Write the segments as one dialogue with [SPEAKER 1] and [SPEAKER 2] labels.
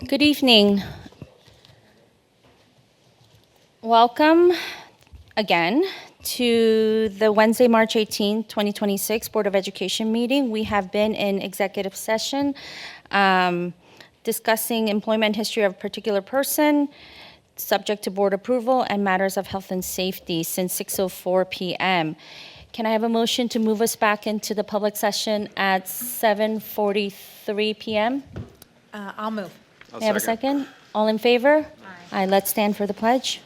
[SPEAKER 1] Good evening. Welcome again to the Wednesday, March 18, 2026 Board of Education meeting. We have been in executive session discussing employment history of a particular person, subject to board approval, and matters of health and safety since 6:04 p.m. Can I have a motion to move us back into the public session at 7:43 p.m.?
[SPEAKER 2] I'll move.
[SPEAKER 1] May I have a second? All in favor? Aye. Let's stand for the pledge.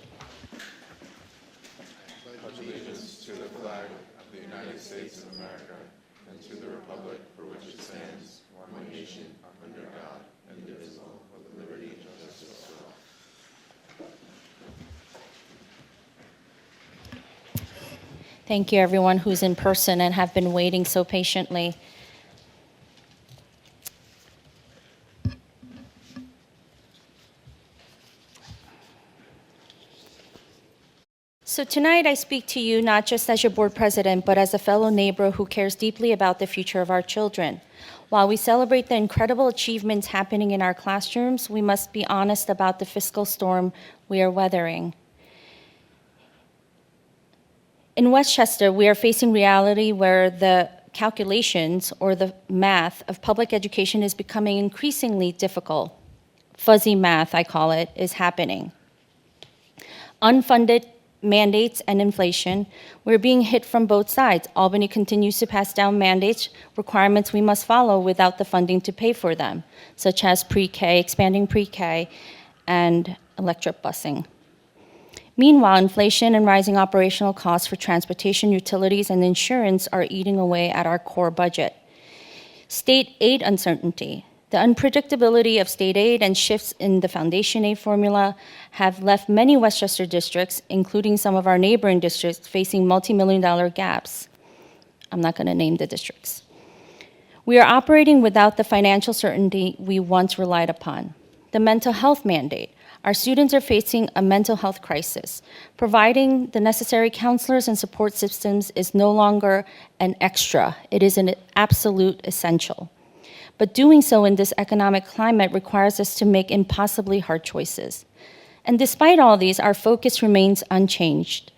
[SPEAKER 1] Thank you, everyone who's in person and have been waiting so patiently. So tonight I speak to you not just as your board president, but as a fellow neighbor who cares deeply about the future of our children. While we celebrate the incredible achievements happening in our classrooms, we must be honest about the fiscal storm we are weathering. In Westchester, we are facing reality where the calculations or the math of public education is becoming increasingly difficult. Fuzzy math, I call it, is happening. Unfunded mandates and inflation, we're being hit from both sides. Albany continues to pass down mandates, requirements we must follow without the funding to pay for them, such as pre-K, expanding pre-K, and electric busing. Meanwhile, inflation and rising operational costs for transportation, utilities, and insurance are eating away at our core budget. State aid uncertainty. The unpredictability of state aid and shifts in the foundation aid formula have left many Westchester districts, including some of our neighboring districts, facing multi-million-dollar gaps. I'm not going to name the districts. We are operating without the financial certainty we once relied upon. The mental health mandate. Our students are facing a mental health crisis. Providing the necessary counselors and support systems is no longer an extra. It is an absolute essential. But doing so in this economic climate requires us to make impossibly hard choices. And despite all these, our focus remains unchanged.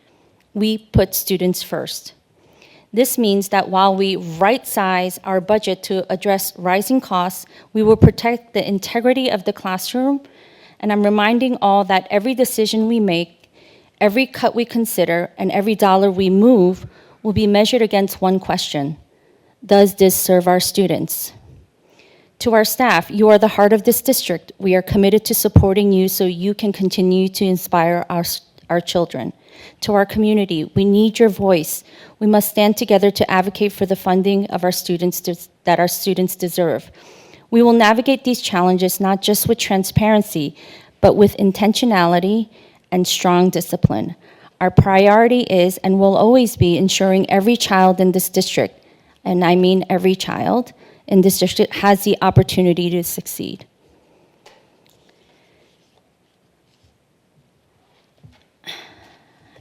[SPEAKER 1] We put students first. This means that while we right-size our budget to address rising costs, we will protect the integrity of the classroom. And I'm reminding all that every decision we make, every cut we consider, and every dollar we move will be measured against one question: does this serve our students? To our staff, you are the heart of this district. We are committed to supporting you so you can continue to inspire our children. To our community, we need your voice. We must stand together to advocate for the funding of our students that our students deserve. We will navigate these challenges not just with transparency, but with intentionality and strong discipline. Our priority is and will always be ensuring every child in this district, and I mean every child, in this district has the opportunity to succeed.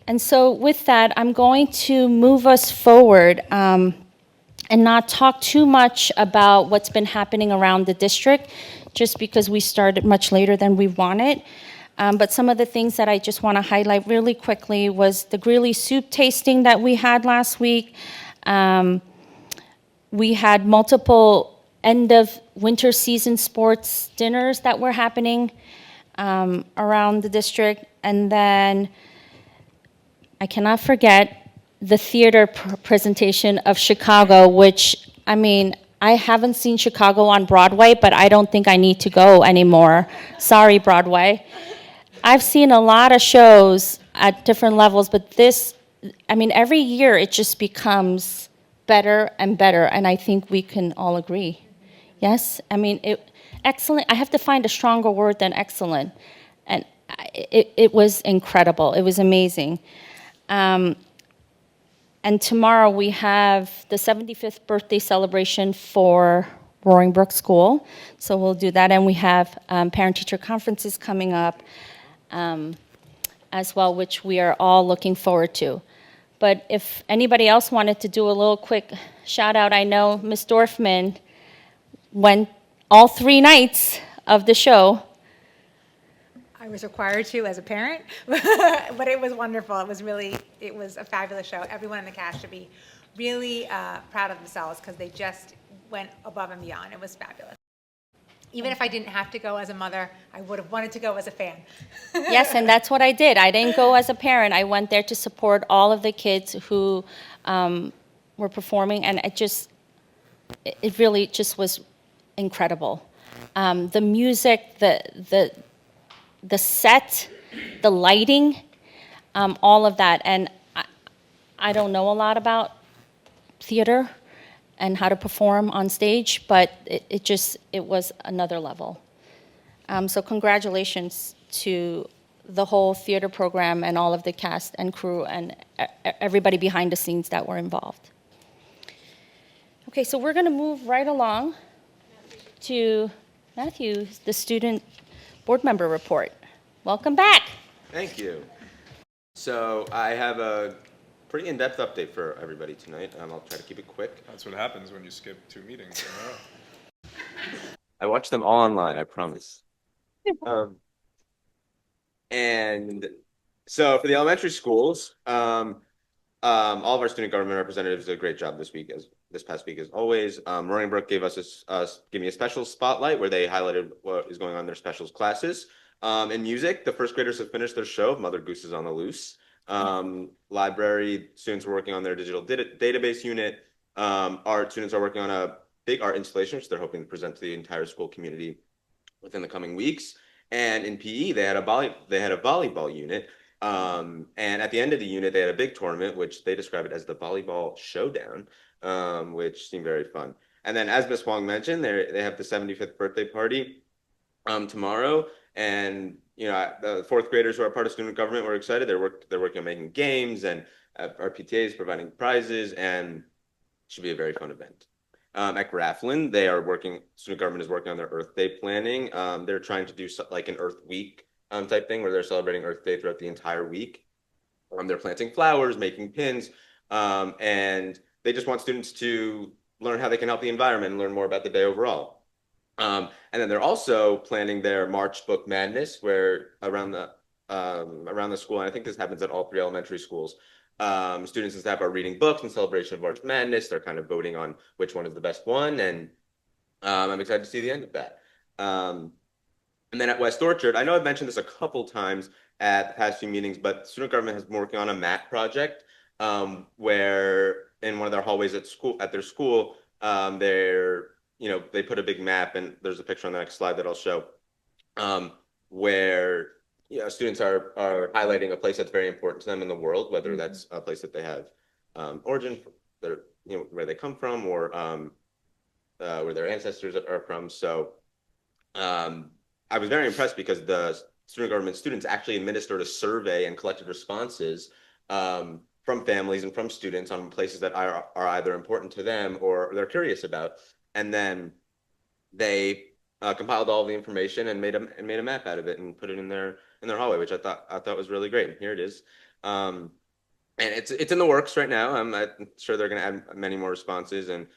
[SPEAKER 1] And so with that, I'm going to move us forward and not talk too much about what's been happening around the district, just because we started much later than we wanted. But some of the things that I just want to highlight really quickly was the Greeley soup tasting that we had last week. We had multiple end of winter season sports dinners that were happening around the district. And then I cannot forget the theater presentation of Chicago, which, I mean, I haven't seen Chicago on Broadway, but I don't think I need to go anymore. Sorry, Broadway. I've seen a lot of shows at different levels, but this, I mean, every year it just becomes better and better, and I think we can all agree. Yes? I mean, excellent. I have to find a stronger word than excellent. And it was incredible. It was amazing. And tomorrow we have the 75th birthday celebration for Roaring Brook School. So we'll do that. And we have parent-teacher conferences coming up as well, which we are all looking forward to. But if anybody else wanted to do a little quick shout out, I know Ms. Dorfman went all 3 nights of the show.
[SPEAKER 2] I was required to as a parent, but it was wonderful. It was a fabulous show. Everyone in the cast should be really proud of themselves because they just went above and beyond. It was fabulous. Even if I didn't have to go as a mother, I would have wanted to go as a fan.
[SPEAKER 1] Yes, and that's what I did. I didn't go as a parent. I went there to support all of the kids who were performing, and it really just was incredible. The music, the set, the lighting, all of that. And I don't know a lot about theater and how to perform on stage, but it was another level. So congratulations to the whole theater program and all of the cast and crew and everybody behind the scenes that were involved. Okay, so we're going to move right along to Matthew, the student board member report. Welcome back.
[SPEAKER 3] Thank you. So I have a pretty in-depth update for everybody tonight. I'll try to keep it quick.
[SPEAKER 4] That's what happens when you skip 2 meetings in a row.
[SPEAKER 3] I watched them all online, I promise. And so for the elementary schools, all of our student government representatives did a great job this past week as always. Roaring Brook gave me a special spotlight where they highlighted what is going on in their specials classes. In music, the first graders have finished their show of Mother Goose is on the Loose. Library students were working on their digital database unit. Art students are working on a big art installation, which they're hoping to present to the entire school community within the coming weeks. And in PE, they had a volleyball unit. And at the end of the unit, they had a big tournament, which they describe it as the volleyball showdown, which seemed very fun. And then, as Ms. Wong mentioned, they have the 75th birthday party tomorrow. And the fourth graders who are part of student government were excited. They're working on making games, and our PTA is providing prizes, and it should be a very fun event. At Grafflin, student government is working on their Earth Day planning. They're trying to do like an Earth Week type thing where they're celebrating Earth Day throughout the entire week. They're planting flowers, making pins, and they just want students to learn how they can help the environment and learn more about the day overall. And then they're also planning their March Book Madness, where around the school, and I think this happens at all 3 elementary schools, students and staff are reading books in celebration of March Madness. They're kind of voting on which one is the best one, and I'm excited to see the end of that. And then at West Orchard, I know I've mentioned this a couple times at the past few meetings, but student government has been working on a map project where in one of their hallways at their school, they put a big map, and there's a picture on the next slide that I'll show, where students are highlighting a place that's very important to them in the world, whether that's a place that they have origin, where they come from, or where their ancestors are from. So I was very impressed because the student government students actually administered a survey and collected responses from families and from students on places that are either important to them or they're curious about. And then they compiled all the information and made a map out of it and put it in their hallway, which I thought was really great. And here it is. And it's in the works right now. I'm sure they're going to add many more responses and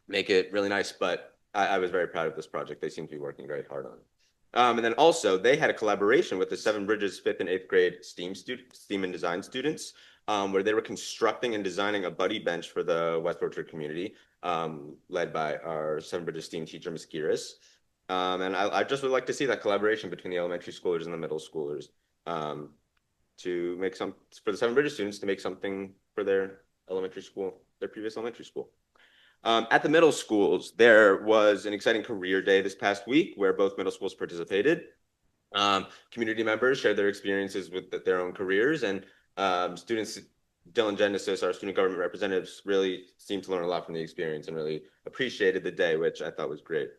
[SPEAKER 3] make it really nice. But I was very proud of this project. They seem to be working very hard on it. And then also they had a collaboration with the Seven Bridges 5th and 8th grade STEAM and design students, where they were constructing and designing a buddy bench for the West Orchard community, led by our Seven Bridges STEAM teacher, Ms. Giris. And I just would like to see that collaboration between the elementary schoolers and the middle schoolers to make for the Seven Bridges students to make something for their previous elementary school. At the middle schools, there was an exciting career day this past week where both middle schools participated. Community members shared their experiences with their own careers, and students, Dylan Genesis, our student government representatives, really seemed to learn a lot from the experience and really appreciated the day, which I thought was great.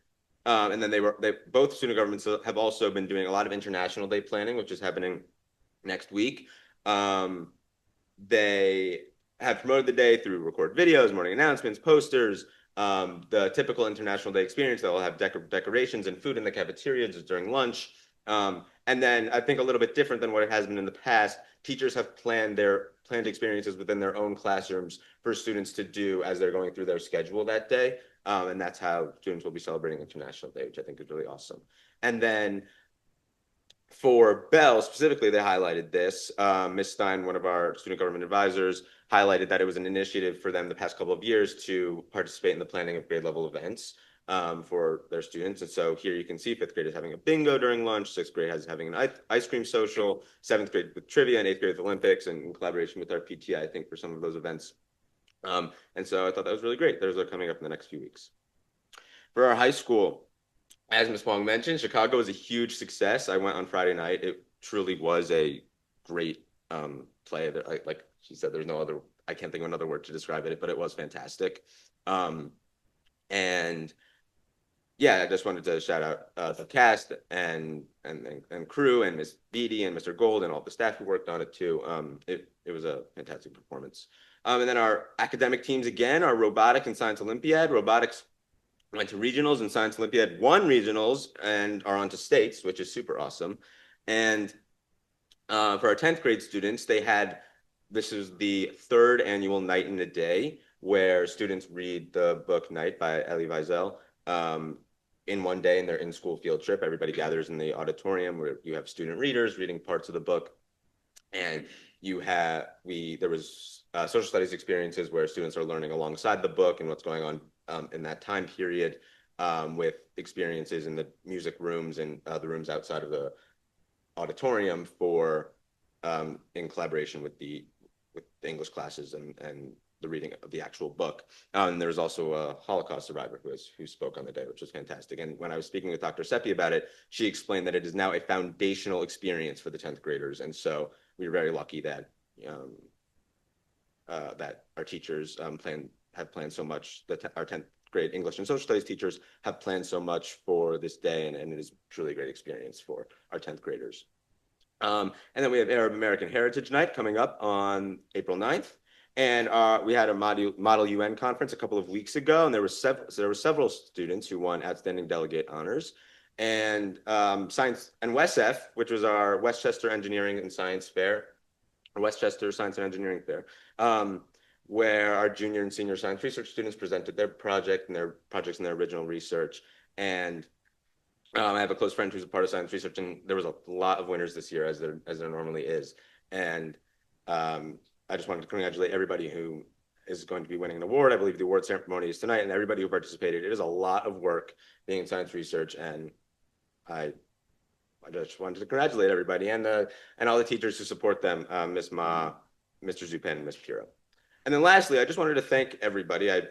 [SPEAKER 3] And then both student governments have also been doing a lot of international day planning, which is happening next week. They have promoted the day through recorded videos, morning announcements, posters, the typical International Day experience that will have decorations and food in the cafeteria during lunch. And then I think a little bit different than what it has been in the past, teachers have planned experiences within their own classrooms for students to do as they're going through their schedule that day. And that's how students will be celebrating International Day, which I think is really awesome. And then For Bell specifically, they highlighted this. Ms. Stein, one of our student government advisors, highlighted that it was an initiative for them the past couple of years to participate in the planning of grade level events for their students. And so here you can see fifth grade is having a bingo during lunch, sixth grade is having an ice cream social, seventh grade with trivia, and eighth grade with Olympics, and in collaboration with our PTI, I think, for some of those events. And so I thought that was really great. Those are coming up in the next few weeks. For our high school, as Ms. Wong mentioned, Chicago was a huge success. I went on Friday night. It truly was a great play. Like she said, there's no other, I can't think of another word to describe it, but it was fantastic. And yeah, I just wanted to shout out the cast and crew and Miss Beatty and Mr. Gold and all the staff who worked on it too. It was a fantastic performance. And then our academic teams again, our robotic and science Olympiad. Robotics went to regionals, and Science Olympiad won regionals and are on to states, which is super awesome. And for our 10th grade students, this is the third annual Night in a Day, where students read the book Night by Elie Wiesel in one day in their in-school field trip. Everybody gathers in the auditorium where you have student readers reading parts of the book. And there was social studies experiences where students are learning alongside the book and what's going on in that time period, with experiences in the music rooms and the rooms outside of the auditorium in collaboration with the English classes and the reading of the actual book. And there was also a Holocaust survivor who spoke on the day, which was fantastic. And when I was speaking with Dr. Seppi about it, she explained that it is now a foundational experience for the 10th graders. And so we were very lucky that that our teachers have planned so much, that our 10th grade English and social studies teachers have planned so much for this day, and it is truly a great experience for our 10th graders. And then we have Arab American Heritage Night coming up on April 9th. And we had a Model UN conference a couple of weeks ago, and there were several students who won Outstanding Delegate honors. And Science and WESF, which was our Westchester Engineering and Science Fair, or Westchester Science and Engineering Fair, where our junior and senior science research students presented their projects and their original research. And I have a close friend who's a part of science research, and there was a lot of winners this year, as there normally is. And I just wanted to congratulate everybody who is going to be winning an award. I believe the award ceremony is tonight, and everybody who participated. It is a lot of work being in science research, and I just wanted to congratulate everybody and all the teachers who support them, Ms. Ma, Mr. Zupan, and Ms. Piro. And then lastly, I just wanted to thank everybody. I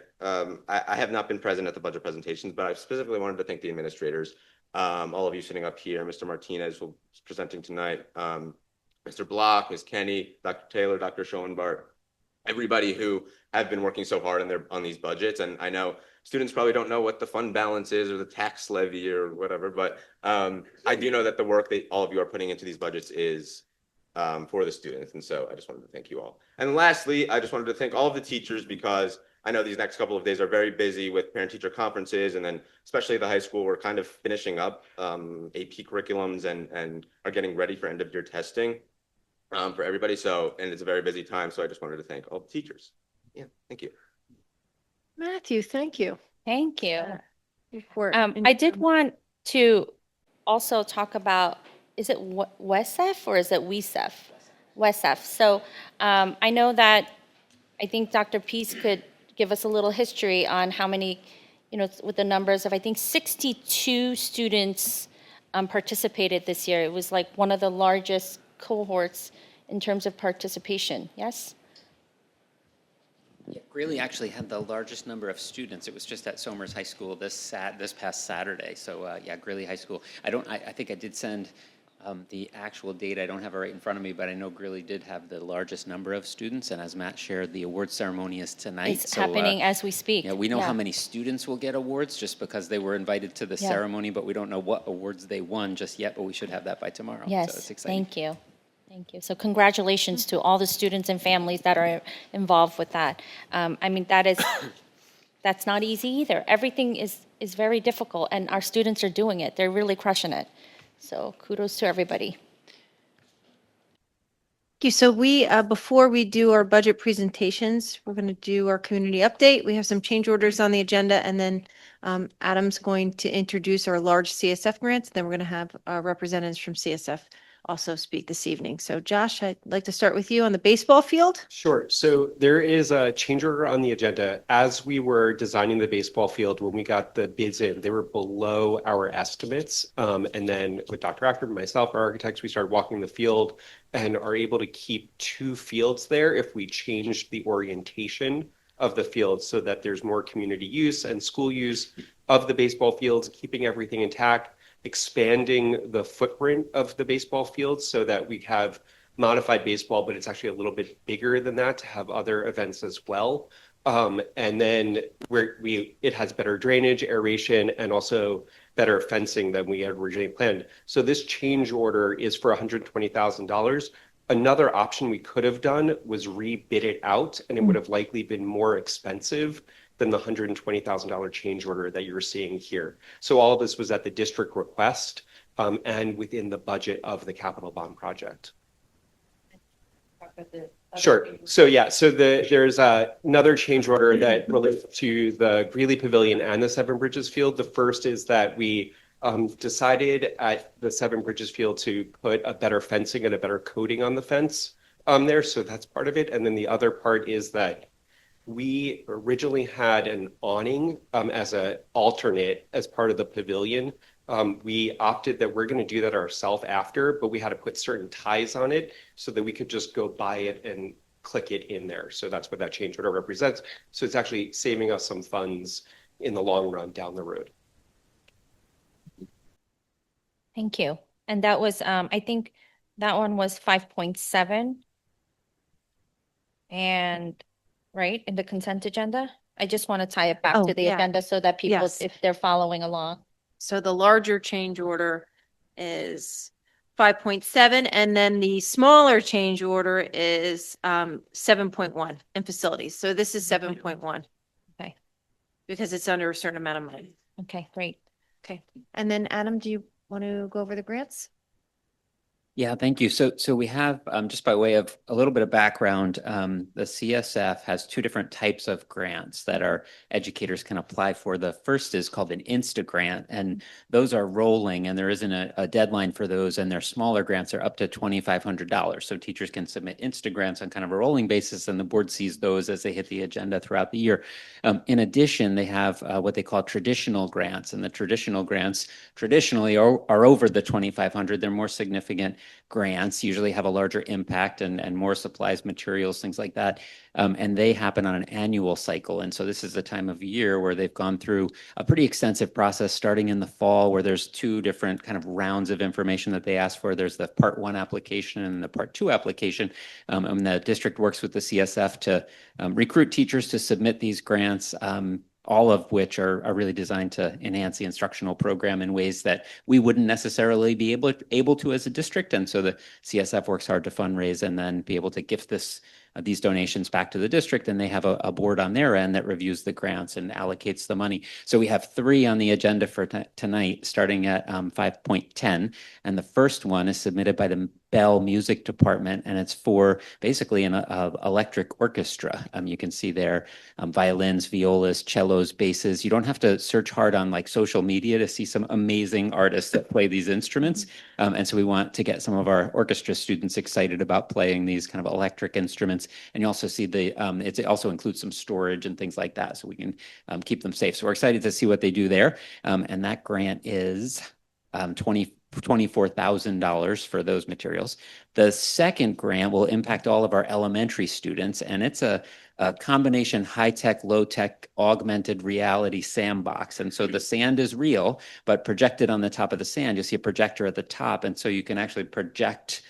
[SPEAKER 3] have not been present at the budget presentations, but I specifically wanted to thank the administrators, all of you sitting up here, Mr. Martinez, who's presenting tonight, Mr. Block, Ms. Kenny, Dr. Taylor, Dr. Schoenbart, everybody who have been working so hard on these budgets. And I know students probably don't know what the fund balance is or the tax levy or whatever, but I do know that the work that all of you are putting into these budgets is for the students. And so I just wanted to thank you all. And lastly, I just wanted to thank all of the teachers, because I know these next couple of days are very busy with parent-teacher conferences, and then especially at the high school, we're kind of finishing up AP curriculums and are getting ready for end-of-year testing for everybody. So, and it's a very busy time. So I just wanted to thank all the teachers. Yeah, thank you.
[SPEAKER 5] Matthew, thank you.
[SPEAKER 1] Thank you.
[SPEAKER 5] For
[SPEAKER 1] I did want to also talk about, is it WESF or is it WESF? WESF. So I know that, I think Dr. Peace could give us a little history on how many, with the numbers of, I think 62 students participated this year. It was like one of the largest cohorts in terms of participation, yes?
[SPEAKER 6] Yeah, Greeley actually had the largest number of students. It was just at Somers High School this past Saturday. So yeah, Greeley High School. I think I did send the actual date. I don't have it right in front of me, but I know Greeley did have the largest number of students. And as Matt shared, the award ceremony is tonight.
[SPEAKER 1] It's happening as we speak.
[SPEAKER 6] Yeah, we know how many students will get awards just because they were invited to the ceremony, but we don't know what awards they won just yet, but we should have that by tomorrow.
[SPEAKER 1] Yes,
[SPEAKER 6] so it's exciting.
[SPEAKER 1] thank you. Thank you. So congratulations to all the students and families that are involved with that. I mean, that's not easy either. Everything is very difficult, and our students are doing it. They're really crushing it. So kudos to everybody.
[SPEAKER 5] Thank you. So we, before we do our budget presentations, we're going to do our community update. We have some change orders on the agenda, and then Adam's going to introduce our large CSF grants. Then we're going to have representatives from CSF also speak this evening. So Josh, I'd like to start with you on the baseball field.
[SPEAKER 7] Sure. So there is a change order on the agenda. As we were designing the baseball field, when we got the bids in, they were below our estimates. And then with Dr. Acker and myself, our architects, we started walking the field and are able to keep 2 fields there if we changed the orientation of the field so that there's more community use and school use of the baseball fields, keeping everything intact, expanding the footprint of the baseball field so that we have modified baseball, but it's actually a little bit bigger than that to have other events as well. And then it has better drainage, aeration, and also better fencing than we had originally planned. So this change order is for $120,000. Another option we could have done was rebid it out, and it would have likely been more expensive than the $120,000 change order that you're seeing here. So all of this was at the district request and within the budget of the capital bond project. Sure. So yeah, so there's another change order that relates to the Greeley Pavilion and the Seven Bridges Field. The first is that we decided at the Seven Bridges Field to put a better fencing and a better coating on the fence there. So that's part of it. And then the other part is that we originally had an awning as an alternate as part of the pavilion. We opted that we're going to do that ourselves after, but we had to put certain ties on it so that we could just go buy it and click it in there. So that's what that change order represents. So it's actually saving us some funds in the long run down the road.
[SPEAKER 1] Thank you. And that was, I think that one was 5.7. And, right, in the consent agenda? I just want to tie it back
[SPEAKER 5] Oh,
[SPEAKER 1] to the
[SPEAKER 5] yeah.
[SPEAKER 1] agenda so that people,
[SPEAKER 5] Yes.
[SPEAKER 1] if they're following along.
[SPEAKER 5] So the larger change order is 5.7, and then the smaller change order is 7.1 in facilities. So this is 7.1
[SPEAKER 1] Okay,
[SPEAKER 5] because it's under a certain amount of money.
[SPEAKER 1] okay, great.
[SPEAKER 5] Okay. And then Adam, do you want to go over the grants?
[SPEAKER 6] Yeah, thank you. So we have, just by way of a little bit of background, the CSF has 2 different types of grants that our educators can apply for. The first is called an Insta grant, and those are rolling, and there isn't a deadline for those, and their smaller grants are up to $2,500. So teachers can submit Insta grants on kind of a rolling basis, and the board sees those as they hit the agenda throughout the year. In addition, they have what they call traditional grants, and the traditional grants traditionally are over the $2,500. They're more significant grants, usually have a larger impact and more supplies, materials, things like that. And they happen on an annual cycle. And so this is the time of year where they've gone through a pretty extensive process starting in the fall, where there's 2 different kind of rounds of information that they ask for. There's the Part 1 application and the Part 2 application. And the district works with the CSF to recruit teachers to submit these grants. All of which are really designed to enhance the instructional program in ways that we wouldn't necessarily be able to as a district. And so the CSF works hard to fundraise and then be able to gift these donations back to the district, and they have a board on their end that reviews the grants and allocates the money. So we have 3 on the agenda for tonight, starting at 5.10, and the first one is submitted by the Bell Music Department, and it's for basically an electric orchestra. You can see there violins, violas, cellos, basses. You don't have to search hard on like social media to see some amazing artists that play these instruments. And so we want to get some of our orchestra students excited about playing these kind of electric instruments. And you also see it also includes some storage and things like that, so we can keep them safe. So we're excited to see what they do there. And that grant is $24,000 for those materials. The second grant will impact all of our elementary students, and it's a combination high-tech, low-tech, augmented reality sandbox. And so the sand is real, but projected on the top of the sand, you'll see a projector at the top. And so you can actually project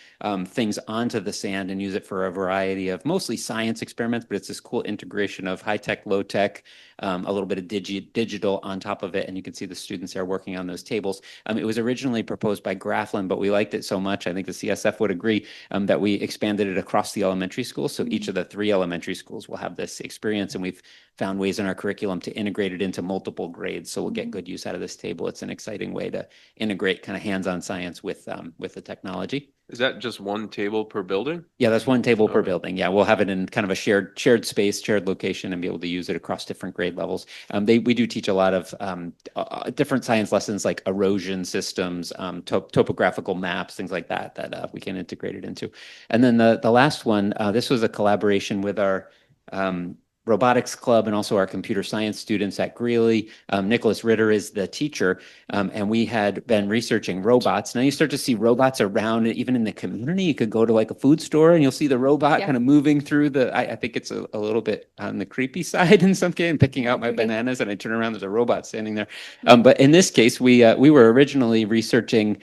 [SPEAKER 6] things onto the sand and use it for a variety of mostly science experiments, but it's this cool integration of high-tech, low-tech, a little bit of digital on top of it. And you can see the students there working on those tables. It was originally proposed by Grafflin, but we liked it so much, I think the CSF would agree, that we expanded it across the elementary schools. So each of the 3 elementary schools will have this experience, and we've found ways in our curriculum to integrate it into multiple grades. So we'll get good use out of this table. It's an exciting way to integrate kind of hands-on science with the technology.
[SPEAKER 8] Is that just one table per building?
[SPEAKER 6] Yeah, that's one table per
[SPEAKER 8] Okay.
[SPEAKER 6] building. Yeah, we'll have it in kind of a shared space, shared location, and be able to use it across different grade levels. We do teach a lot of different science lessons like erosion systems, topographical maps, things like that we can integrate it into. And then the last one, this was a collaboration with our robotics club and also our computer science students at Greeley. Nicholas Ritter is the teacher, and we had been researching robots. Now you start to see robots around, even in the community. You could go to like a food store and you'll see the robot kind of moving through I think it's a little bit on the creepy side in some case, picking out my bananas and I turn around, there's a robot standing there. But in this case, we were originally researching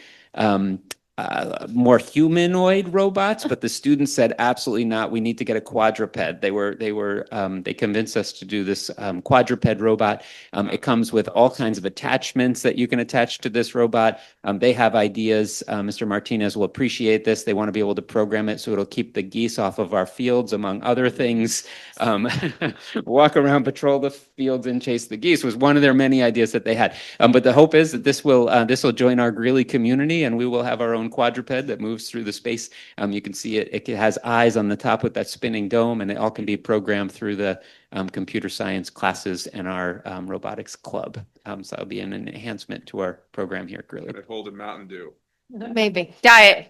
[SPEAKER 6] more humanoid robots, but the students said absolutely not. We need to get a quadruped. They convinced us to do this quadruped robot. It comes with all kinds of attachments that you can attach to this robot. They have ideas. Mr. Martinez will appreciate this. They want to be able to program it so it'll keep the geese off of our fields, among other things. Walk around, patrol the fields, and chase the geese was one of their many ideas that they had. But the hope is that this will join our Greeley community, and we will have our own quadruped that moves through the space. You can see it has eyes on the top with that spinning dome, and it all can be programmed through the computer science classes and our robotics club. So that'll be an enhancement to our program here at Greeley.
[SPEAKER 8] Could it hold a Mountain Dew?
[SPEAKER 5] Maybe. Diet.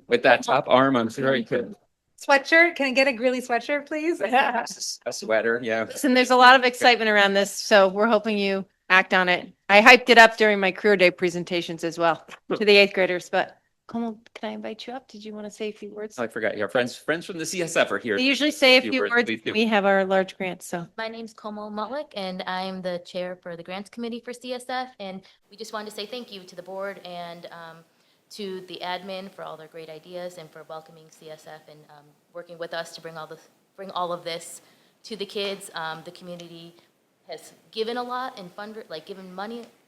[SPEAKER 6] With that top arm, I'm sure it could.
[SPEAKER 2] Sweatshirt, can I get a Greeley sweatshirt, please?
[SPEAKER 6] A sweater, yeah.
[SPEAKER 5] Listen, there's a lot of excitement around this, so we're hoping you act on it. I hyped it up during my career day presentations as well to the 8th graders, but Como, can I invite you up? Did you want to say a few words?
[SPEAKER 6] I forgot. Your friends from the CSF are here.
[SPEAKER 5] We usually say a few words.
[SPEAKER 6] Please do.
[SPEAKER 5] We have our large grants, so.
[SPEAKER 9] My name's Como Mutlick, and I'm the chair for the grants committee for CSF. And we just wanted to say thank you to the board and to the admin for all their great ideas and for welcoming CSF and working with us to bring all of this to the kids. The community has given a lot and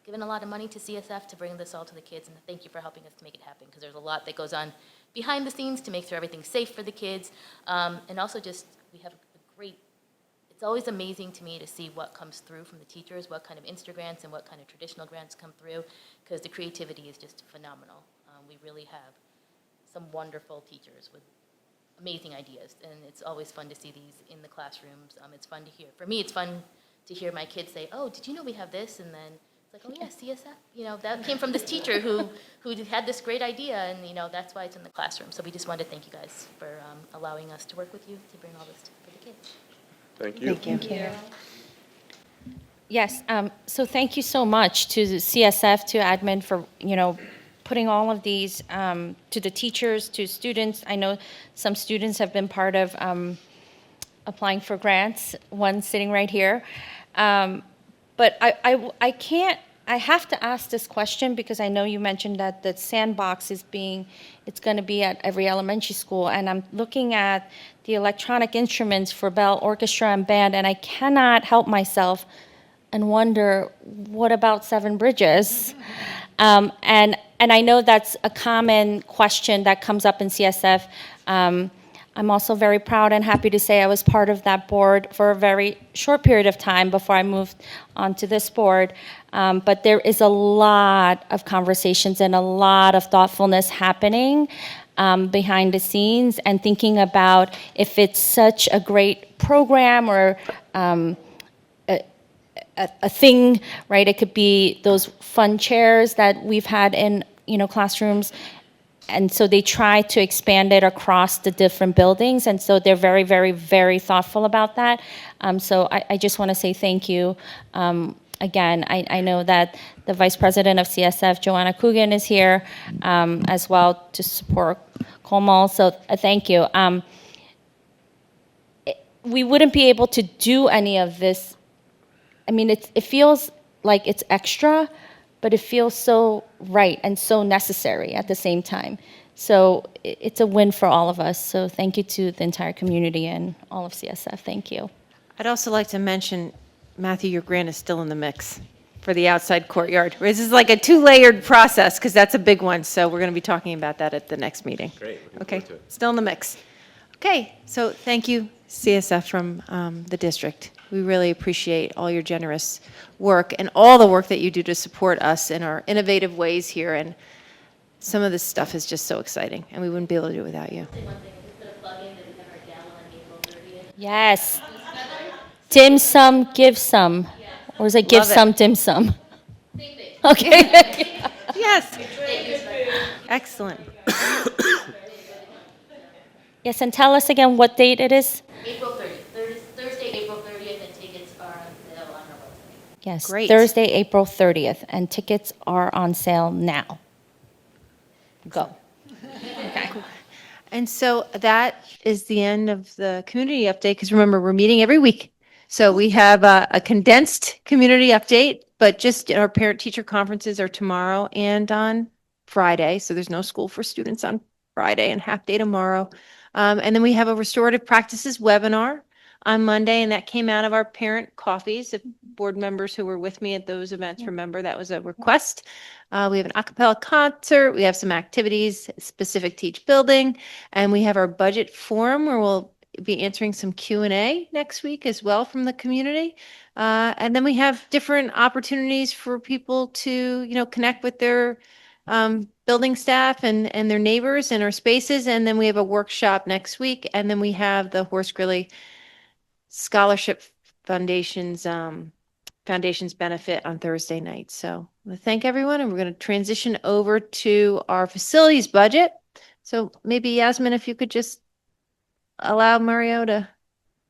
[SPEAKER 9] given a lot of money to CSF to bring this all to the kids, and thank you for helping us to make it happen, because there's a lot that goes on behind the scenes to make sure everything's safe for the kids. And also just, we have a great, it's always amazing to me to see what comes through from the teachers, what kind of Insta grants and what kind of traditional grants come through, because the creativity is just phenomenal. We really have some wonderful teachers with amazing ideas, and it's always fun to see these in the classrooms. It's fun to hear. For me, it's fun to hear my kids say, oh, did you know we have this? And then it's like, oh yeah, CSF, that came from this teacher who had this great idea, and that's why it's in the classroom. So we just wanted to thank you guys for allowing us to work with you to bring all this for the kids.
[SPEAKER 8] Thank you.
[SPEAKER 5] Thank you.
[SPEAKER 1] Yes, so thank you so much to the CSF, to admin for, putting all of these, to the teachers, to students. I know some students have been part of applying for grants, one sitting right here. But I have to ask this question because I know you mentioned that the sandbox it's going to be at every elementary school, and I'm looking at the electronic instruments for bell, orchestra, and band, and I cannot help myself and wonder, what about Seven Bridges? And I know that's a common question that comes up in CSF. I'm also very proud and happy to say I was part of that board for a very short period of time before I moved onto this board. But there is a lot of conversations and a lot of thoughtfulness happening behind the scenes, and thinking about if it's such a great program or a thing, right? It could be those fun chairs that we've had in classrooms. And so they try to expand it across the different buildings. And so they're very, very, very thoughtful about that. So I just want to say thank you. Again, I know that the Vice President of CSF, Joanna Coogan, is here as well to support Como. So thank you. We wouldn't be able to do any of this. I mean, it feels like it's extra, but it feels so right and so necessary at the same time. So it's a win for all of us. So thank you to the entire community and all of CSF. Thank you.
[SPEAKER 5] I'd also like to mention, Matthew, your grant is still in the mix for the outside courtyard. This is like a 2-layered process because that's a big one. So we're going to be talking about that at the next meeting.
[SPEAKER 8] Great.
[SPEAKER 5] Okay, still in the mix. Okay, so thank you, CSF from the district. We really appreciate all your generous work and all the work that you do to support us in our innovative ways here. And some of this stuff is just so exciting, and we wouldn't be able to do it without you.
[SPEAKER 9] Say one thing, I just put a plug in that we have our gala on April 30th.
[SPEAKER 1] Yes. Dim sum, give some. Or is it give
[SPEAKER 5] Love it.
[SPEAKER 1] some, dim sum?
[SPEAKER 9] Same thing.
[SPEAKER 1] Okay.
[SPEAKER 5] Yes, excellent.
[SPEAKER 1] Yes, and tell us again what date it is?
[SPEAKER 9] April 30th, Thursday, April 30th, and tickets are on sale on our website.
[SPEAKER 1] Yes,
[SPEAKER 5] Great.
[SPEAKER 1] Thursday, April 30th, and tickets are on sale now. Go.
[SPEAKER 5] And so that is the end of the community update, because remember, we're meeting every week. So we have a condensed community update, but just our parent-teacher conferences are tomorrow and on Friday. So there's no school for students on Friday and half day tomorrow. And then we have a restorative practices webinar on Monday, and that came out of our parent coffees. If board members who were with me at those events remember, that was a request. We have an a cappella concert. We have some activities specific to each building, and we have our budget forum where we'll be answering some Q&A next week as well from the community. And then we have different opportunities for people to, connect with their building staff and their neighbors in our spaces. And then we have a workshop next week. And then we have the Horse Grilly Scholarship Foundation's benefit on Thursday night. So I want to thank everyone, and we're going to transition over to our facilities budget. So maybe Yasmin, if you could just allow Mario to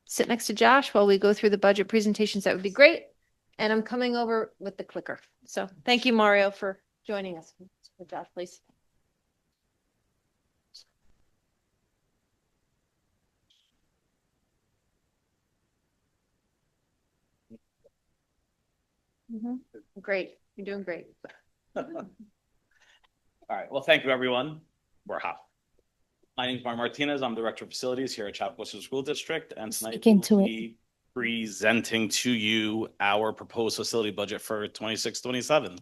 [SPEAKER 5] sit next to Josh while we go through the budget presentations, that would be great. And I'm coming over with the clicker. So thank you, Mario, for joining us. Josh, please. Great. You're doing great.
[SPEAKER 10] All right. Well, thank you, everyone. We're hot. My name is Mark Martinez. I'm Director of Facilities here at Chapel School District. And tonight
[SPEAKER 1] Speak into
[SPEAKER 10] we'll
[SPEAKER 1] it.
[SPEAKER 10] be presenting to you our proposed facility budget for 26-27.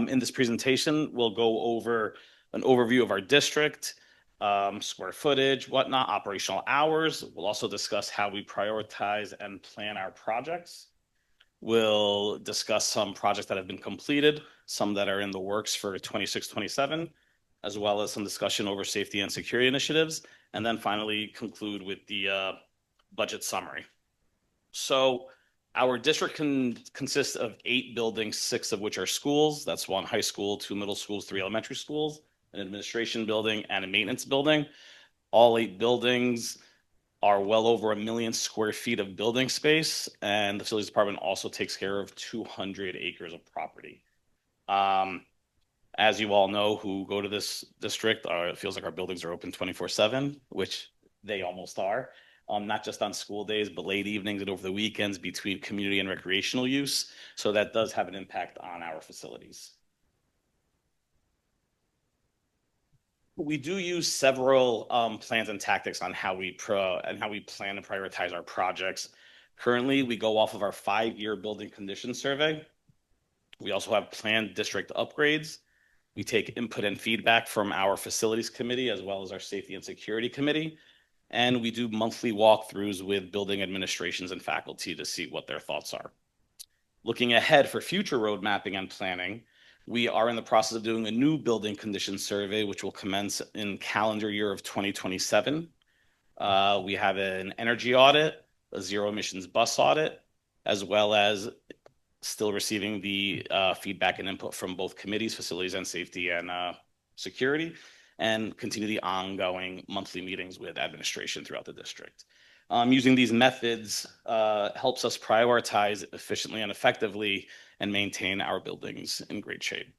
[SPEAKER 10] In this presentation, we'll go over an overview of our district, square footage, whatnot, operational hours. We'll also discuss how we prioritize and plan our projects. We'll discuss some projects that have been completed, some that are in the works for 26-27, as well as some discussion over safety and security initiatives, and then finally conclude with the budget summary. So our district consists of 8 buildings, 6 of which are schools. That's 1 high school, 2 middle schools, 3 elementary schools, an administration building, and a maintenance building. All 8 buildings are well over 1 million square feet of building space, and the facilities department also takes care of 200 acres of property. As you all know who go to this district, it feels like our buildings are open 24/7, which they almost are, not just on school days, but late evenings and over the weekends between community and recreational use. So that does have an impact on our facilities. We do use several plans and tactics on how we plan and prioritize our projects. Currently, we go off of our 5-year building condition survey. We also have planned district upgrades. We take input and feedback from our facilities committee as well as our safety and security committee. And we do monthly walkthroughs with building administrations and faculty to see what their thoughts are. Looking ahead for future road mapping and planning, we are in the process of doing a new building condition survey, which will commence in calendar year of 2027. We have an energy audit, a zero emissions bus audit, as well as still receiving the feedback and input from both committees, facilities and safety and security, and continue the ongoing monthly meetings with administration throughout the district. Using these methods helps us prioritize efficiently and effectively and maintain our buildings in great shape.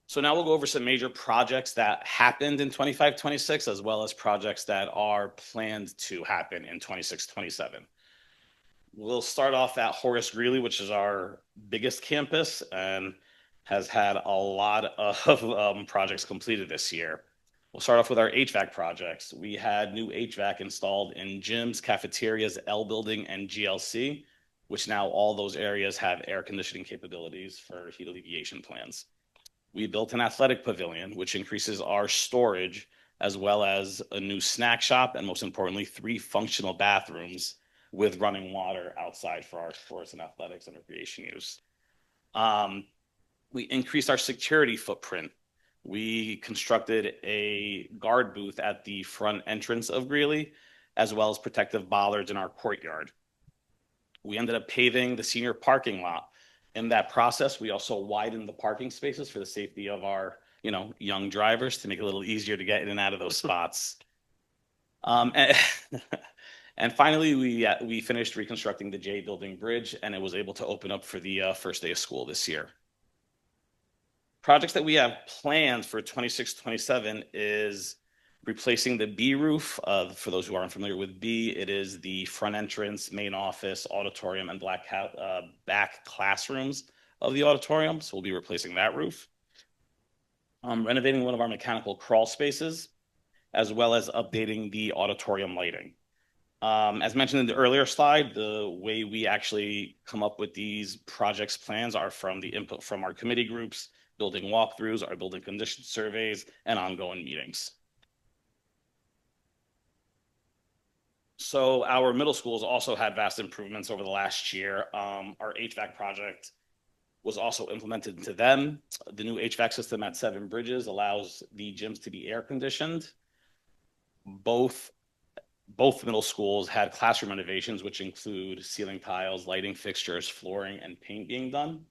[SPEAKER 10] So now we'll go over some major projects that happened in 25-26, as well as projects that are planned to happen in 26-27. We'll start off at Horace Greeley, which is our biggest campus and has had a lot of projects completed this year. We'll start off with our HVAC projects. We had new HVAC installed in gyms, cafeterias, L building, and GLC, which now all those areas have air conditioning capabilities for heat alleviation plans. We built an athletic pavilion, which increases our storage, as well as a new snack shop, and most importantly, 3 functional bathrooms with running water outside for our sports and athletics and recreation use. We increased our security footprint. We constructed a guard booth at the front entrance of Greeley, as well as protective bollards in our courtyard. We ended up paving the senior parking lot. In that process, we also widened the parking spaces for the safety of our, young drivers to make it a little easier to get in and out of those spots. And, and finally, we finished reconstructing the J Building Bridge, and it was able to open up for the first day of school this year. Projects that we have planned for 26-27 is replacing the B roof. For those who aren't familiar with B, it is the front entrance, main office, auditorium, and back classrooms of the auditorium. So we'll be replacing that roof. Renovating one of our mechanical crawl spaces, as well as updating the auditorium lighting. As mentioned in the earlier slide, the way we actually come up with these projects plans are from the input from our committee groups, building walkthroughs, our building condition surveys, and ongoing meetings. So our middle schools also had vast improvements over the last year. Our HVAC project was also implemented into them. The new HVAC system at 7 Bridges allows the gyms to be air conditioned. Both middle schools had classroom renovations, which include ceiling tiles, lighting fixtures, flooring, and paint being done.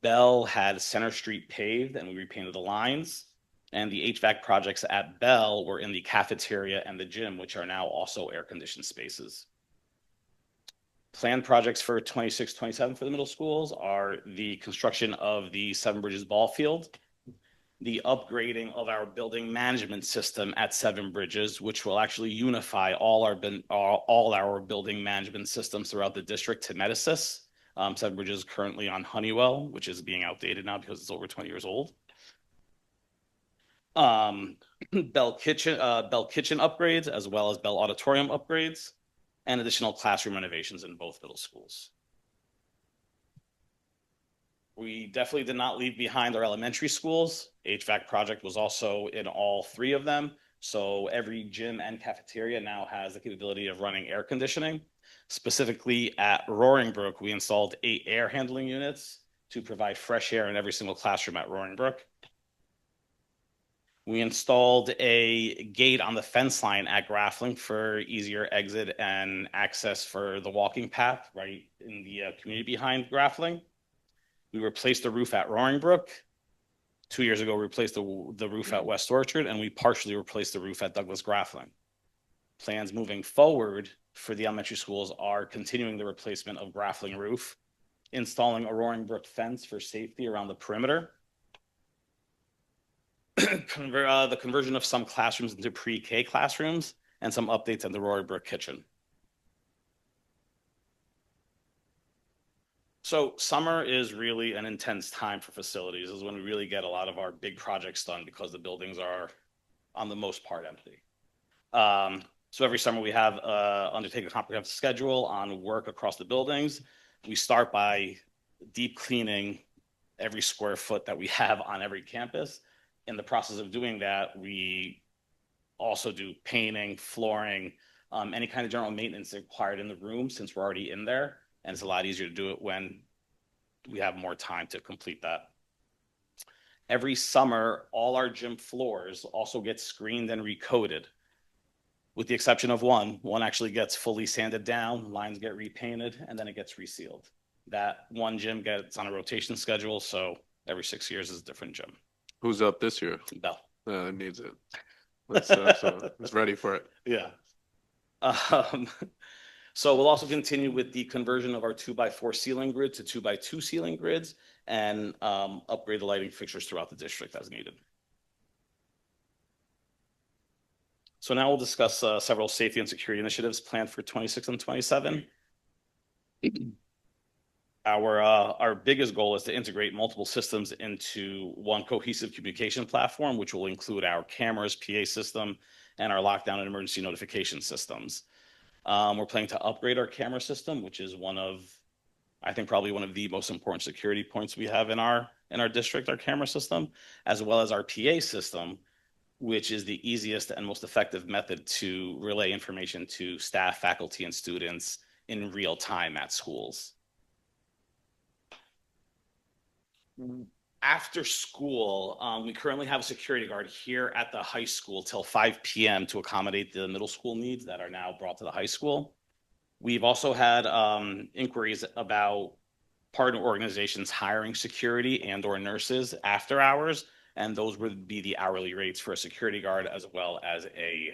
[SPEAKER 10] Bell had Center Street paved, and we repainted the lines. And the HVAC projects at Bell were in the cafeteria and the gym, which are now also air-conditioned spaces. Planned projects for 26-27 for the middle schools are the construction of the 7 Bridges ball field, the upgrading of our building management system at 7 Bridges, which will actually unify all our building management systems throughout the district to Metasys. 7 Bridges is currently on Honeywell, which is being outdated now because it's over 20 years old. Bell Kitchen upgrades, as well as Bell Auditorium upgrades, and additional classroom renovations in both middle schools. We definitely did not leave behind our elementary schools. HVAC project was also in all 3 of them. So every gym and cafeteria now has the capability of running air conditioning. Specifically at Roaring Brook, we installed 8 air handling units to provide fresh air in every single classroom at Roaring Brook. We installed a gate on the fence line at Graffling for easier exit and access for the walking path right in the community behind Graffling. We replaced the roof at Roaring Brook. 2 years ago, we replaced the roof at West Orchard, and we partially replaced the roof at Douglas Graffling. Plans moving forward for the elementary schools are continuing the replacement of Graffling roof, installing a Roaring Brook fence for safety around the perimeter, the conversion of some classrooms into pre-K classrooms, and some updates in the Roaring Brook kitchen. So summer is really an intense time for facilities. This is when we really get a lot of our big projects done because the buildings are, on the most part, empty. So every summer we have undertake a comprehensive schedule on work across the buildings. We start by deep cleaning every square foot that we have on every campus. In the process of doing that, we also do painting, flooring, any kind of general maintenance required in the room since we're already in there. And it's a lot easier to do it when we have more time to complete that. Every summer, all our gym floors also get screened and recoated, with the exception of one. One actually gets fully sanded down, lines get repainted, and then it gets resealed. That one gym gets on a rotation schedule, so every 6 years is a different gym.
[SPEAKER 8] Who's up this year?
[SPEAKER 10] Bell.
[SPEAKER 8] It needs it. So it's ready for it.
[SPEAKER 10] Yeah. So we'll also continue with the conversion of our 2x4 ceiling grid to 2x2 ceiling grids and upgrade the lighting fixtures throughout the district as needed. So now we'll discuss several safety and security initiatives planned for 26 and 27. Our biggest goal is to integrate multiple systems into one cohesive communication platform, which will include our cameras, PA system, and our lockdown and emergency notification systems. We're planning to upgrade our camera system, which is probably one of the most important security points we have in our district, our camera system, as well as our PA system, which is the easiest and most effective method to relay information to staff, faculty, and students in real time at schools. After school, we currently have a security guard here at the high school till 5 p.m. to accommodate the middle school needs that are now brought to the high school. We've also had inquiries about partner organizations hiring security and or nurses after hours, and those would be the hourly rates for a security guard as well as a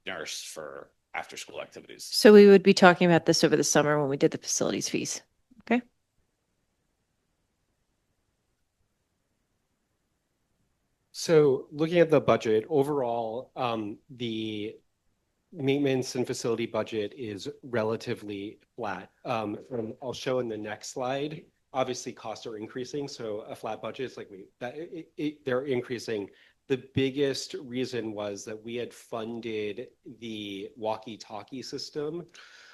[SPEAKER 10] nurse for after school activities.
[SPEAKER 5] So we would be talking about this over the summer when we did the facilities fees. Okay.
[SPEAKER 7] So looking at the budget overall, the maintenance and facility budget is relatively flat. And I'll show in the next slide. Obviously, costs are increasing, so a flat budget is like they're increasing. The biggest reason was that we had funded the walkie-talkie system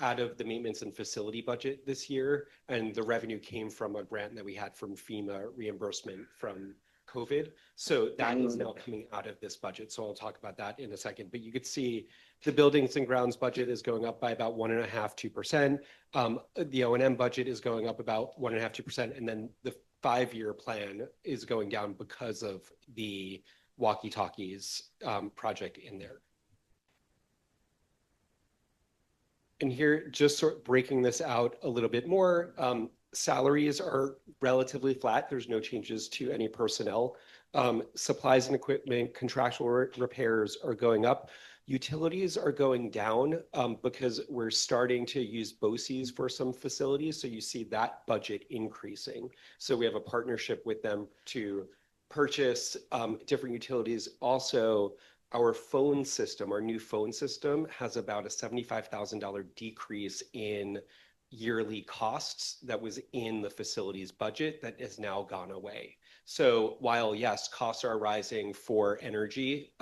[SPEAKER 7] out of the maintenance and facility budget this year, and the revenue came from a grant that we had from FEMA reimbursement from COVID. So that is now coming out of this budget. So I'll talk about that in a second. But you could see the buildings and grounds budget is going up by about 1.5%, 2%. The O&M budget is going up about 1.5%, 2%. And then the 5-year plan is going down because of the walkie-talkies project in there. And here, just sort of breaking this out a little bit more, salaries are relatively flat. There's no changes to any personnel. Supplies and equipment, contractual repairs are going up. Utilities are going down because we're starting to use BOCES for some facilities. So you see that budget increasing. So we have a partnership with them to purchase different utilities. Also, our phone system, our new phone system, has about a $75,000 decrease in yearly costs that was in the facilities budget that has now gone away. So while, yes, costs are rising for energy,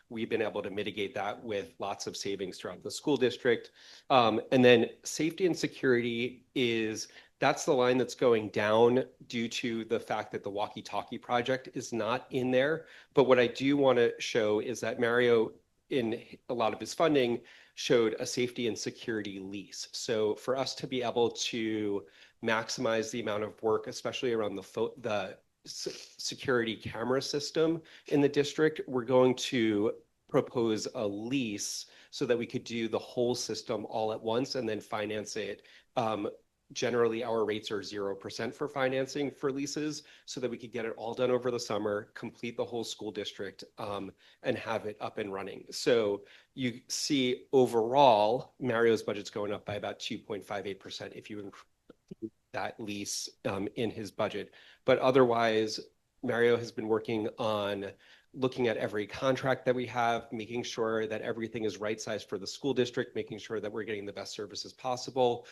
[SPEAKER 7] we've been able to mitigate that with lots of savings throughout the school district. And then safety and security that's the line that's going down due to the fact that the walkie-talkie project is not in there. But what I do want to show is that Mario, in a lot of his funding, showed a safety and security lease. So for us to be able to maximize the amount of work, especially around the security camera system in the district, we're going to propose a lease so that we could do the whole system all at once and then finance it. Generally, our rates are 0% for financing for leases so that we could get it all done over the summer, complete the whole school district, and have it up and running. So you see overall, Mario's budget's going up by about 2.58% if you include that lease in his budget. But otherwise, Mario has been working on looking at every contract that we have, making sure that everything is right-sized for the school district, making sure that we're getting the best services possible.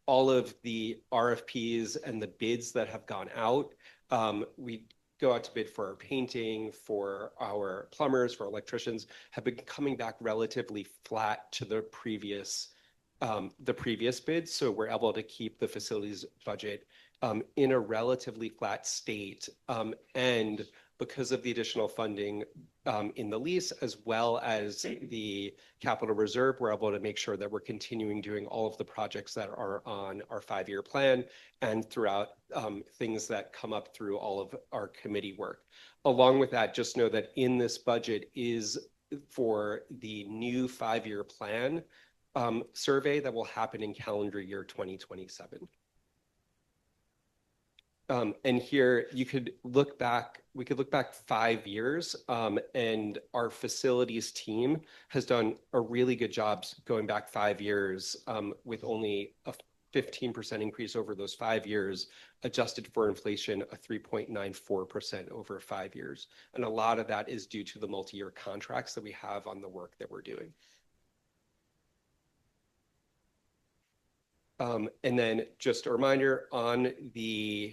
[SPEAKER 7] All of the RFPs and the bids that have gone out, we go out to bid for our painting, for our plumbers, for electricians, have been coming back relatively flat to the previous bid. So we're able to keep the facilities budget in a relatively flat state. And because of the additional funding in the lease, as well as the capital reserve, we're able to make sure that we're continuing doing all of the projects that are on our 5-year plan and throughout things that come up through all of our committee work. Along with that, just know that in this budget is for the new 5-year plan survey that will happen in calendar year 2027. And here we could look back 5 years, and our facilities team has done a really good job going back 5 years with only a 15% increase over those 5 years, adjusted for inflation, a 3.94% over 5 years. And a lot of that is due to the multi-year contracts that we have on the work that we're doing. And then just a reminder on the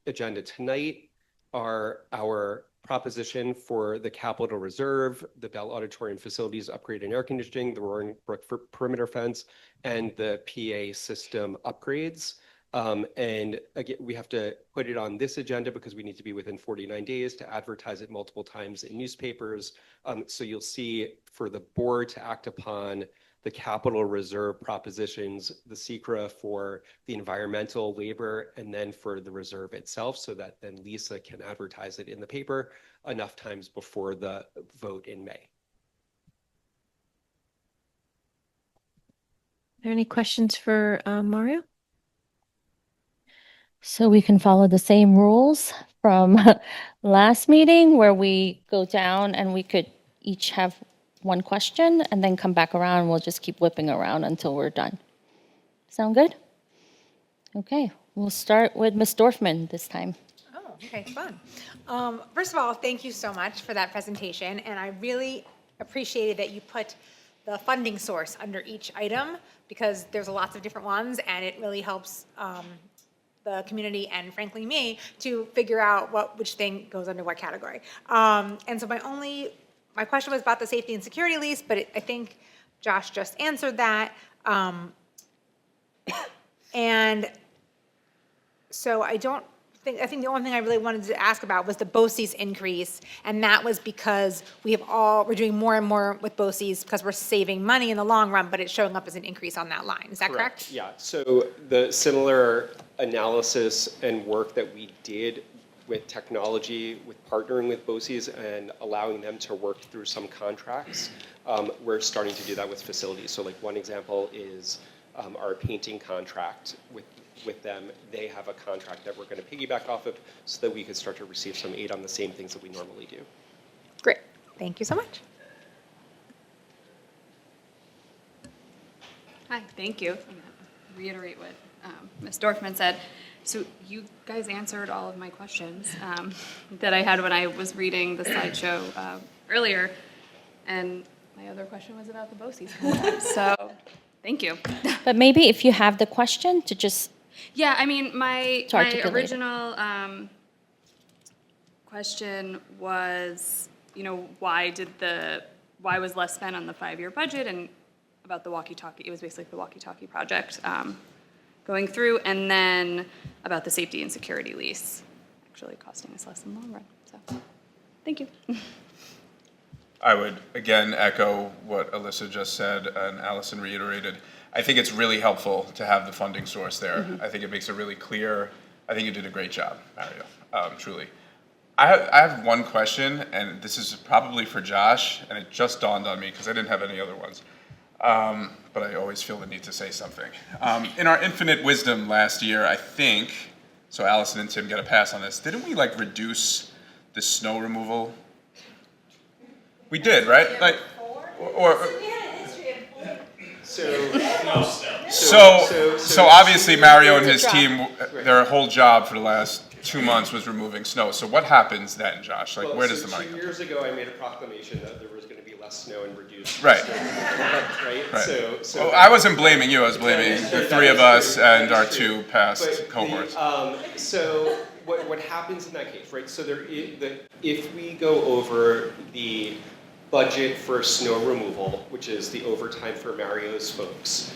[SPEAKER 7] agenda tonight are our proposition for the capital reserve, the Bell Auditorium facilities upgrade and air conditioning, the Roaring Brook perimeter fence, and the PA system upgrades. And again, we have to put it on this agenda because we need to be within 49 days to advertise it multiple times in newspapers. So you'll see for the board to act upon the capital reserve propositions, the SECRA for the environmental labor, and then for the reserve itself, so that then Lisa can advertise it in the paper enough times before the vote in May.
[SPEAKER 5] Are there any questions for Mario?
[SPEAKER 1] So we can follow the same rules from last meeting where we go down and we could each have one question and then come back around. We'll just keep whipping around until we're done. Sound good? Okay, we'll start with Ms. Dorfman this time.
[SPEAKER 2] Oh, okay, fun. First of all, thank you so much for that presentation, and I really appreciated that you put the funding source under each item, because there's lots of different ones, and it really helps the community and frankly me to figure out which thing goes under what category. And so my question was about the safety and security lease, but I think Josh just answered that. And so I think the only thing I really wanted to ask about was the BOCES increase, and that was because we're doing more and more with BOCES because we're saving money in the long run, but it's showing up as an increase on that line. Is that correct?
[SPEAKER 7] Yeah, so the similar analysis and work that we did with technology, with partnering with BOCES and allowing them to work through some contracts, we're starting to do that with facilities. So like one example is our painting contract with them. They have a contract that we're going to piggyback off of so that we could start to receive some aid on the same things that we normally do.
[SPEAKER 2] Great. Thank you so much.
[SPEAKER 11] Hi, thank you. I'm going to reiterate what Ms. Dorfman said. So you guys answered all of my questions that I had when I was reading the slideshow earlier. And my other question was about the BOCES contract. So thank you.
[SPEAKER 1] But maybe if you have the question to just...
[SPEAKER 11] Yeah, I mean, my
[SPEAKER 1] articulate it.
[SPEAKER 11] original question was, why was less spent on the 5-year budget, and about the walkie-talkie. It was basically the walkie-talkie project going through, and then about the safety and security lease actually costing us less in the long run. So, thank you.
[SPEAKER 4] I would again echo what Alyssa just said and Allison reiterated. I think it's really helpful to have the funding source there. I think it makes it really clear. I think you did a great job, Mario, truly. I have one question, and this is probably for Josh, and it just dawned on me because I didn't have any other ones. But I always feel the need to say something. In our infinite wisdom last year, I think, so Allison and Tim get a pass on this, didn't we reduce the snow removal? We did, right? So obviously Mario and his team, their whole job for the last 2 months was removing snow. So what happens then, Josh? Where does the money go?
[SPEAKER 7] 2 years ago, I made a proclamation that there was going to be less snow and reduced.
[SPEAKER 4] Right.
[SPEAKER 7] Right. So
[SPEAKER 4] I wasn't blaming you. I was blaming the three of us and our two past cohorts.
[SPEAKER 7] So what happens in that case, right? So if we go over the budget for snow removal, which is the overtime for Mario's folks,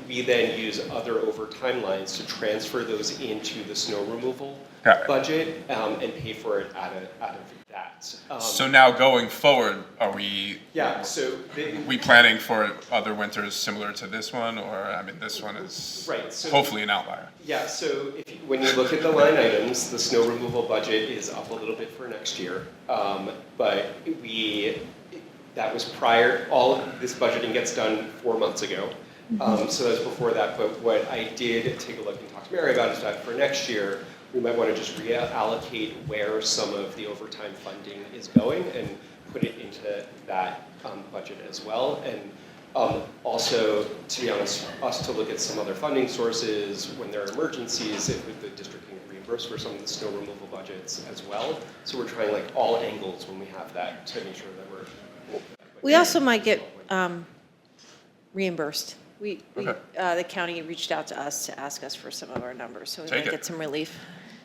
[SPEAKER 7] we then use other overtime lines to transfer those into the snow removal budget and pay for it out of that.
[SPEAKER 4] So now going forward, are we?
[SPEAKER 7] Yeah. So
[SPEAKER 4] we planning for other winters similar to this one, or this one is hopefully an outlier.
[SPEAKER 7] Yeah. So when you look at the line items, the snow removal budget is up a little bit for next year, but that was prior. All of this budgeting gets done 4 months ago. So that was before that, but what I did take a look and talk to Mary about is that for next year, we might want to just reallocate where some of the overtime funding is going and put it into that budget as well. And also, to be honest, us to look at some other funding sources when there are emergencies, if the district can reimburse for some of the snow removal budgets as well. So we're trying all angles when we have that to make sure that we're...
[SPEAKER 5] We also might get reimbursed. The county reached out to us to ask us for some of our numbers, so we might get some relief.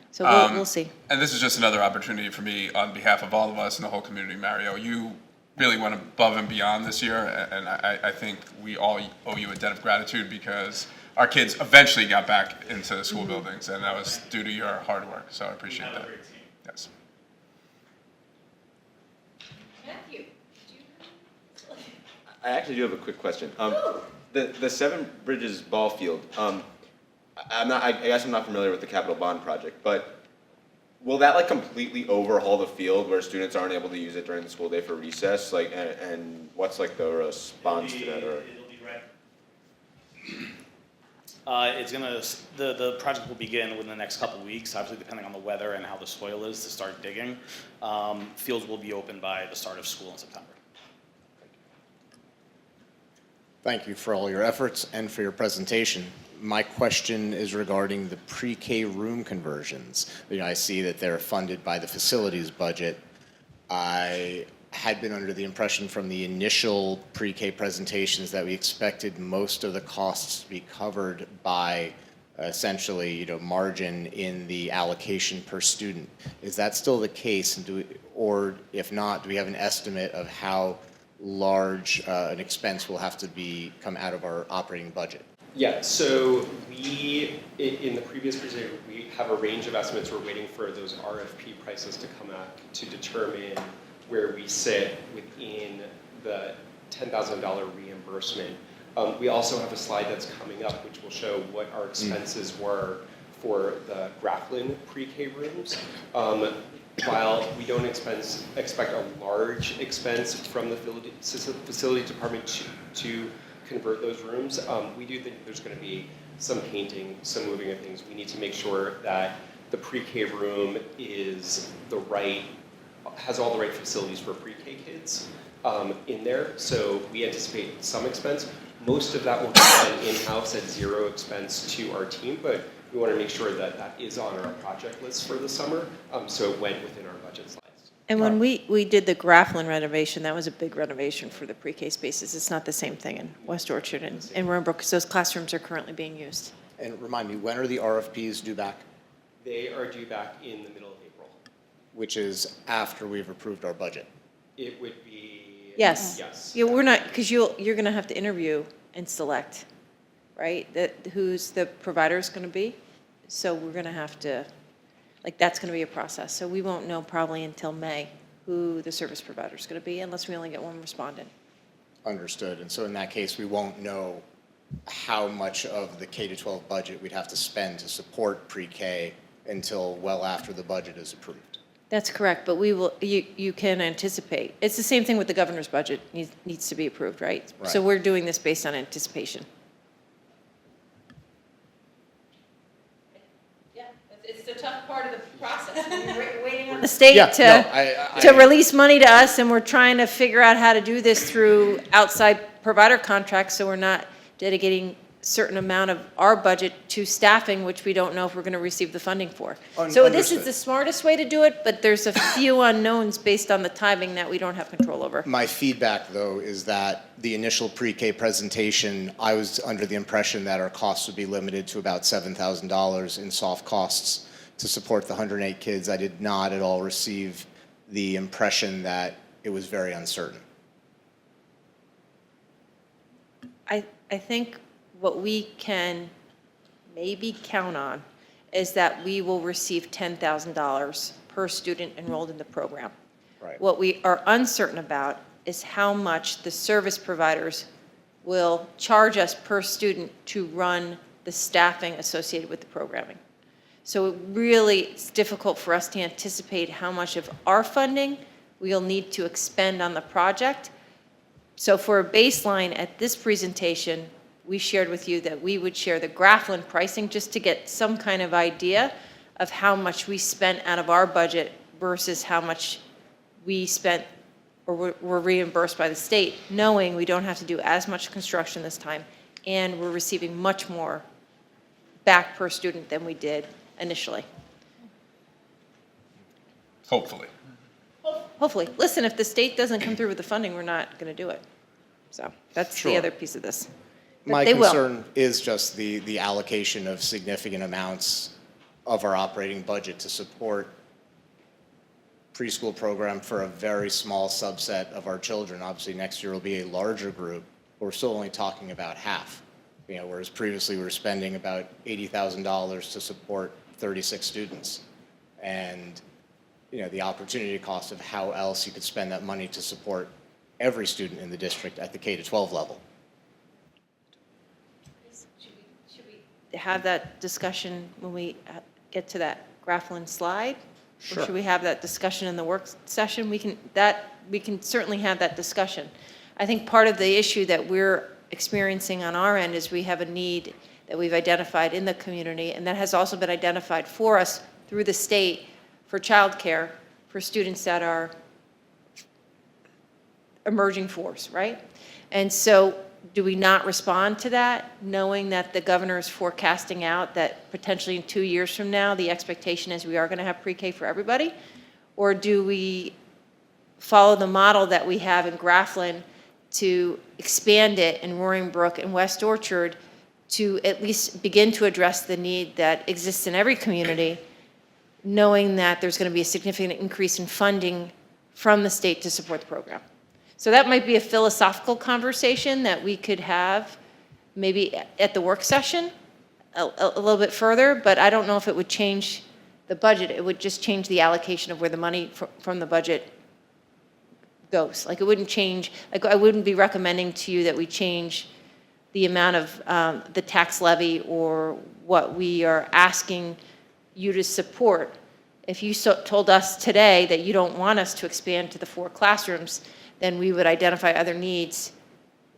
[SPEAKER 5] So we'll see.
[SPEAKER 4] And this is just another opportunity for me on behalf of all of us and the whole community, Mario. You really went above and beyond this year, and I think we all owe you a debt of gratitude because our kids eventually got back into the school buildings, and that was due to your hard work. So I appreciate that. Yes.
[SPEAKER 3] I actually do have a quick question. The Seven Bridges ball field, I guess I'm not familiar with the capital bond project, but will that like completely overhaul the field where students aren't able to use it during the school day for recess? Like, and what's like the response to that? Or
[SPEAKER 10] It'll be ready. It's gonna, the project will begin within the next couple of weeks, obviously depending on the weather and how the soil is to start digging. Fields will be open by the start of school in September.
[SPEAKER 12] Thank you for all your efforts and for your presentation. My question is regarding the pre-K room conversions. I see that they're funded by the facilities budget. I had been under the impression from the initial pre-K presentations that we expected most of the costs to be covered by essentially, margin in the allocation per student. Is that still the case? And or if not, do we have an estimate of how large an expense will have to come out of our operating budget?
[SPEAKER 7] Yeah, so we, in the previous presentation, we have a range of estimates. We're waiting for those RFP prices to come out to determine where we sit within the $10,000 reimbursement. We also have a slide that's coming up which will show what our expenses were for the Grafflin pre-K rooms. While we don't expect a large expense from the facility department to convert those rooms, we do think there's going to be some painting, some moving of things. We need to make sure that the pre-K room has all the right facilities for pre-K kids in there. So we anticipate some expense. Most of that will be done in-house at zero expense to our team, but we want to make sure that that is on our project list for the summer, so it went within our budget slides.
[SPEAKER 5] And when we did the Grafflin renovation, that was a big renovation for the pre-K spaces. It's not the same thing in West Orchard and Roaringbrook, because those classrooms are currently being used.
[SPEAKER 12] And remind me, when are the RFPs due back?
[SPEAKER 7] They are due back in the middle of April.
[SPEAKER 12] Which is after we've approved our budget.
[SPEAKER 7] It would be.
[SPEAKER 5] Yes.
[SPEAKER 7] Yes.
[SPEAKER 5] Yeah, we're not, because you're going to have to interview and select, right? Who's the provider is going to be. So we're going to have to, that's going to be a process. So we won't know probably until May who the service provider is going to be unless we only get one respondent.
[SPEAKER 12] Understood. And so in that case, we won't know how much of the K-12 budget we'd have to spend to support pre-K until well after the budget is approved.
[SPEAKER 5] That's correct, but we will, you can anticipate. It's the same thing with the governor's budget, needs to be approved, right? So
[SPEAKER 12] Right.
[SPEAKER 5] we're doing this based on anticipation. Yeah, it's the tough part of the process. We're waiting on the state
[SPEAKER 12] Yeah,
[SPEAKER 5] to release money to us, and we're trying to figure out how to do this through outside provider contracts, so we're not dedicating certain amount of our budget to staffing, which we don't know if we're going to receive the funding for. So this is
[SPEAKER 12] Understood.
[SPEAKER 5] the smartest way to do it, but there's a few unknowns based on the timing that we don't have control over.
[SPEAKER 12] My feedback, though, is that the initial pre-K presentation, I was under the impression that our costs would be limited to about $7,000 in soft costs to support the 108 kids. I did not at all receive the impression that it was very uncertain.
[SPEAKER 5] I think what we can maybe count on is that we will receive $10,000 per student enrolled in the program.
[SPEAKER 12] Right.
[SPEAKER 5] What we are uncertain about is how much the service providers will charge us per student to run the staffing associated with the programming. So it really, it's difficult for us to anticipate how much of our funding we'll need to expend on the project. So for a baseline at this presentation, we shared with you that we would share the Grafflin pricing just to get some kind of idea of how much we spent out of our budget versus how much we spent or were reimbursed by the state, knowing we don't have to do as much construction this time, and we're receiving much more back per student than we did initially.
[SPEAKER 4] Hopefully.
[SPEAKER 5] Hopefully. Listen, if the state doesn't come through with the funding, we're not going to do it. So that's the
[SPEAKER 12] Sure.
[SPEAKER 5] other piece of this. But
[SPEAKER 12] My
[SPEAKER 5] they will.
[SPEAKER 12] concern is just the allocation of significant amounts of our operating budget to support preschool program for a very small subset of our children. Obviously, next year will be a larger group, but we're still only talking about half. Whereas previously we were spending about $80,000 to support 36 students. And, the opportunity cost of how else you could spend that money to support every student in the district at the K-12 level.
[SPEAKER 5] Have that discussion when we get to that Grafflin slide?
[SPEAKER 12] Sure.
[SPEAKER 5] Or should we have that discussion in the work session? We can certainly have that discussion. I think part of the issue that we're experiencing on our end is we have a need that we've identified in the community, and that has also been identified for us through the state for childcare for students that are emerging force, right? And so do we not respond to that, knowing that the governor is forecasting out that potentially in 2 years from now, the expectation is we are going to have pre-K for everybody? Or do we follow the model that we have in Grafflin to expand it in Roaring Brook and West Orchard to at least begin to address the need that exists in every community, knowing that there's going to be a significant increase in funding from the state to support the program? So that might be a philosophical conversation that we could have maybe at the work session a little bit further, but I don't know if it would change the budget. It would just change the allocation of where the money from the budget goes. Like, it wouldn't change, like, I wouldn't be recommending to you that we change the amount of the tax levy or what we are asking you to support. If you told us today that you don't want us to expand to the 4 classrooms, then we would identify other needs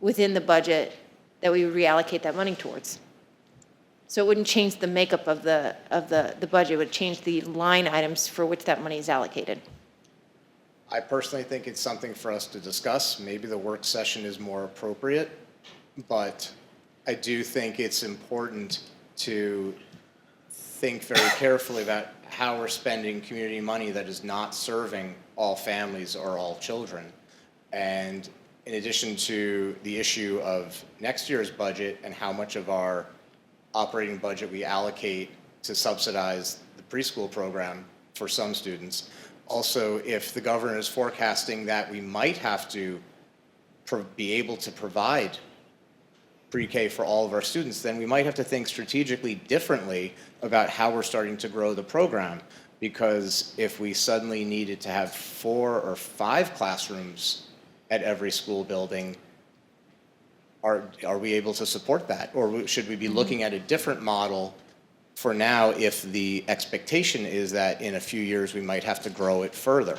[SPEAKER 5] within the budget that we would reallocate that money towards. So it wouldn't change the makeup of the budget, it would change the line items for which that money is allocated.
[SPEAKER 12] I personally think it's something for us to discuss. Maybe the work session is more appropriate, but I do think it's important to think very carefully about how we're spending community money that is not serving all families or all children. And in addition to the issue of next year's budget and how much of our operating budget we allocate to subsidize the preschool program for some students, also if the governor is forecasting that we might have to be able to provide pre-K for all of our students, then we might have to think strategically differently about how we're starting to grow the program. Because if we suddenly needed to have 4 or 5 classrooms at every school building, are we able to support that? Or should we be looking at a different model for now if the expectation is that in a few years we might have to grow it further?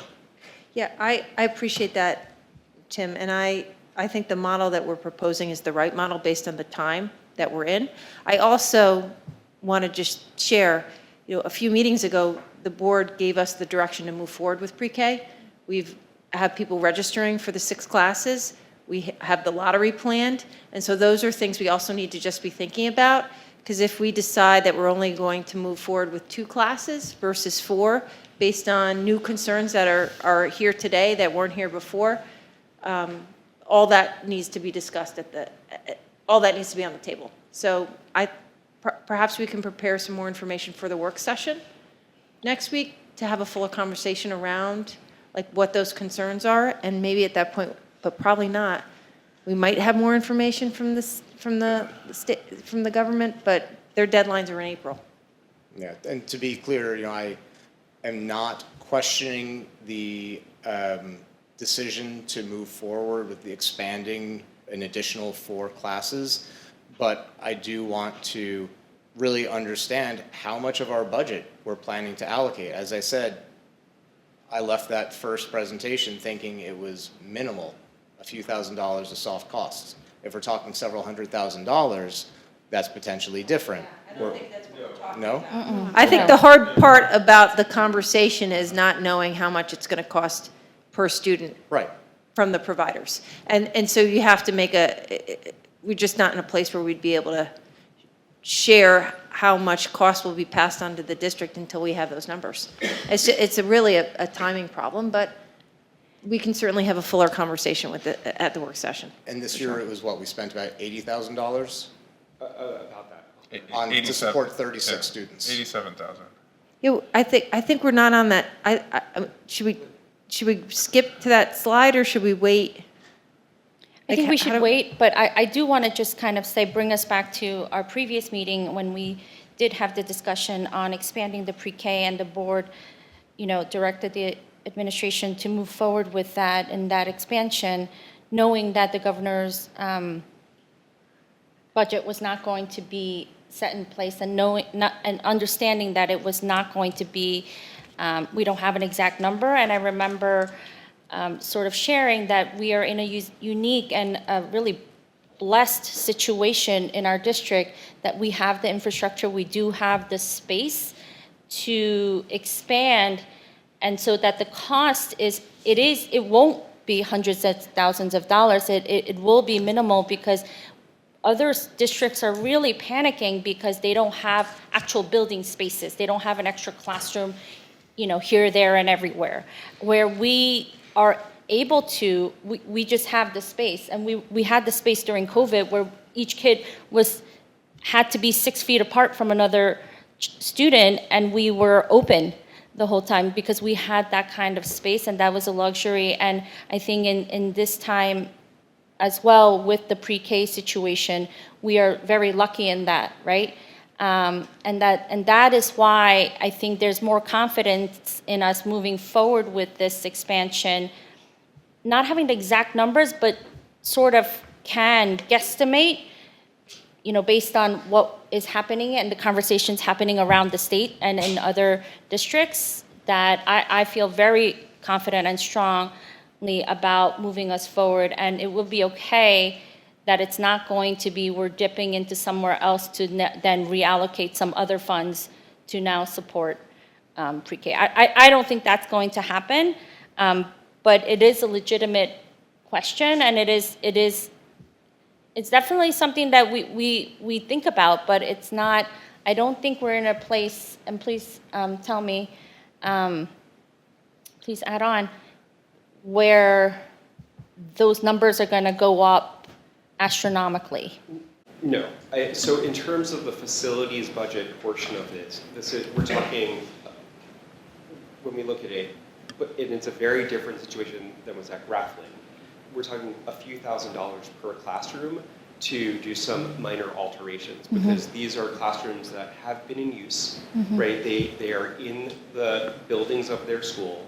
[SPEAKER 5] Yeah, I appreciate that, Tim, and I think the model that we're proposing is the right model based on the time that we're in. I also want to just share, a few meetings ago, the board gave us the direction to move forward with pre-K. We've had people registering for the 6 classes. We have the lottery planned. And so those are things we also need to just be thinking about, because if we decide that we're only going to move forward with 2 classes versus 4, based on new concerns that are here today that weren't here before, all that needs to be discussed all that needs to be on the table. So perhaps we can prepare some more information for the work session next week to have a fuller conversation around like what those concerns are, and maybe at that point, but probably not, we might have more information from the government, but their deadlines are in April.
[SPEAKER 12] Yeah, and to be clear, I am not questioning the decision to move forward with the expanding an additional 4 classes, but I do want to really understand how much of our budget we're planning to allocate. As I said, I left that first presentation thinking it was minimal, a few $1,000s of soft costs. If we're talking several $100,000, that's potentially different.
[SPEAKER 5] I don't think that's what we're talking
[SPEAKER 12] No?
[SPEAKER 5] about. I think the hard part about the conversation is not knowing how much it's going to cost per student.
[SPEAKER 12] Right.
[SPEAKER 5] From the providers. And so you have to we're just not in a place where we'd be able to share how much cost will be passed on to the district until we have those numbers. It's really a timing problem, but we can certainly have a fuller conversation with it at the work session.
[SPEAKER 12] And this year it was what, we spent about $80,000?
[SPEAKER 7] About that.
[SPEAKER 12] To support 36 students.
[SPEAKER 4] 87,000.
[SPEAKER 5] Yeah, I think we're not on that. Should we skip to that slide or should we wait?
[SPEAKER 1] I think we should wait, but I do want to just kind of bring us back to our previous meeting when we did have the discussion on expanding the pre-K, and the board, directed the administration to move forward with that and that expansion, knowing that the governor's budget was not going to be set in place, and and understanding that it was not going to be, we don't have an exact number. And I remember sort of sharing that we are in a unique and a really blessed situation in our district, that we have the infrastructure, we do have the space to expand, and so that the cost it won't be hundreds of thousands of dollars. It will be minimal, because other districts are really panicking because they don't have actual building spaces. They don't have an extra classroom, here, there, and everywhere. Where we are able to, we just have the space. And we had the space during COVID, where each kid had to be 6 feet apart from another student, and we were open the whole time because we had that kind of space, and that was a luxury. And I think in this time as well, with the pre-K situation, we are very lucky in that, right? And that is why I think there's more confidence in us moving forward with this expansion, not having the exact numbers, but sort of can guesstimate, based on what is happening and the conversations happening around the state and in other districts, that I feel very confident and strongly about moving us forward. And it will be okay that it's not going to be we're dipping into somewhere else to then reallocate some other funds to now support pre-K. I don't think that's going to happen, but it is a legitimate question, and it's definitely something that we think about, but it's not, I don't think we're in a place, and please tell me, please add on, where those numbers are going to go up astronomically.
[SPEAKER 7] No. So in terms of the facilities budget portion of it, we're talking, when we look at it, and it's a very different situation than was at Grafflin. We're talking a few $1,000s per classroom to do some minor alterations, because these are classrooms that have been in use, right? They are in the buildings of their school.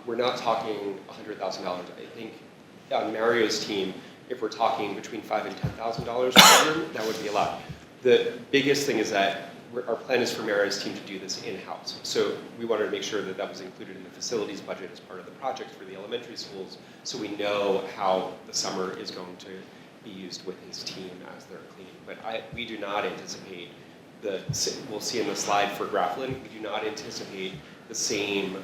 [SPEAKER 7] We're not talking $100,000. I think on Mario's team, if we're talking between $5,000 and $10,000 per room, that would be a lot. The biggest thing is that our plan is for Mario's team to do this in-house. So we wanted to make sure that that was included in the facilities budget as part of the project for the elementary schools, so we know how the summer is going to be used with his team as they're cleaning. But we do not anticipate we'll see in the slide for Grafflin, we do not anticipate the same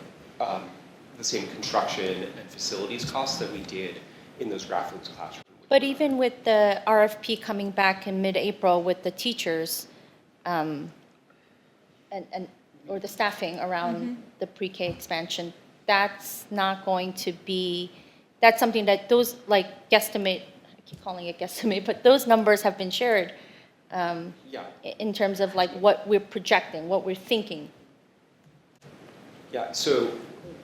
[SPEAKER 7] construction and facilities costs that we did in those Grafflin's classrooms.
[SPEAKER 1] But even with the RFP coming back in mid-April with the teachers, or the staffing around the pre-K expansion, that's not going to be, that's something that those, like, guesstimate, I keep calling it guesstimate, but those numbers have been shared in terms of like what we're projecting, what we're thinking.
[SPEAKER 7] Yeah, so,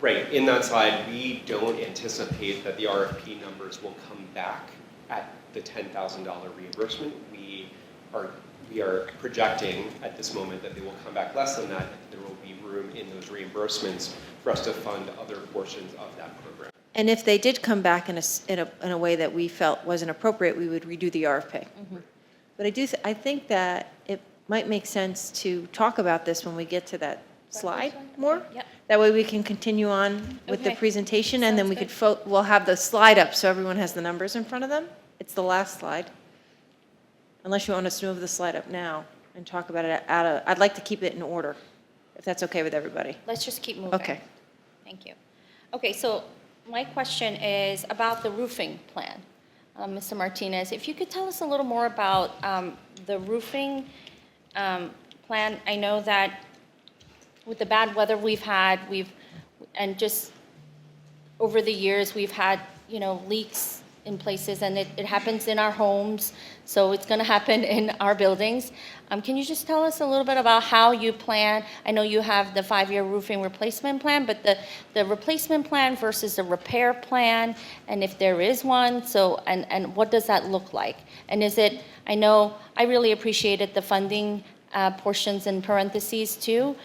[SPEAKER 7] right, in that slide, we don't anticipate that the RFP numbers will come back at the $10,000 reimbursement. We are projecting at this moment that they will come back less than that. There will be room in those reimbursements for us to fund other portions of that program.
[SPEAKER 5] And if they did come back in a way that we felt wasn't appropriate, we would redo the RFP. But I think that it might make sense to talk about this when we get to that slide more.
[SPEAKER 1] Yep.
[SPEAKER 5] That way we can continue on with the
[SPEAKER 1] Okay.
[SPEAKER 5] presentation, and then
[SPEAKER 1] Sounds
[SPEAKER 5] we could we'll have the slide up so everyone has the numbers in front of them. It's the last slide. Unless you want us to move the slide up now and talk about it I'd like to keep it in order, if that's okay with everybody.
[SPEAKER 1] Let's just keep moving.
[SPEAKER 5] Okay.
[SPEAKER 1] Thank you. Okay, so my question is about the roofing plan. Mr. Martinez, if you could tell us a little more about the roofing plan. I know that with the bad weather we've had, and just over the years, we've had, leaks in places, and it happens in our homes, so it's going to happen in our buildings. Can you just tell us a little bit about how you plan? I know you have the 5-year roofing replacement plan, but the replacement plan versus the repair plan, and if there is one, and what does that look like? And I know I really appreciated the funding portions in parentheses too,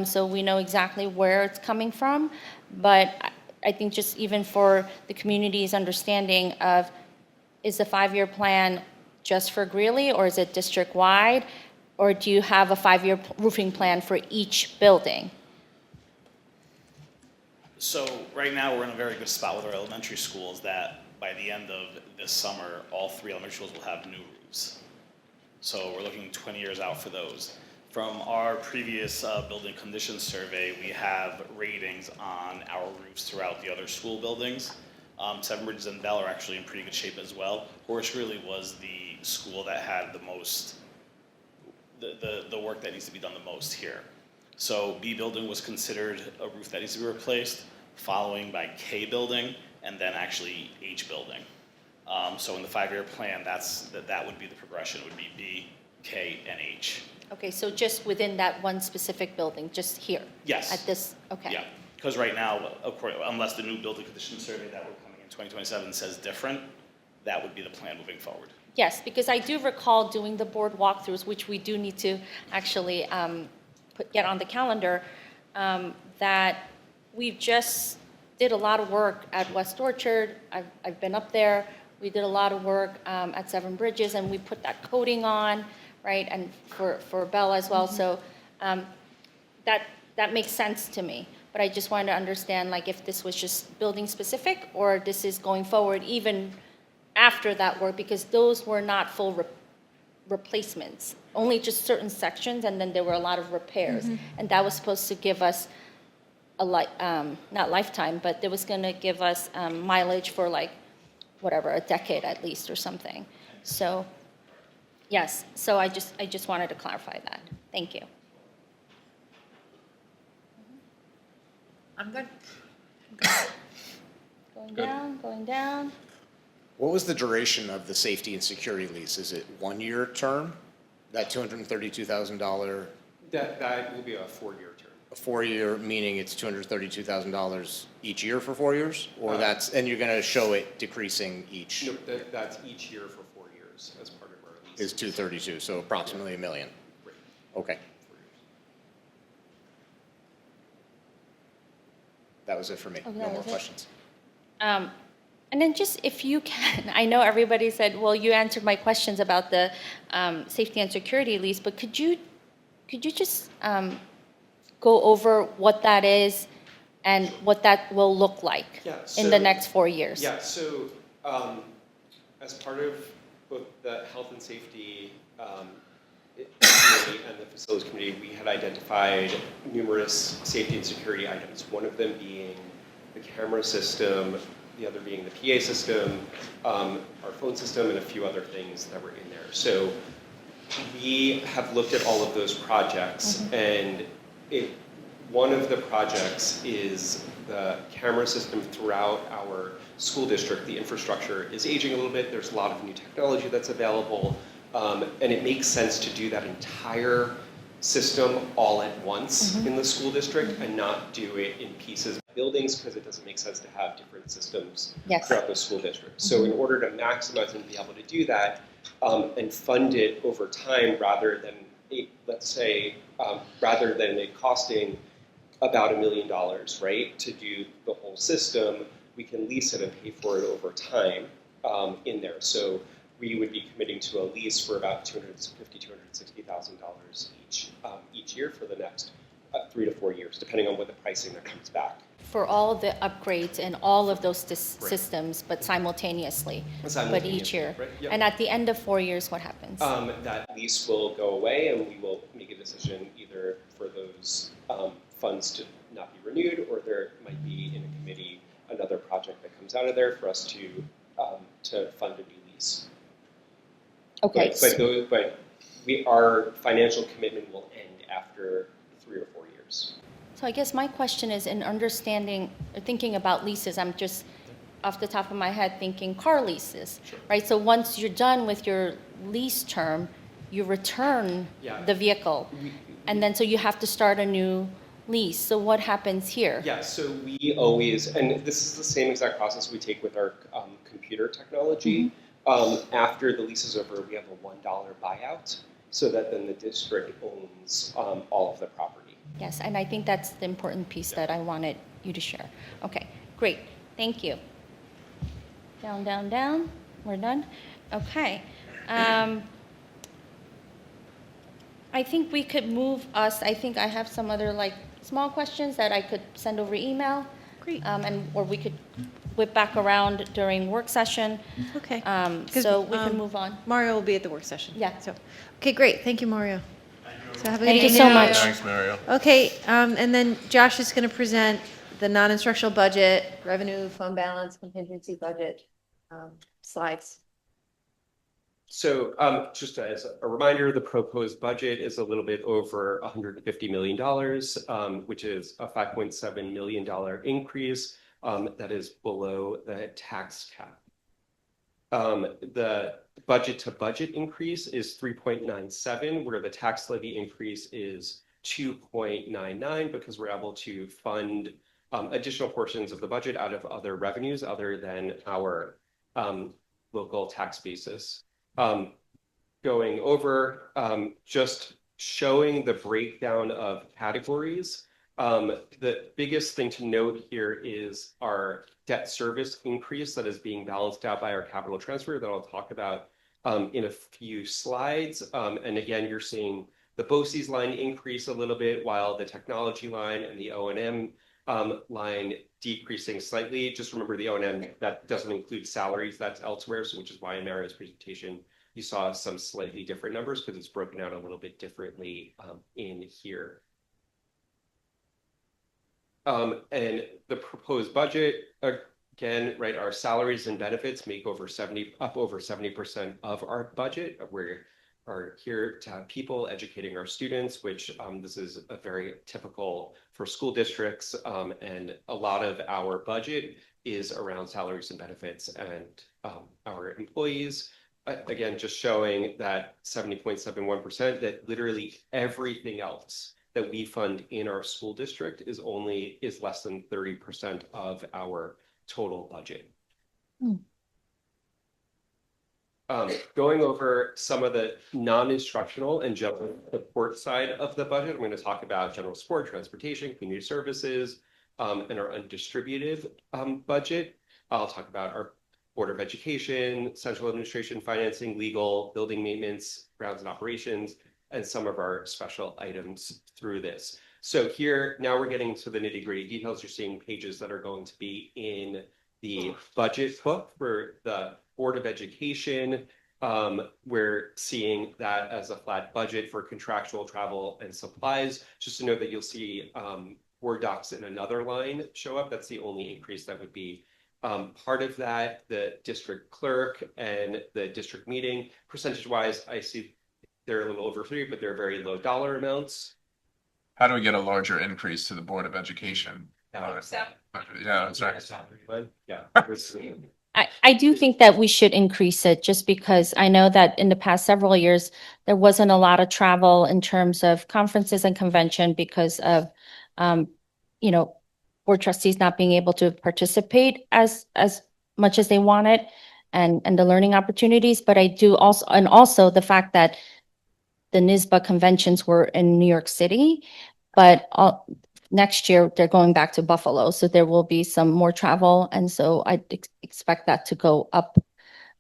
[SPEAKER 1] so we know exactly where it's coming from, but I think just even for the community's understanding of, is the 5-year plan just for Greeley, or is it district-wide? Or do you have a 5-year roofing plan for each building?
[SPEAKER 10] So right now, we're in a very good spot with our elementary schools that by the end of this summer, all 3 elementary schools will have new roofs. So we're looking 20 years out for those. From our previous building condition survey, we have ratings on our roofs throughout the other school buildings. Seven Bridges and Bell are actually in pretty good shape as well. Horace Greeley was the school that had the most, the work that needs to be done the most here. So B building was considered a roof that needs to be replaced, following by K building, and then actually H building. So in the 5-year plan, that would be the progression, would be B, K, and H.
[SPEAKER 1] Okay, so just within that one specific building, just here?
[SPEAKER 10] Yes.
[SPEAKER 1] At this, okay.
[SPEAKER 10] Yeah, because right now, of course, unless the new building condition survey that we're coming in 2027 says different, that would be the plan moving forward.
[SPEAKER 1] Yes, because I do recall doing the board walkthroughs, which we do need to actually get on the calendar, that we've just did a lot of work at West Orchard. I've been up there. We did a lot of work at Seven Bridges, and we put that coating on, right, and for Bell as well. So that makes sense to me. But I just wanted to understand, like, if this was just building specific, or this is going forward even after that work, because those were not full replacements, only just certain sections, and then there were a lot of repairs. And that was supposed to give us a not lifetime, but it was going to give us mileage for, like, whatever, a decade at least or something. So, yes, so I just wanted to clarify that. Thank you.
[SPEAKER 2] I'm good.
[SPEAKER 1] Going down, going down.
[SPEAKER 12] What was the duration of the safety and security lease? Is it 1-year term? That $232,000,
[SPEAKER 7] That will be a 4-year term.
[SPEAKER 12] a 4-year, meaning it's $232,000 each year for 4 years? Or and you're gonna show it decreasing each,
[SPEAKER 7] No, that's each year for 4 years as part of our lease.
[SPEAKER 12] is 232, so approximately $1 million.
[SPEAKER 7] Right.
[SPEAKER 12] Okay,
[SPEAKER 7] 4 years.
[SPEAKER 12] that was it for me.
[SPEAKER 1] Oh,
[SPEAKER 12] No
[SPEAKER 1] that
[SPEAKER 12] more
[SPEAKER 1] was it?
[SPEAKER 12] questions.
[SPEAKER 1] And then just if you can, I know everybody said, well, you answered my questions about the safety and security lease, but could you just go over what that is and what that will look like in the next 4 years?
[SPEAKER 7] Yeah, so as part of both the health and safety committee and the facilities committee, we had identified numerous safety and security items, one of them being the camera system, the other being the PA system, our phone system, and a few other things that were in there. So we have looked at all of those projects, and one of the projects is the camera system throughout our school district. The infrastructure is aging a little bit. There's a lot of new technology that's available, and it makes sense to do that entire system all at once in the school district and not do it in pieces of buildings, because it doesn't make sense to have different systems throughout the school district. So in order to maximize and be able to do that and fund it over time, rather than rather than it costing about $1 million, right, to do the whole system, we can lease it and pay for it over time in there. So we would be committing to a lease for about $260,000 each year for the next 3 to 4 years, depending on what the pricing that comes back.
[SPEAKER 1] For all the upgrades and all of those systems, but simultaneously, but each year.
[SPEAKER 7] Right? Yep.
[SPEAKER 1] And at the end of 4 years, what happens?
[SPEAKER 7] That lease will go away, and we will make a decision either for those funds to not be renewed, or there might be in a committee another project that comes out of there for us to fund a new lease.
[SPEAKER 1] Okay.
[SPEAKER 7] But our financial commitment will end after 3 or 4 years.
[SPEAKER 1] So I guess my question is, in understanding, or thinking about leases, I'm just off the top of my head thinking car leases, right? So once you're done with your lease term, you return the vehicle, and then so you have to start a new lease. So what happens here?
[SPEAKER 7] Yeah, so we always, and this is the same exact process we take with our computer technology. After the lease is over, we have a $1 buyout, so that then the district owns all of the property.
[SPEAKER 1] Yes, and I think that's the important piece that I wanted you to share. Okay, Great, thank you. Down, down, down, we're done? Okay. I think we could move us, I think I have some other like small questions that I could send over email.
[SPEAKER 5] Great.
[SPEAKER 1] Or we could whip back around during work session.
[SPEAKER 5] Okay.
[SPEAKER 1] So we can move on.
[SPEAKER 5] Mario will be at the work session.
[SPEAKER 1] Yeah.
[SPEAKER 5] So, okay, great. Thank you, Mario. So have a good
[SPEAKER 1] Thank you
[SPEAKER 5] evening.
[SPEAKER 1] so much.
[SPEAKER 8] Thanks, Mario.
[SPEAKER 5] Okay, and then Josh is going to present the non-instructional budget, revenue, fund balance, contingency budget slides.
[SPEAKER 7] So just as a reminder, the proposed budget is a little bit over $150 million, which is a $5.7 million increase that is below the tax cap. The budget to budget increase is 3.97, where the tax levy increase is 2.99 because we're able to fund additional portions of the budget out of other revenues other than our local tax basis. Going over, just showing the breakdown of categories. The biggest thing to note here is our debt service increase that is being balanced out by our capital transfer that I'll talk about in a few slides. And again, you're seeing the BOCES line increase a little bit while the technology line and the O&M line decreasing slightly. Just remember the O&M, that doesn't include salaries, that's elsewhere, so which is why in Mario's presentation, you saw some slightly different numbers because it's broken out a little bit differently in here. And the proposed budget, again, right, our salaries and benefits make up over 70% of our budget. We are here to have people educating our students, which this is a very typical for school districts. And a lot of our budget is around salaries and benefits and our employees. Again, just showing that 70.71%, that literally everything else that we fund in our school district is less than 30% of our total budget. Going over some of the non-instructional and general support side of the budget, I'm going to talk about general support, transportation, community services, and our undistributed budget. I'll talk about our Board of Education, central administration, financing, legal, building maintenance, grounds and operations, and some of our special items through this. So here, now we're getting to the nitty-gritty details. You're seeing pages that are going to be in the budget book for the Board of Education. We're seeing that as a flat budget for contractual travel and supplies. Just to know that you'll see Word docs in another line show up. That's the only increase that would be part of that. The district clerk and the district meeting, percentage-wise, I see they're a little over 3, but they're very low dollar amounts.
[SPEAKER 4] How do we get a larger increase to the Board of Education? Yeah, that's right.
[SPEAKER 7] Yeah.
[SPEAKER 1] I do think that we should increase it just because I know that in the past several years, there wasn't a lot of travel in terms of conferences and convention because of, board trustees not being able to participate as much as they wanted and the learning opportunities. But I do also the fact that the NYSBA conventions were in New York City, but next year they're going back to Buffalo. So there will be some more travel. And so I expect that to go up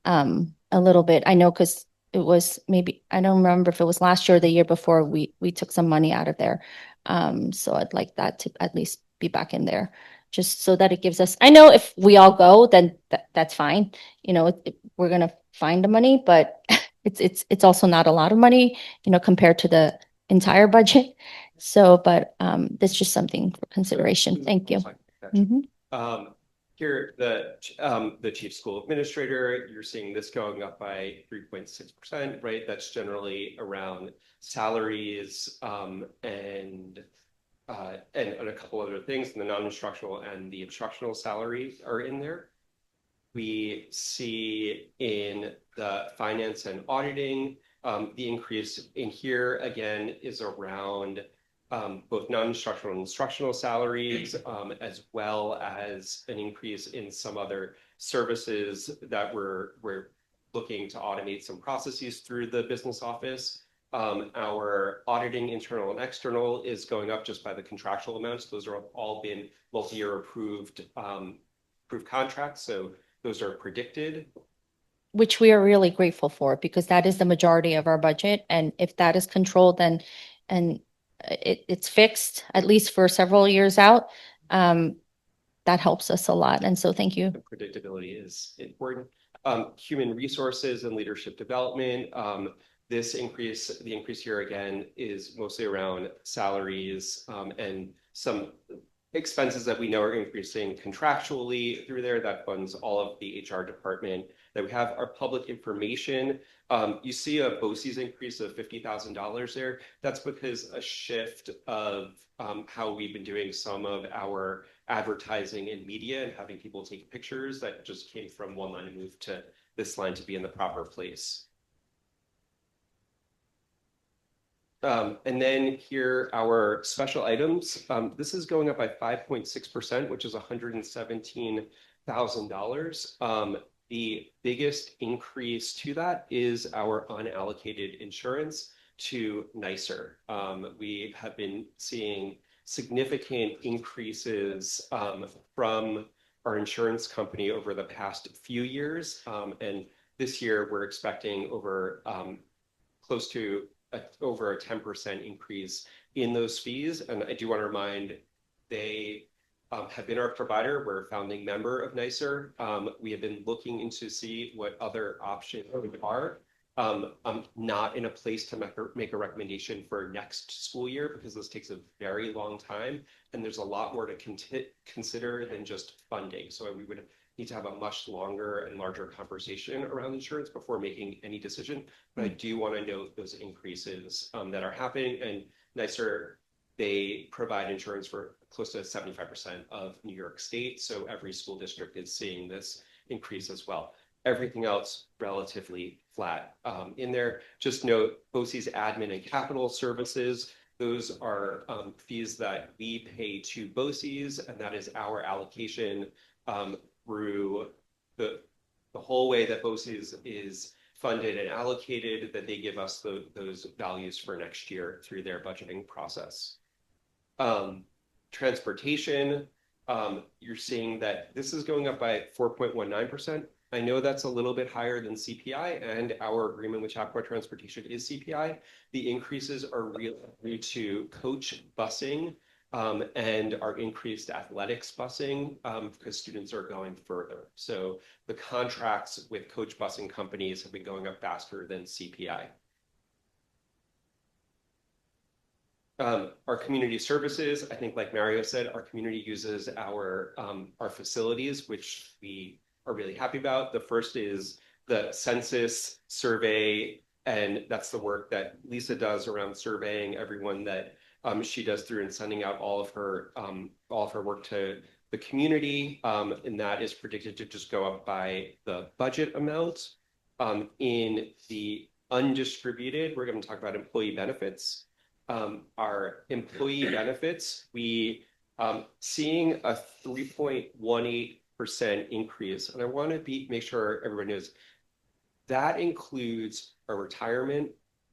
[SPEAKER 1] a little bit. I know because it was maybe, I don't remember if it was last year or the year before we took some money out of there. So I'd like that to at least be back in there just so that it gives us, I know if we all go, then that's fine. We're going to find the money, but it's also not a lot of money, compared to the entire budget. So, but that's just something for consideration. Thank you.
[SPEAKER 7] Here, the chief school administrator, you're seeing this going up by 3.6%, right? That's generally around salaries and a couple other things. And the non-instructional and the instructional salaries are in there. We see in the finance and auditing, the increase in here again is around both non-instructional and instructional salaries, as well as an increase in some other services that we're looking to automate some processes through the business office. Our auditing internal and external is going up just by the contractual amounts. Those are all been multi-year approved approved contracts, so those are predicted.
[SPEAKER 1] Which we are really grateful for because that is the majority of our budget. And if that is controlled then and it's fixed, at least for several years out, that helps us a lot. And so thank you.
[SPEAKER 7] Predictability is important. Human resources and leadership development. The increase here again is mostly around salaries and some expenses that we know are increasing contractually through there. That funds all of the HR department. That we have our public information. You see a BOCES increase of $50,000 there. That's because a shift of how we've been doing some of our advertising and media and having people take pictures that just came from one line and moved to this line to be in the proper place. And then here our special items. This is going up by 5.6%, which is $117,000. The biggest increase to that is our unallocated insurance to NYSER. We have been seeing significant increases from our insurance company over the past few years. And this year we're expecting over close to over a 10% increase in those fees. And I do want to remind they have been our provider. We're a founding member of NYSER. We have been looking into see what other options are. I'm not in a place to make a recommendation for next school year because this takes a very long time and there's a lot more to consider than just funding. So we would need to have a much longer and larger conversation around insurance before making any decision. But I do want to note those increases that are happening, and NYSER, they provide insurance for close to 75% of New York State. So every school district is seeing this increase as well. Everything else relatively flat in there. Just note BOCES admin and capital services. Those are fees that we pay to BOCES, and that is our allocation through the whole way that BOCES is funded and allocated, that they give us those values for next year through their budgeting process. Transportation, you're seeing that this is going up by 4.19%. I know that's a little bit higher than CPI, and our agreement with Chappaqua Transportation is CPI. The increases are really to coach busing and our increased athletics busing because students are going further. So the contracts with coach busing companies have been going up faster than CPI. Our community services, I think like Mario said, our community uses our facilities, which we are really happy about. The first is the census survey, and that's the work that Lisa does around surveying everyone that she does through and sending out all of her work to the community, and that is predicted to just go up by the budget amount. In the undistributed, we're going to talk about employee benefits. Our employee benefits, we seeing a 3.18% increase, and I want to make sure everyone knows that includes our retirement,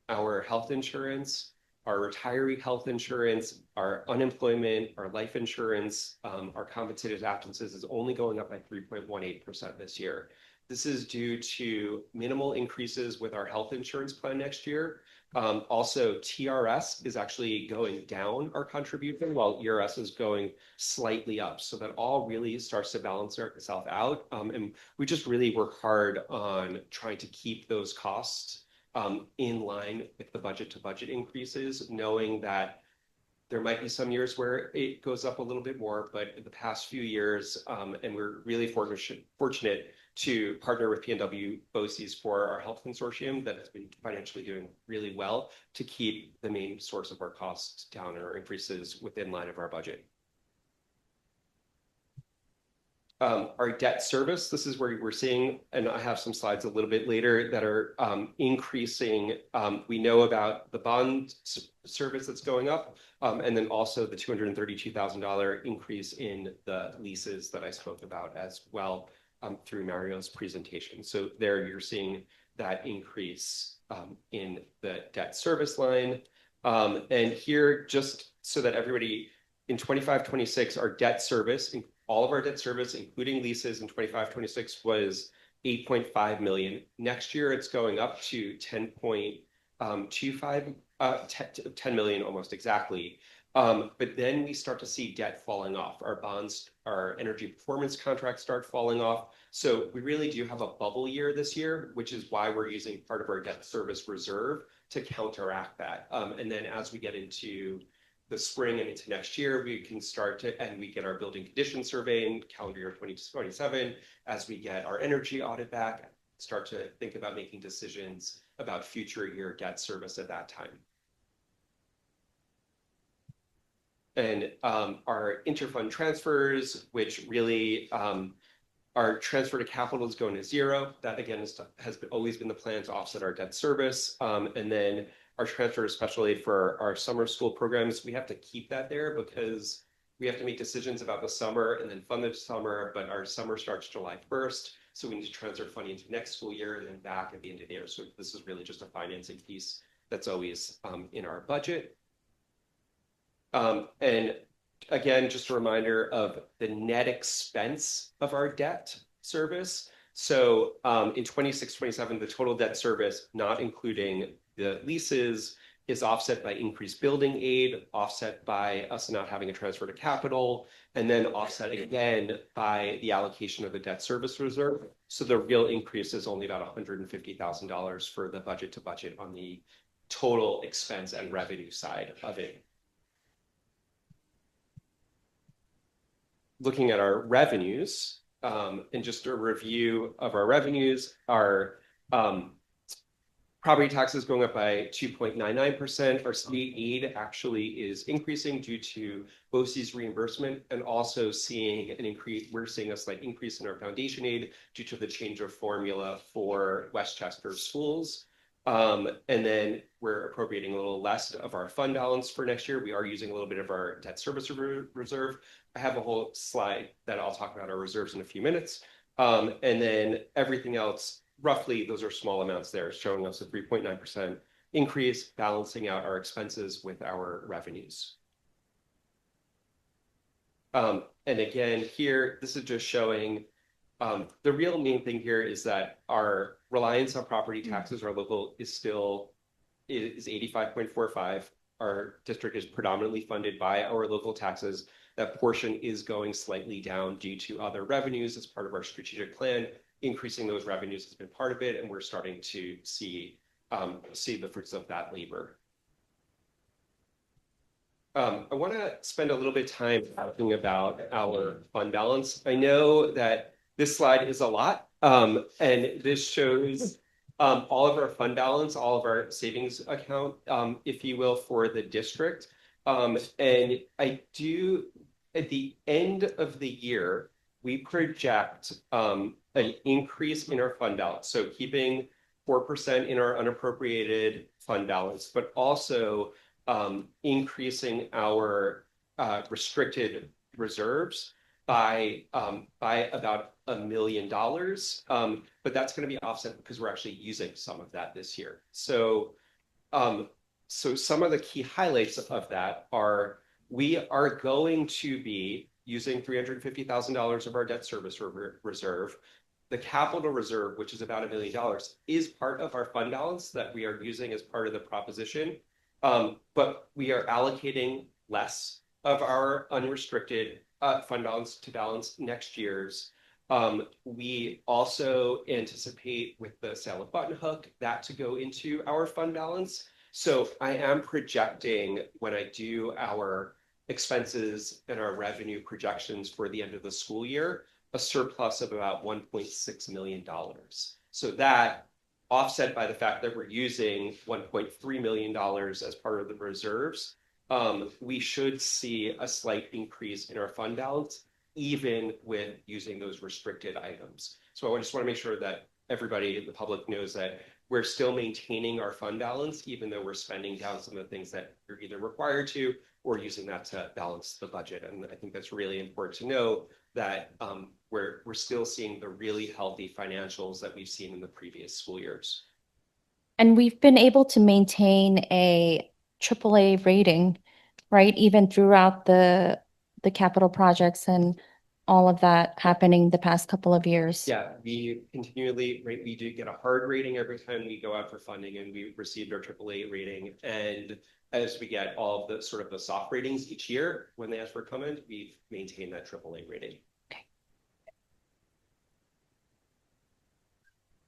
[SPEAKER 7] our health insurance, our retiree health insurance, our unemployment, our life insurance, our compensated absences is only going up by 3.18% this year. This is due to minimal increases with our health insurance plan next year. Also, TRS is actually going down our contribution while ERS is going slightly up. So that all really starts to balance itself out. And we just really work hard on trying to keep those costs in line with the budget to budget increases, knowing that there might be some years where it goes up a little bit more, but in the past few years, and we're really fortunate to partner with PNW BOCES for our health consortium that has been financially doing really well to keep the main source of our costs down and our increases within line of our budget. Our debt service, this is where we're seeing, and I have some slides a little bit later that are increasing. We know about the bond service that's going up, and then also the $232,000 increase in the leases that I spoke about as well through Mario's presentation. So there you're seeing that increase in the debt service line. And here, just so that everybody, in 25-26, our debt service all of our debt service, including leases in 25-26 was 8.5 million. Next year, it's going up to 10.25, 10 million almost exactly. But then we start to see debt falling off. Our bonds, our energy performance contracts start falling off. So we really do have a bubble year this year, which is why we're using part of our debt service reserve to counteract that. And then as we get into the spring and into next year, we can start to, and we get our building condition survey in calendar year 2027, as we get our energy audit back, start to think about making decisions about future year debt service at that time. And our interfund transfers, which really our transfer to capital is going to zero. That again has always been the plan to offset our debt service. And then our transfer, especially for our summer school programs, we have to keep that there because we have to make decisions about the summer and then fund the summer, but our summer starts July 1st. So we need to transfer funding into next school year and then back at the end of the year. So this is really just a financing piece that's always in our budget. And again, just a reminder of the net expense of our debt service. So in 26-27, the total debt service, not including the leases, is offset by increased building aid, offset by us not having a transfer to capital, and then offset again by the allocation of the debt service reserve. So the real increase is only about $150,000 for the budget to budget on the total expense and revenue side of it. Looking at our revenues, and just a review of our revenues, our property taxes going up by 2.99%. Our state aid actually is increasing due to BOCES reimbursement and also seeing an increase. We're seeing a slight increase in our foundation aid due to the change of formula for Westchester schools. And then we're appropriating a little less of our fund balance for next year. We are using a little bit of our debt service reserve. I have a whole slide that I'll talk about our reserves in a few minutes. And then everything else, roughly, those are small amounts there, showing us a 3.9% increase, balancing out our expenses with our revenues. And again, here, this is just showing the real main thing here is that our reliance on property taxes, our local is 85.45. Our district is predominantly funded by our local taxes. That portion is going slightly down due to other revenues as part of our strategic plan. Increasing those revenues has been part of it, and we're starting to see the fruits of that labor. I want to spend a little bit of time talking about our fund balance. I know that this slide is a lot, and this shows all of our fund balance, all of our savings account, if you will, for the district. And I do, at the end of the year, we project an increase in our fund balance. So keeping 4% in our unappropriated fund balance, but also increasing our restricted reserves by about $1 million. But that's going to be offset because we're actually using some of that this year. So some of the key highlights of that are we are going to be using $350,000 of our debt service reserve. The capital reserve, which is about $1 million, is part of our fund balance that we are using as part of the proposition. But we are allocating less of our unrestricted fund balance to balance next year's. We also anticipate with the sale of Button Hook that to go into our fund balance. So I am projecting when I do our expenses and our revenue projections for the end of the school year, a surplus of about $1.6 million. So that offset by the fact that we're using $1.3 million as part of the reserves, we should see a slight increase in our fund balance, even with using those restricted items. So I just want to make sure that everybody, the public, knows that we're still maintaining our fund balance, even though we're spending down some of the things that we're either required to or using that to balance the budget. And I think that's really important to know that we're still seeing the really healthy financials that we've seen in the previous school years.
[SPEAKER 1] And we've been able to maintain a AAA rating, right? Even throughout the capital projects and all of that happening the past couple of years?
[SPEAKER 7] Yeah, we continually, right, we do get a hard rating every time we go out for funding, and we received our AAA rating. And as we get all of the sort of the soft ratings each year, when they ask for comment, we've maintained that AAA rating.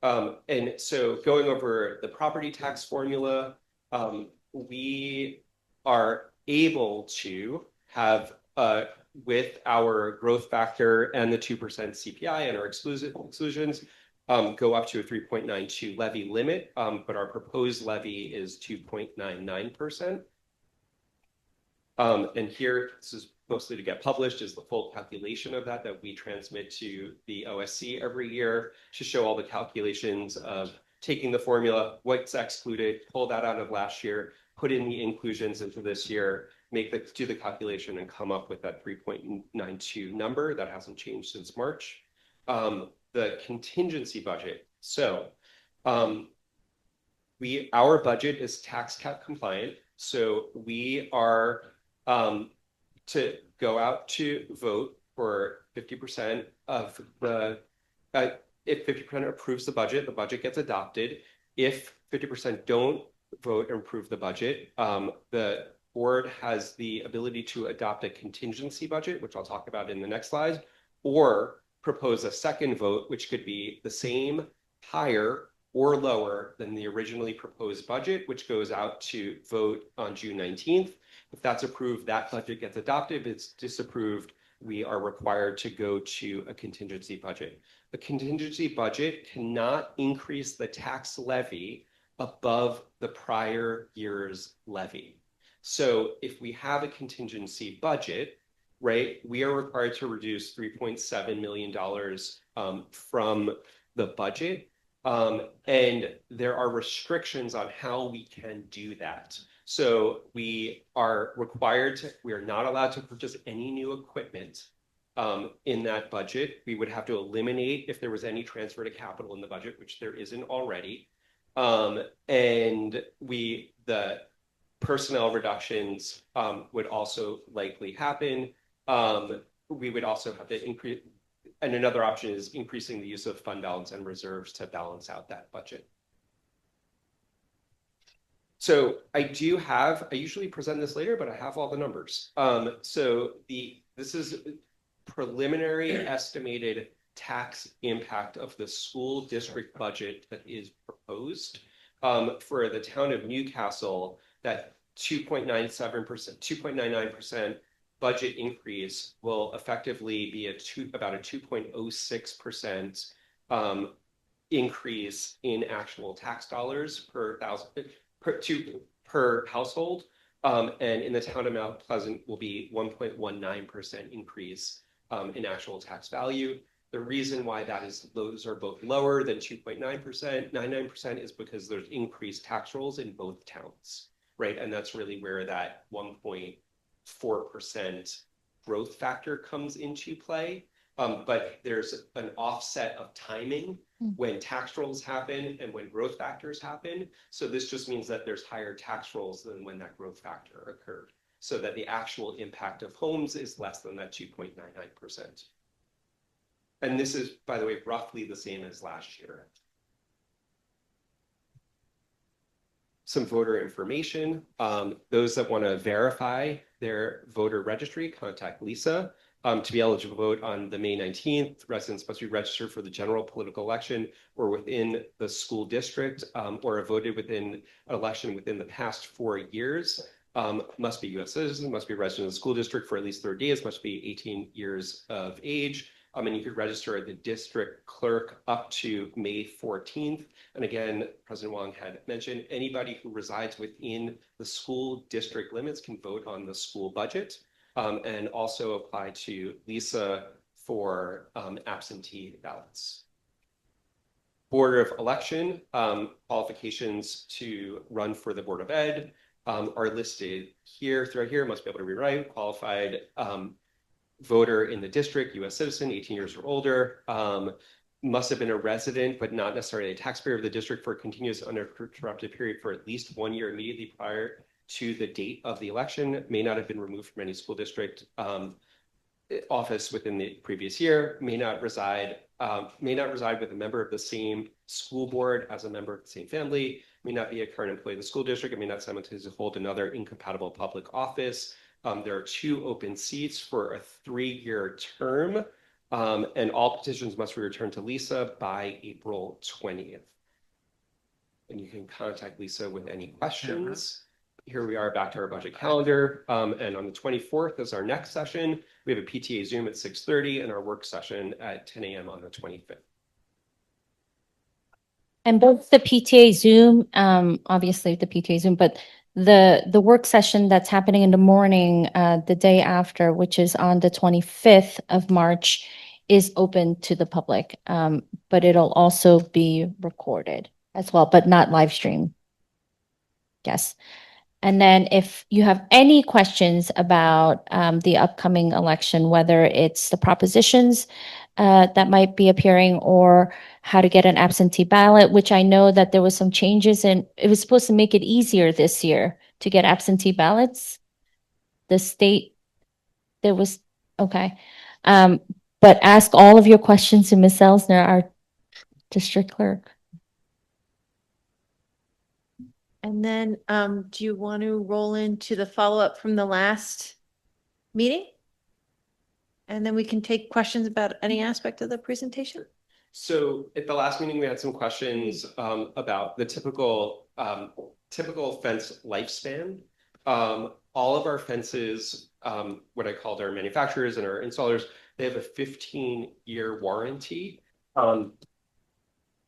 [SPEAKER 7] And so going over the property tax formula, we are able to have, with our growth factor and the 2% CPI and our exclusions, go up to a 3.92 levy limit, but our proposed levy is 2.99%. And here, this is mostly to get published, is the full calculation of that we transmit to the OSC every year to show all the calculations of taking the formula, what's excluded, pull that out of last year, put in the inclusions into this year, do the calculation and come up with that 3.92 number that hasn't changed since March. The contingency budget. So our budget is tax cap compliant. So we are to go out to vote for 50% of the, if 50% approves the budget gets adopted. If 50% don't vote and approve the budget, the board has the ability to adopt a contingency budget, which I'll talk about in the next slide, or propose a second vote, which could be the same, higher, or lower than the originally proposed budget, which goes out to vote on June 19th. If that's approved, that budget gets adopted. If it's disapproved, we are required to go to a contingency budget. The contingency budget cannot increase the tax levy above the prior year's levy. So if we have a contingency budget, right, we are required to reduce $3.7 million from the budget. And there are restrictions on how we can do that. So we are not allowed to purchase any new equipment in that budget. We would have to eliminate if there was any transfer to capital in the budget, which there isn't already. And the personnel reductions would also likely happen. We would also have to increase, and another option is increasing the use of fund balance and reserves to balance out that budget. So I usually present this later, but I have all the numbers. So this is preliminary estimated tax impact of the school district budget that is proposed for the town of Newcastle. That 2.97%, 2.99% budget increase will effectively be about a 2.06% increase in actual tax dollars per household. And in the town of Mount Pleasant will be 1.19% increase in actual tax value. The reason why those are both lower than 2.99% is because there's increased tax rolls in both towns, right? And that's really where that 1.4% growth factor comes into play. But there's an offset of timing when tax rolls happen and when growth factors happen. So this just means that there's higher tax rolls than when that growth factor occurred, so that the actual impact of homes is less than that 2.99%. And this is, by the way, roughly the same as last year. Some voter information. Those that want to verify their voter registry, contact Lisa. To be eligible to vote on the May 19th, residents must be registered for the general political election or within the school district, or have voted within an election within the past 4 years. Must be U.S. citizens, must be resident of the school district for at least 30 days, must be 18 years of age. And you could register at the district clerk up to May 14th. And again, President Wong had mentioned anybody who resides within the school district limits can vote on the school budget, and also apply to Lisa for absentee ballots. Board of Election qualifications to run for the Board of Ed are listed here. Throughout here, must be able to rewrite, qualified voter in the district, U.S. citizen, 18 years or older, must have been a resident, but not necessarily a taxpayer of the district for a continuous uninterrupted period for at least 1 year immediately prior to the date of the election, may not have been removed from any school district office within the previous year, may not reside with a member of the same school board as a member of the same family, may not be a current employee of the school district, and may not simultaneously hold another incompatible public office. There are 2 open seats for a 3-year term, and all petitions must be returned to Lisa by April 20th. And you can contact Lisa with any questions. Here we are back to our budget calendar. And on the 24th is our next session. We have a PTA Zoom at 6:30 and our work session at 10 a.m. on the 25th.
[SPEAKER 1] And both the PTA Zoom, obviously the PTA Zoom, but the work session that's happening in the morning, the day after, which is on the 25th of March, is open to the public. But it'll also be recorded as well, but not live stream. Yes. And then if you have any questions about the upcoming election, whether it's the propositions that might be appearing or how to get an absentee ballot, which I know that there was some changes and it was supposed to make it easier this year to get absentee ballots. The state, there was, okay. But ask all of your questions to Ms. Elsner, our district clerk.
[SPEAKER 5] And then, do you want to roll into the follow-up from the last meeting? And then we can take questions about any aspect of the presentation?
[SPEAKER 7] So at the last meeting, we had some questions about the typical fence lifespan. All of our fences, what I called our manufacturers and our installers, they have a 15-year warranty.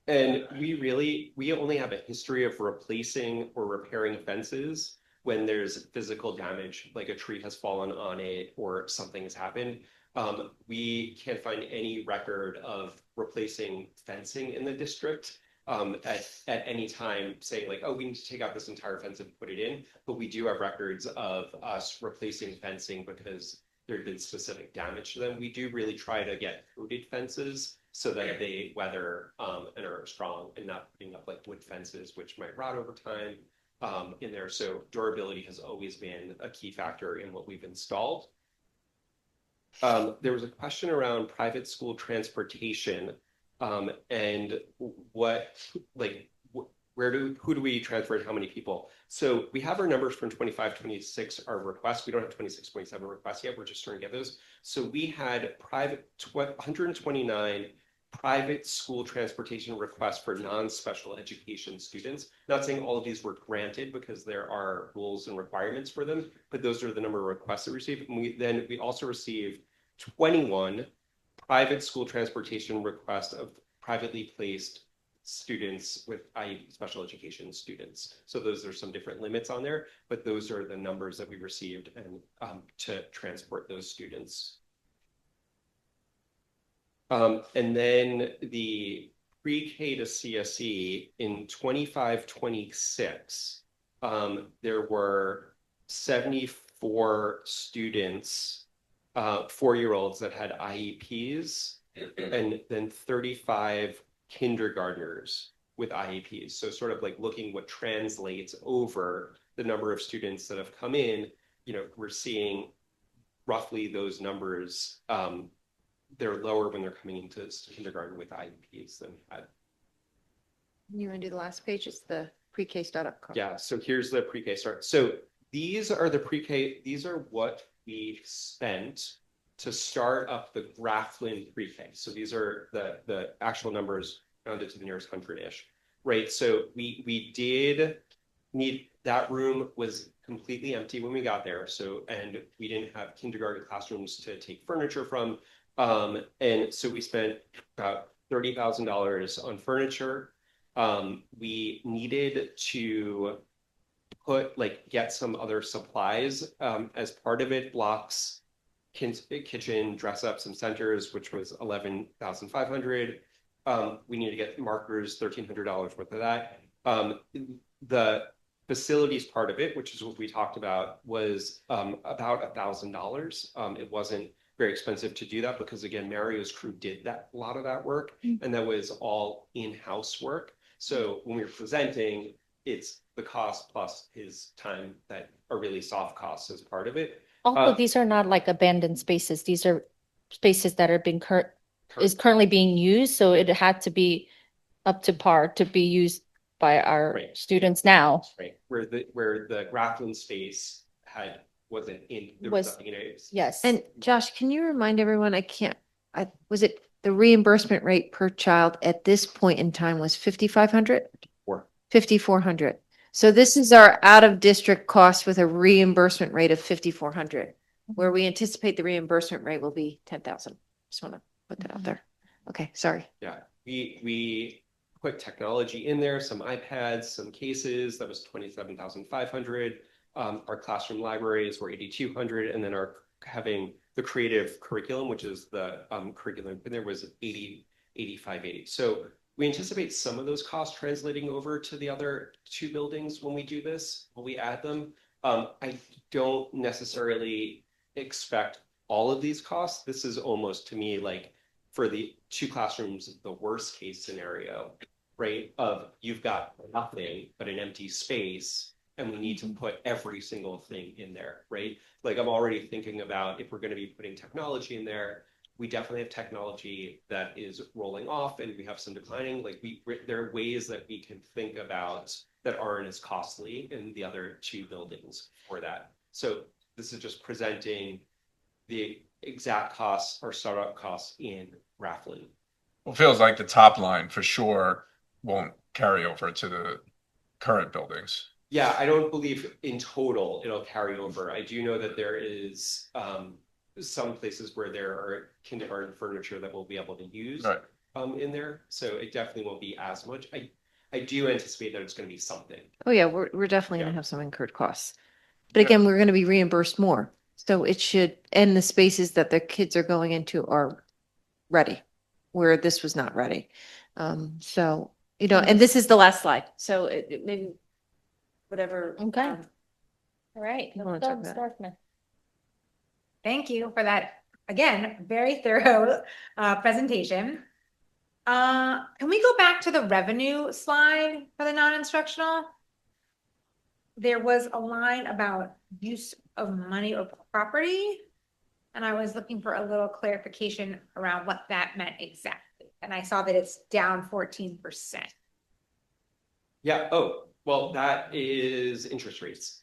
[SPEAKER 7] And we only have a history of replacing or repairing fences when there's physical damage, like a tree has fallen on it or something has happened. We can't find any record of replacing fencing in the district at any time saying like, oh, we need to take out this entire fence and put it in. But we do have records of us replacing fencing because there had been specific damage to them. We do really try to get coated fences so that they weather and are strong and not putting up like wood fences, which might rot over time in there. So durability has always been a key factor in what we've installed. There was a question around private school transportation and who do we transfer and how many people? So we have our numbers from 25, 26, our requests. We don't have 26.7 requests yet. We're just starting to get those. So we had 129 private school transportation requests for non-special education students. Not saying all of these were granted because there are rules and requirements for them, but those are the number of requests that we received. And we also received 21 private school transportation requests of privately placed students with IEP special education students. So those are some different limits on there, but those are the numbers that we received and to transport those students. And then the pre-K to CSE in 25-26, there were 74 students, 4-year-olds that had IEPs, and then 35 kindergartners with IEPs. So sort of like looking what translates over the number of students that have come in, we're seeing roughly those numbers. They're lower when they're coming into kindergarten with IEPs than had.
[SPEAKER 5] You want to do the last page? It's the pre-K startup cost.
[SPEAKER 7] Yeah, so here's the pre-K start. So these are the pre-K, these are what we spent to start up the Grafflin pre-K. So these are the actual numbers rounded to the nearest 100-ish, right? So we did need, that room was completely empty when we got there. So, and we didn't have kindergarten classrooms to take furniture from. And so we spent about $30,000 on furniture. We needed to get some other supplies as part of it, blocks, kitchen, dress up, some centers, which was $11,500. We need to get markers, $1,300 worth of that. The facilities part of it, which is what we talked about, was about $1,000. It wasn't very expensive to do that because again, Mario's crew did a lot of that work, and that was all in-house work. So when we were presenting, it's the cost plus his time that are really soft costs as part of it.
[SPEAKER 1] Also, these are not like abandoned spaces. These are spaces that are being currently being used, so it had to be up to par to be used by our
[SPEAKER 7] Right.
[SPEAKER 1] students now.
[SPEAKER 7] Right, where the grappling space wasn't in, there
[SPEAKER 1] Was-
[SPEAKER 7] was nothing in it.
[SPEAKER 1] Yes.
[SPEAKER 5] And Josh, can you remind everyone, was it the reimbursement rate per child at this point in time was 5,500?
[SPEAKER 7] Or
[SPEAKER 5] 5,400. So this is our out of district cost with a reimbursement rate of 5,400, where we anticipate the reimbursement rate will be 10,000. Just want to put that out there. Okay, sorry.
[SPEAKER 7] yeah, we put technology in there, some iPads, some cases, that was 27,500. Our classroom libraries were 8,200, and then our having the creative curriculum, which is the curriculum, and there was 8580. So we anticipate some of those costs translating over to the other two buildings when we do this, when we add them. I don't necessarily expect all of these costs. This is almost, to me, like for the two classrooms, the worst case scenario, right? Of you've got nothing but an empty space, and we need to put every single thing in there, right? Like I'm already thinking about if we're going to be putting technology in there, we definitely have technology that is rolling off and we have some declining. Like there are ways that we can think about that aren't as costly in the other two buildings for that. So this is just presenting the exact costs or startup costs in Rafflin.
[SPEAKER 4] Well, it feels like the top line for sure won't carry over to the current buildings.
[SPEAKER 7] Yeah, I don't believe in total it'll carry over. I do know that there is some places where there are kindergarten furniture that we'll be able to use
[SPEAKER 4] Right.
[SPEAKER 7] in there. So it definitely won't be as much. I do anticipate that it's going to be something.
[SPEAKER 5] Oh yeah, we're definitely gonna
[SPEAKER 7] Yeah.
[SPEAKER 5] have some incurred costs. But again, we're gonna be reimbursed more. So it should, and the spaces that the kids are going into are ready, where this was not ready. So, and this is the last slide. So it maybe whatever.
[SPEAKER 1] Okay. All right.
[SPEAKER 5] You wanna
[SPEAKER 1] Let's go,
[SPEAKER 5] talk
[SPEAKER 1] Ms.
[SPEAKER 5] about
[SPEAKER 1] Dorfman.
[SPEAKER 2] Thank you for that, again, very thorough presentation. Can we go back to the revenue slide for the non-instructional? There was a line about use of money or property, and I was looking for a little clarification around what that meant exactly. And I saw that it's down 14%.
[SPEAKER 7] Yeah. Oh, well, that is interest rates.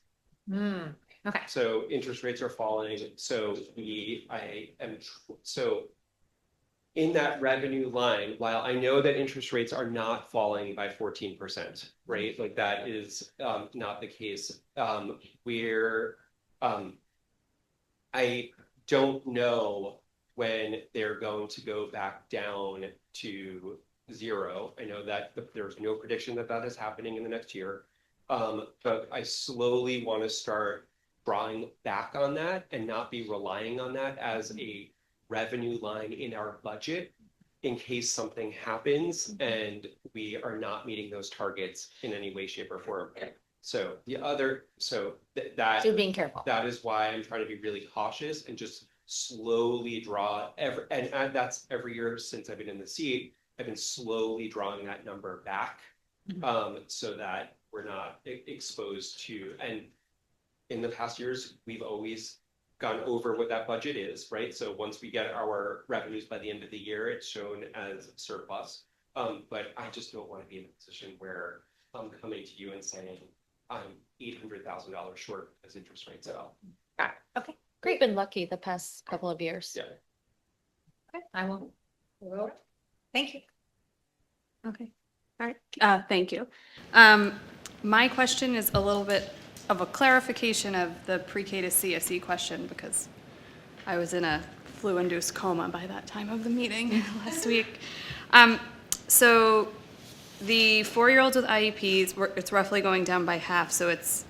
[SPEAKER 2] Okay.
[SPEAKER 7] So interest rates are falling. So in that revenue line, while I know that interest rates are not falling by 14%, right? Like that is not the case. I don't know when they're going to go back down to zero. I know that there's no prediction that that is happening in the next year. But I slowly want to start drawing back on that and not be relying on that as a revenue line in our budget in case something happens and we are not meeting those targets in any way, shape, or form. So that
[SPEAKER 2] So being careful.
[SPEAKER 7] that is why I'm trying to be really cautious and just slowly draw and that's every year since I've been in the seat, I've been slowly drawing that number back so that we're not exposed to, and in the past years, we've always gone over what that budget is, right? So once we get our revenues by the end of the year, it's shown as surplus. But I just don't want to be in a position where I'm coming to you and saying I'm $800,000 short as interest rates fell.
[SPEAKER 2] Okay,
[SPEAKER 1] We've been lucky the past couple of years.
[SPEAKER 7] Yeah.
[SPEAKER 2] okay, I will. Thank you.
[SPEAKER 5] Okay.
[SPEAKER 11] Thank you. My question is a little bit of a clarification of the pre-K to CSE question because I was in a flu-induced coma by that time of the meeting last week. So the 4-year-olds with IEPs, it's roughly going down by half. So it's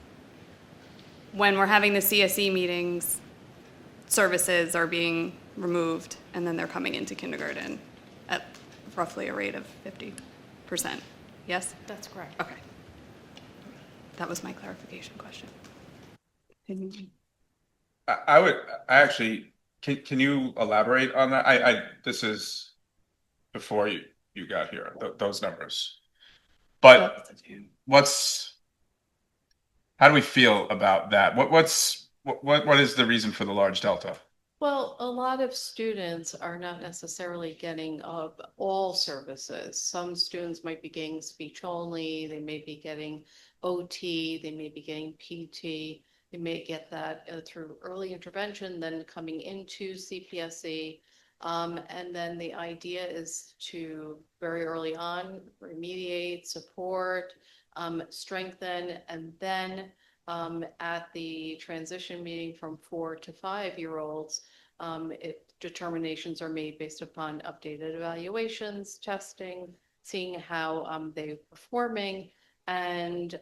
[SPEAKER 11] when we're having the CSE meetings, services are being removed and then they're coming into kindergarten at roughly a rate of 50%. Yes?
[SPEAKER 2] That's correct.
[SPEAKER 11] Okay. That was my clarification question.
[SPEAKER 4] I actually, can you elaborate on that? This is before you got here, those numbers. But how do we feel about that? What's What is the reason for the large delta?
[SPEAKER 13] Well, a lot of students are not necessarily getting all services. Some students might be getting speech only, they may be getting OT, they may be getting PT. They may get that through early intervention, then coming into CPSE. And then the idea is to very early on remediate, support, strengthen, and then at the transition meeting from 4 to 5-year-olds, determinations are made based upon updated evaluations, testing, seeing how they're performing, and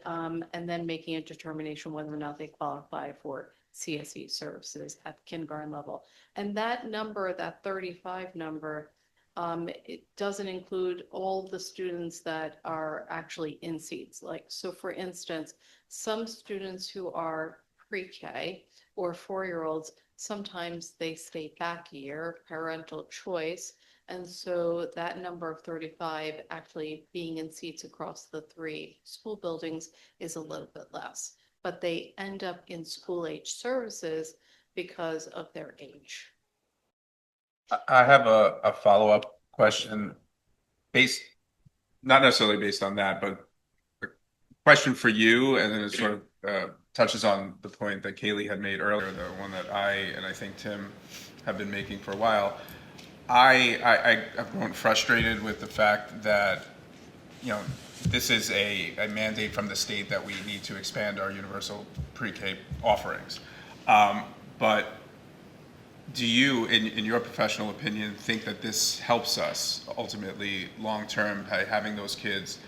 [SPEAKER 13] then making a determination whether or not they qualify for CSE services at kindergarten level. And that number, that 35 number, it doesn't include all the students that are actually in seats. Like, so for instance, some students who are pre-K or 4-year-olds, sometimes they stay back a year, parental choice. And so that number of 35 actually being in seats across the 3 school buildings is a little bit less. But they end up in school age services because of their age.
[SPEAKER 4] I have a follow-up question based, not necessarily based on that, but a question for you, and then it sort of touches on the point that Kaylee had made earlier, the one that I think Tim have been making for a while. I've grown frustrated with the fact that, this is a mandate from the state that we need to expand our universal pre-K offerings. But do you, in your professional opinion, think that this helps us ultimately long-term by having those kids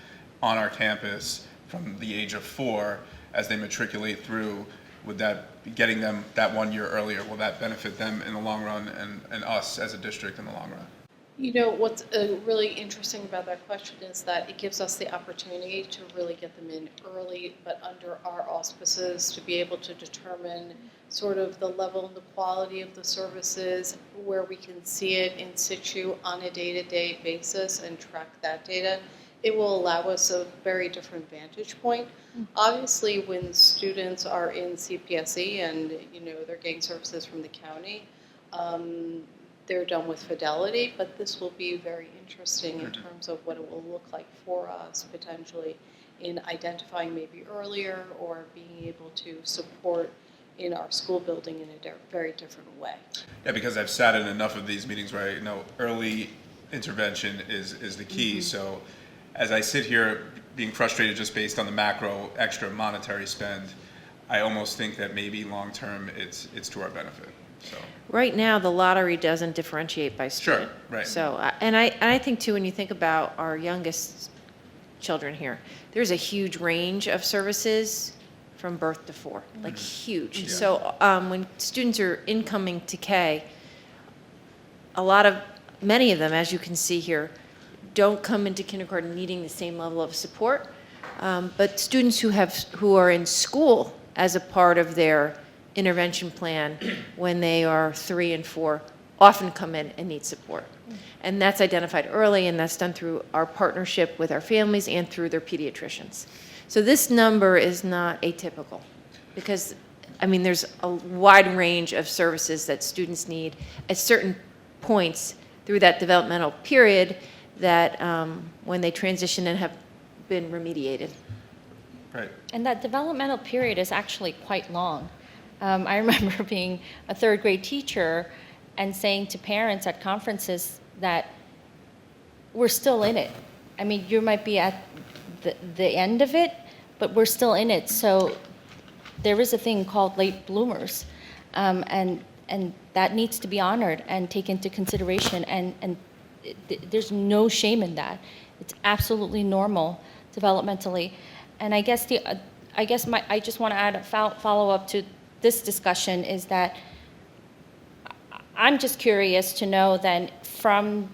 [SPEAKER 4] on our campus from the age of 4 as they matriculate through? Would that be getting them that 1 year earlier? Will that benefit them in the long run and us as a district in the long run?
[SPEAKER 13] You know, what's really interesting about that question is that it gives us the opportunity to really get them in early, but under our auspices, to be able to determine sort of the level and the quality of the services, where we can see it in situ on a day-to-day basis and track that data. It will allow us a very different vantage point. Obviously, when students are in CPSE and, they're getting services from the county, they're done with fidelity, but this will be very interesting in terms of what it will look like for us potentially in identifying maybe earlier or being able to support in our school building in a very different way.
[SPEAKER 4] Yeah, because I've sat in enough of these meetings where I know early intervention is the key. So as I sit here being frustrated just based on the macro extra monetary spend, I almost think that maybe long-term it's to our benefit. So
[SPEAKER 5] Right now, the lottery doesn't differentiate by student.
[SPEAKER 4] Sure, right.
[SPEAKER 5] So, and I think too, when you think about our youngest children here, there's a huge range of services from birth to 4, like huge.
[SPEAKER 4] Yeah.
[SPEAKER 5] So when students are incoming to K, many of them, as you can see here, don't come into kindergarten needing the same level of support. But students who are in school as a part of their intervention plan when they are 3 and 4 often come in and need support. And that's identified early, and that's done through our partnership with our families and through their pediatricians. So this number is not atypical because, there's a wide range of services that students need at certain points through that developmental period that when they transition and have been remediated.
[SPEAKER 4] Right.
[SPEAKER 1] And that developmental period is actually quite long. I remember being a 3rd grade teacher and saying to parents at conferences that we're still in it. You might be at the end of it, but we're still in it. So there is a thing called late bloomers, and that needs to be honored and taken into consideration. And there's no shame in that. It's absolutely normal developmentally. And I guess I just want to add a follow up to this discussion is that I'm just curious to know then from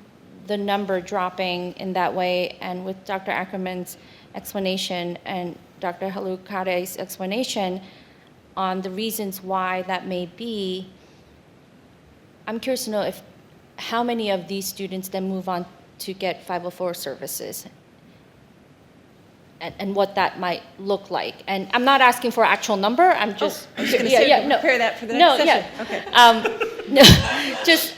[SPEAKER 1] the number dropping in that way and with Dr. Ackerman's explanation and Dr. Halukade's explanation on the reasons why that may be, I'm curious to know how many of these students then move on to get 504 services. and what that might look like. And I'm not asking for an actual number, I'm just.
[SPEAKER 2] I was gonna say, prepare that for the next session. Okay.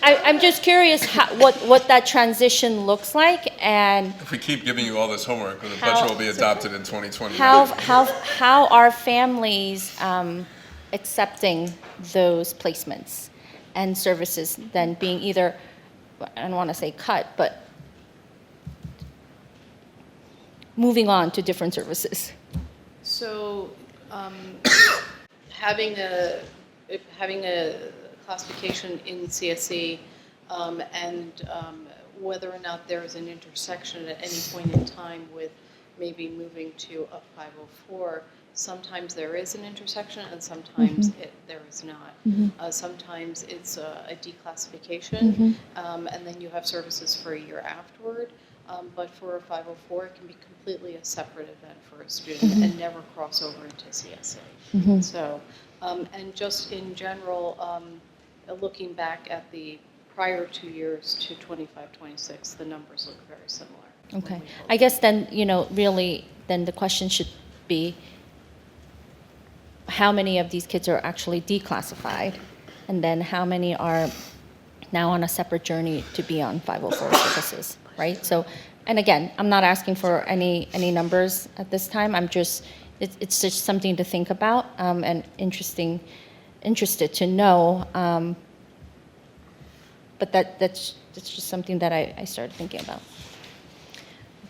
[SPEAKER 1] I'm just curious what that transition looks like, and
[SPEAKER 8] If we keep giving you all this homework, the
[SPEAKER 1] How-
[SPEAKER 8] budget will be adopted in 2029.
[SPEAKER 1] how are families accepting those placements and services then being either, I don't want to say cut, but moving on to different services?
[SPEAKER 13] So, having a classification in CSE, and whether or not there is an intersection at any point in time with maybe moving to a 504, sometimes there is an intersection and sometimes there is not. Sometimes it's a declassification, and then you have services for a year afterward. But for a 504, it can be completely a separate event for a student and never cross over into CSA. So, and just in general, looking back at the prior 2 years to 25, 26, the numbers look very similar.
[SPEAKER 1] Okay. I guess then, really, then the question should be, how many of these kids are actually declassified? And then how many are now on a separate journey to be on 504 services, right? So, and again, I'm not asking for any numbers at this time. It's just something to think about, and interested to know. But that's just something that I started thinking about.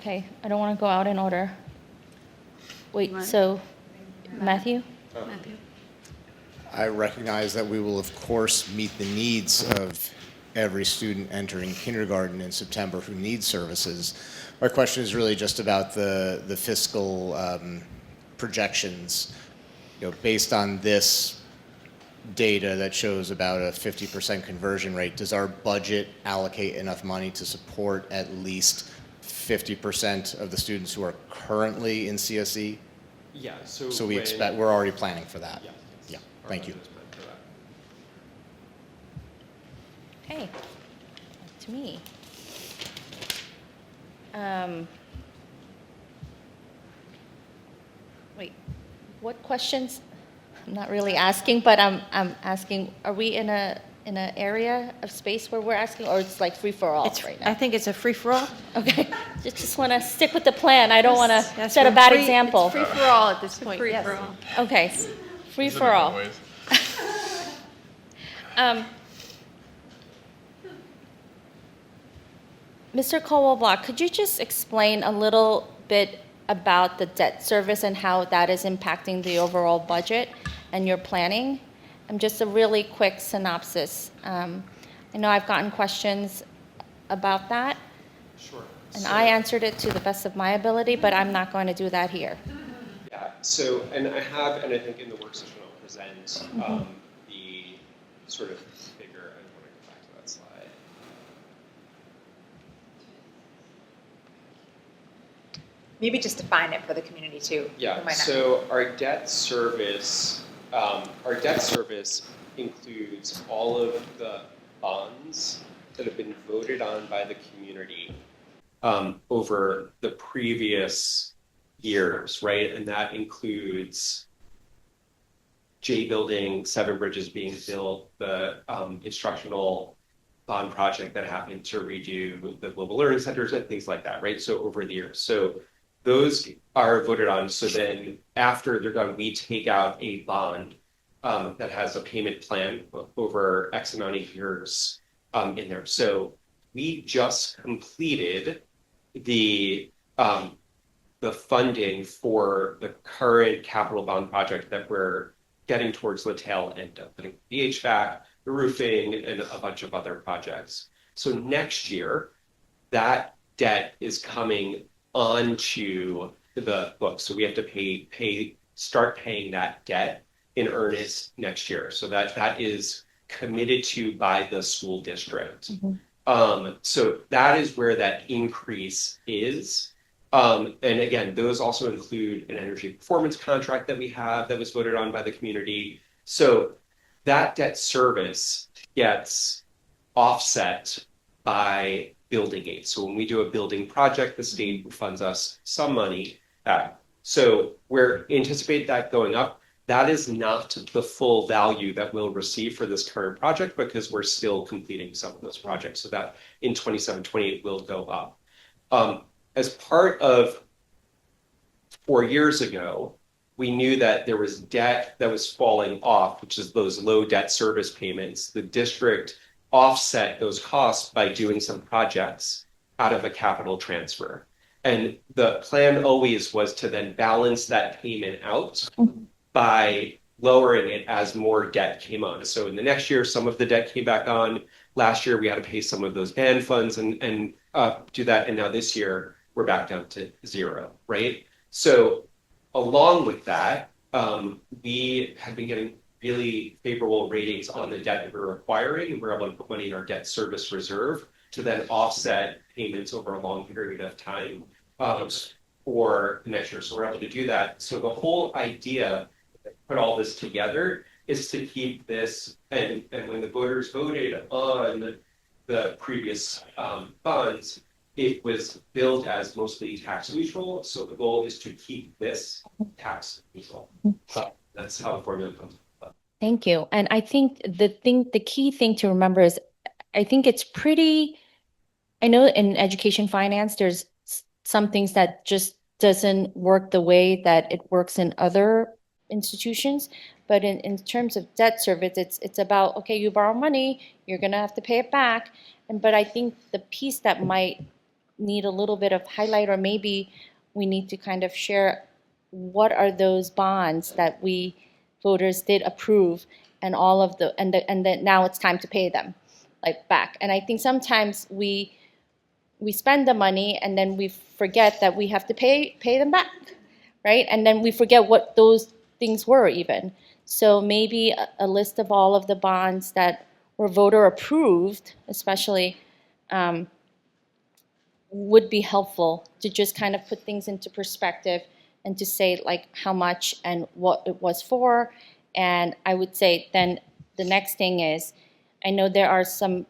[SPEAKER 1] Okay, I don't want to go out in order. Wait, so Matthew?
[SPEAKER 12] I recognize that we will, of course, meet the needs of every student entering kindergarten in September who needs services. My question is really just about the fiscal projections. Based on this data that shows about a 50% conversion rate, does our budget allocate enough money to support at least 50% of the students who are currently in CSE?
[SPEAKER 7] Yeah,
[SPEAKER 12] So we're already planning for that?
[SPEAKER 7] Yeah.
[SPEAKER 12] Yeah, thank you.
[SPEAKER 1] Okay, to me. Wait, what questions? I'm not really asking, but I'm asking, are we in an area of space where we're asking, or it's like free for all right now?
[SPEAKER 5] I think it's a free-for-all.
[SPEAKER 1] Okay, just want to stick with the plan. I don't want to set a bad example.
[SPEAKER 5] It's free-for-all at this point,
[SPEAKER 11] Free
[SPEAKER 5] yes.
[SPEAKER 11] for all.
[SPEAKER 1] Okay, free
[SPEAKER 8] Those are
[SPEAKER 1] for
[SPEAKER 8] the
[SPEAKER 1] all.
[SPEAKER 8] ways.
[SPEAKER 1] Mr. Colwell-Block, could you just explain a little bit about the debt service and how that is impacting the overall budget and your planning? Just a really quick synopsis. I know I've gotten questions about that.
[SPEAKER 7] Sure.
[SPEAKER 1] And I answered it to the best of my ability, but I'm not going to do that here.
[SPEAKER 7] Yeah, so, and I think in the work session I'll present the sort of bigger, I want to go back to that slide.
[SPEAKER 2] Maybe just define it for the community too. who
[SPEAKER 7] Yeah,
[SPEAKER 2] might not-
[SPEAKER 7] so our debt service includes all of the bonds that have been voted on by the community over the previous years, right? And that includes J Building, Seven Bridges being built, the instructional bond project that happened to redo the global learning centers and things like that, right? So over the years. So those are voted on. So then after they're done, we take out a bond that has a payment plan over X amount of years in there. So we just completed the funding for the current capital bond project that we're getting towards the tail end of, putting the HVAC, the roofing, and a bunch of other projects. So next year, that debt is coming onto the books. So we have to start paying that debt in earnest next year. So that is committed to by the school district. So that is where that increase is. And again, those also include an energy performance contract that we have that was voted on by the community. So that debt service gets offset by building aid. So when we do a building project, the state funds us some money, that. So we're anticipate that going up. That is not the full value that we'll receive for this current project because we're still completing some of those projects. So that in 27, 28 will go up. As part of 4 years ago, we knew that there was debt that was falling off, which is those low debt service payments. The district offset those costs by doing some projects out of a capital transfer. And the plan always was to then balance that payment out by lowering it as more debt came on. So in the next year, some of the debt came back on. Last year, we had to pay some of those band funds and do that. And now this year, we're back down to zero, right? So along with that, we have been getting really favorable ratings on the debt that we're acquiring, and we're able to put money in our debt service reserve to then offset payments over a long period of time for the next year. So we're able to do that. So the whole idea, put all this together, is to keep this, and when the voters voted on the previous funds, it was billed as mostly tax neutral. So the goal is to keep this tax neutral. That's how the formula comes.
[SPEAKER 1] Thank you. And I think the key thing to remember is, I think it's pretty, I know in education finance, there's some things that just doesn't work the way that it works in other institutions. But in terms of debt service, it's about, okay, you borrow money, you're gonna have to pay it back. But I think the piece that might need a little bit of highlight, or maybe we need to kind of share, what are those bonds that we voters did approve, and all of the, and then now it's time to pay them like back. And I think sometimes we spend the money and then we forget that we have to pay them back, right? And then we forget what those things were even. So maybe a list of all of the bonds that were voter approved, especially, would be helpful to just kind of put things into perspective and to say like how much and what it was for. And I would say then the next thing is, I know there are some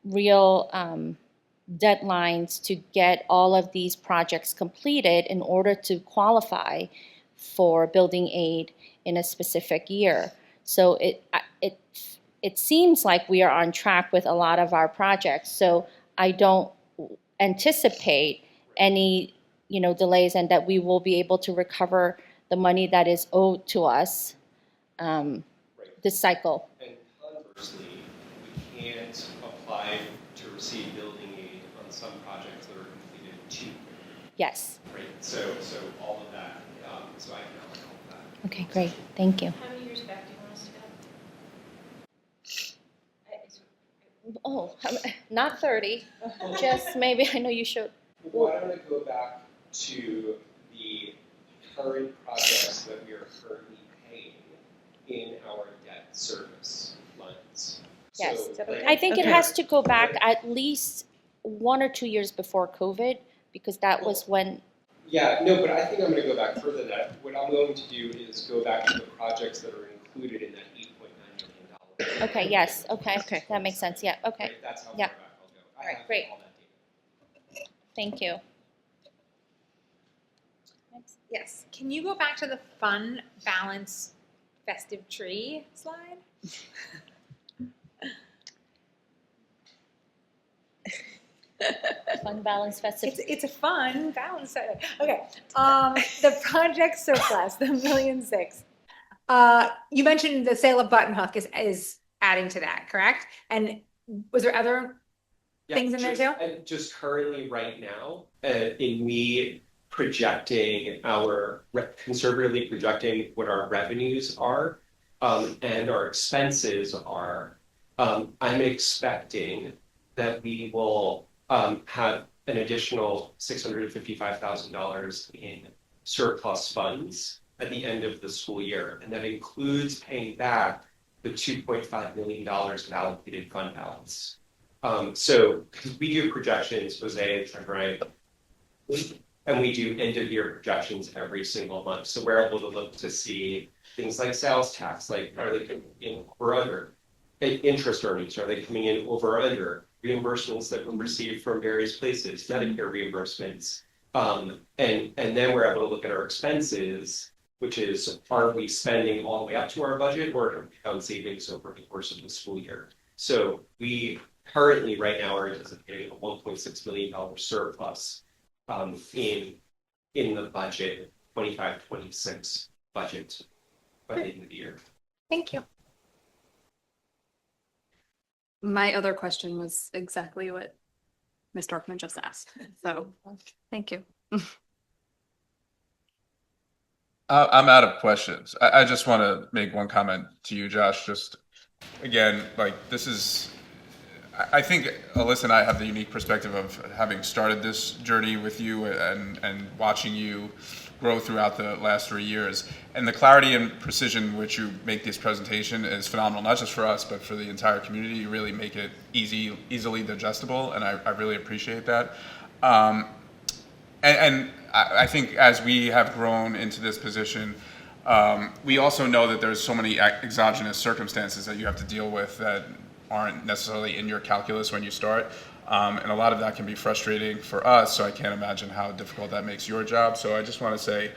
[SPEAKER 1] real deadlines to get all of these projects completed in order to qualify for building aid in a specific year. So it seems like we are on track with a lot of our projects. So I don't anticipate any delays, and that we will be able to recover the money that is owed to us this cycle.
[SPEAKER 7] And conversely, we can't apply to receive building aid on some projects that are completed too.
[SPEAKER 1] Yes.
[SPEAKER 7] Right. So all of that. So I can help all that.
[SPEAKER 1] Okay, great. Thank you.
[SPEAKER 9] How many years back do you want us to go?
[SPEAKER 1] Oh, not 30, just maybe, I know you showed.
[SPEAKER 7] Why don't I go back to the current projects that we are currently paying in our debt service lines?
[SPEAKER 1] Yes,
[SPEAKER 7] So, like,
[SPEAKER 1] I think it has to go back at least 1 or 2 years before COVID, because that was when.
[SPEAKER 7] Yeah, no, but I think I'm going to go back further than that. What I'm going to do is go back to the projects that are included in that $8.9 million.
[SPEAKER 1] Okay, yes, okay, that makes sense, yeah, okay,
[SPEAKER 7] Right, that's how far
[SPEAKER 1] yeah.
[SPEAKER 7] back I'll go. I
[SPEAKER 1] Right,
[SPEAKER 7] have
[SPEAKER 1] great.
[SPEAKER 7] all that data.
[SPEAKER 1] Thank you.
[SPEAKER 2] Yes, can you go back to the fund balance festive tree slide?
[SPEAKER 1] Fund balance festive.
[SPEAKER 2] It's a fun balance. Okay, the project surplus, the $1.6 million. You mentioned the sale of Button Hook is adding to that, correct? And was there other things in there too?
[SPEAKER 7] And just currently right now, in me projecting conservatively projecting what our revenues are and our expenses are, I'm expecting that we will have an additional $655,000 in surplus funds at the end of the school year. And that includes paying back the $2.5 million of allocated fund balance. So, because we do projections, Jose, right? And we do end of year projections every single month. So we're able to look to see things like sales tax, like are they coming in over or under? Interest earnings, are they coming in over or under? Reimbursements that we receive from various places, Medicare reimbursements, And then we're able to look at our expenses, which is, are we spending all the way up to our budget or have we found savings over the course of the school year? So we currently, right now, are anticipating a $1.6 million surplus in the budget, 25-26 budget by the end of the year.
[SPEAKER 2] Thank you.
[SPEAKER 11] My other question was exactly what Ms. Dorfman just asked. So, thank you.
[SPEAKER 4] I'm out of questions. I just want to make one comment to you, Josh. Just again, like this is, I think Alyssa and I have the unique perspective of having started this journey with you and watching you grow throughout the last 3 years. And the clarity and precision which you make this presentation is phenomenal, not just for us, but for the entire community. You really make it easily digestible, and I really appreciate that. And I think as we have grown into this position, we also know that there's so many exogenous circumstances that you have to deal with that aren't necessarily in your calculus when you start. And a lot of that can be frustrating for us, so I can't imagine how difficult that makes your job. So I just want to say,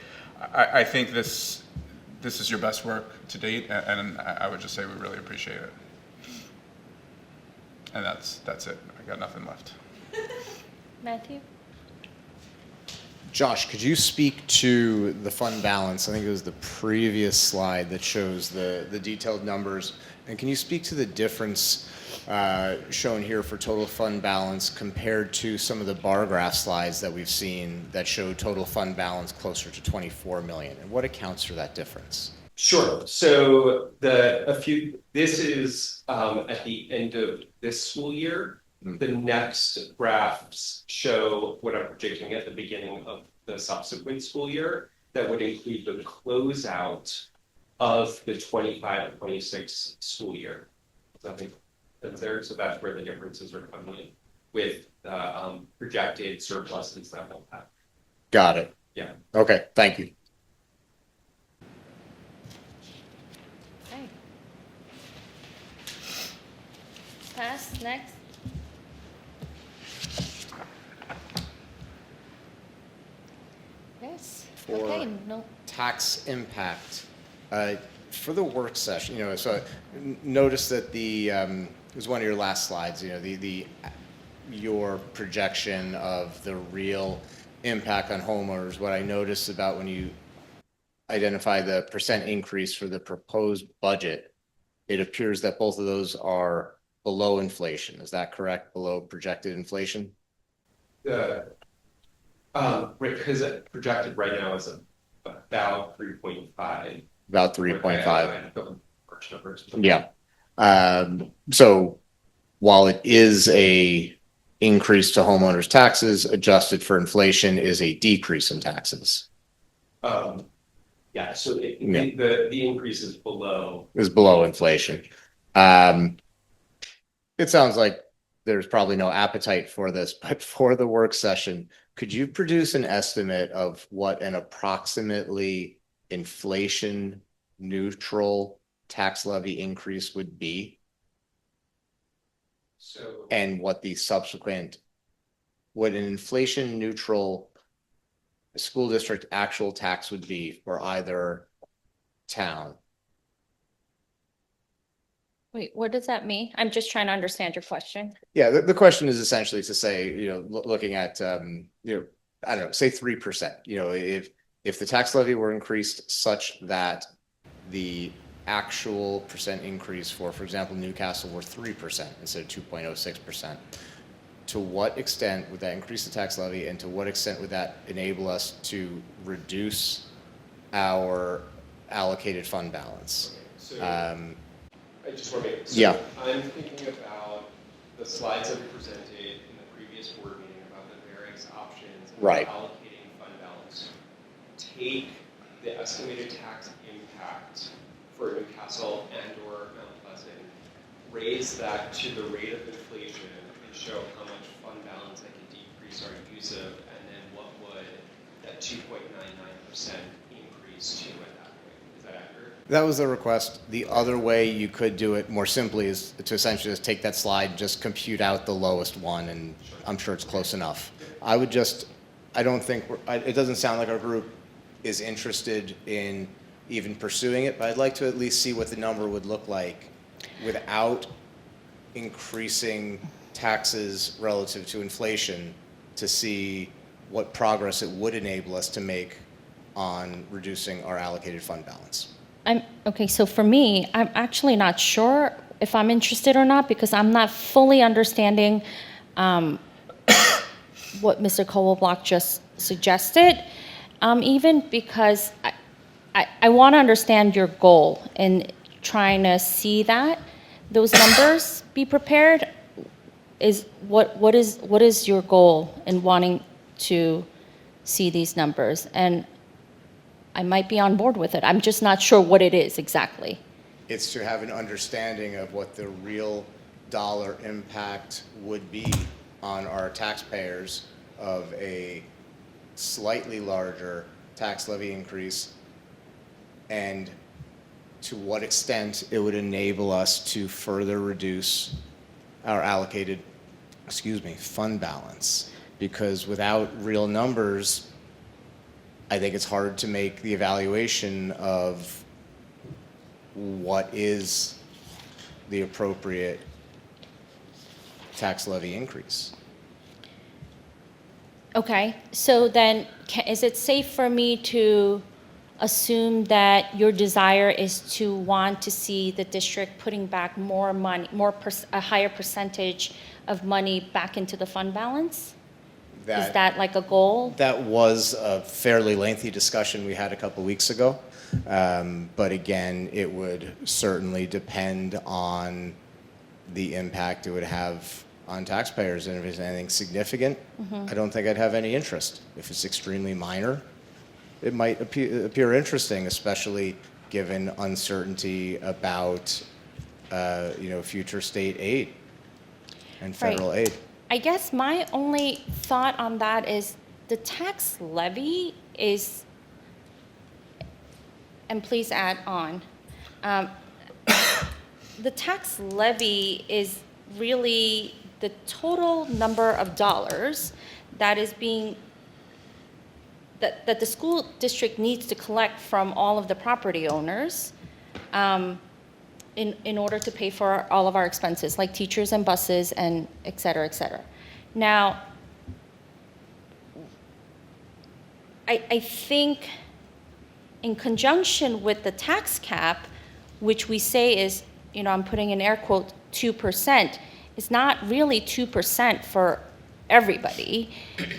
[SPEAKER 4] I think this is your best work to date, and I would just say we really appreciate it. And that's it. I got nothing left.
[SPEAKER 1] Matthew?
[SPEAKER 12] Josh, could you speak to the fund balance? I think it was the previous slide that shows the detailed numbers. And can you speak to the difference shown here for total fund balance compared to some of the bar graph slides that we've seen that show total fund balance closer to 24 million? And what accounts for that difference?
[SPEAKER 7] Sure. So this is at the end of this school year. The next graphs show what I'm predicting at the beginning of the subsequent school year. That would include the closeout of the 25-26 school year. So I think that's there. So that's where the differences are coming in with projected surpluses that we'll have.
[SPEAKER 12] Got it.
[SPEAKER 7] Yeah.
[SPEAKER 12] Okay. Thank you.
[SPEAKER 1] Okay. Pass, next. Yes.
[SPEAKER 12] For
[SPEAKER 1] Okay, no.
[SPEAKER 12] tax impact, for the work session, so notice that it was one of your last slides, your projection of the real impact on homeowners. What I noticed about when you identify the percent increase for the proposed budget, it appears that both of those are below inflation. Is that correct? Below projected inflation?
[SPEAKER 7] Because it projected right now is about 3.5.
[SPEAKER 12] About 3.5.
[SPEAKER 7] Okay,
[SPEAKER 12] Yeah. So while it is a increase to homeowners' taxes, adjusted for inflation is a decrease in taxes.
[SPEAKER 7] Yeah. So the increase is below.
[SPEAKER 12] Is below inflation. It sounds like there's probably no appetite for this, but for the work session, could you produce an estimate of what an approximately inflation neutral tax levy increase would be?
[SPEAKER 7] So,
[SPEAKER 12] and what an inflation neutral school district actual tax would be for either town?
[SPEAKER 1] Wait, what does that mean? I'm just trying to understand your question.
[SPEAKER 12] Yeah, the question is essentially to say, looking at, I don't know, say 3%. If the tax levy were increased such that the actual percent increase for example, Newcastle were 3% instead of 2.06%, to what extent would that increase the tax levy, and to what extent would that enable us to reduce our allocated fund balance?
[SPEAKER 7] I just want to make
[SPEAKER 12] yeah.
[SPEAKER 7] I'm thinking about the slides that we presented in the previous board meeting about the various options of
[SPEAKER 12] Right.
[SPEAKER 7] allocating fund balance. Take the estimated tax impact for Newcastle and/or Mount Pleasant, raise that to the rate of inflation, and show how much fund balance that can decrease our use of, and then what would that 2.99% increase to at that point. Is that accurate?
[SPEAKER 12] That was the request. The other way you could do it more simply is to essentially just take that slide, just compute out the lowest one, and I'm sure it's close enough. I would just I don't think, it doesn't sound like our group is interested in even pursuing it, but I'd like to at least see what the number would look like without increasing taxes relative to inflation, to see what progress it would enable us to make on reducing our allocated fund balance.
[SPEAKER 1] Okay, so for me, I'm actually not sure if I'm interested or not because I'm not fully understanding what Mr. Colblock just suggested, even because I want to understand your goal in trying to see that those numbers be prepared. What is your goal in wanting to see these numbers? And I might be on board with it. I'm just not sure what it is exactly.
[SPEAKER 12] It's to have an understanding of what the real dollar impact would be on our taxpayers of a slightly larger tax levy increase, and to what extent it would enable us to further reduce our allocated, fund balance. Because without real numbers, I think it's hard to make the evaluation of what is the appropriate tax levy increase.
[SPEAKER 1] Okay, so then is it safe for me to assume that your desire is to want to see the district putting back more money, a higher percentage of money back into the fund balance? Is that like a goal?
[SPEAKER 12] That was a fairly lengthy discussion we had a couple weeks ago. But again, it would certainly depend on the impact it would have on taxpayers. And if it's anything significant, I don't think I'd have any interest. If it's extremely minor, it might appear interesting, especially given uncertainty about future state aid and federal aid.
[SPEAKER 1] I guess my only thought on that is the tax levy is, and please add on, the tax levy is really the total number of dollars that is being, that the school district needs to collect from all of the property owners in order to pay for all of our expenses, like teachers and buses and et cetera, et cetera. Now, I think in conjunction with the tax cap, which we say is, I'm putting in air quote, 2%, it's not really 2% for everybody.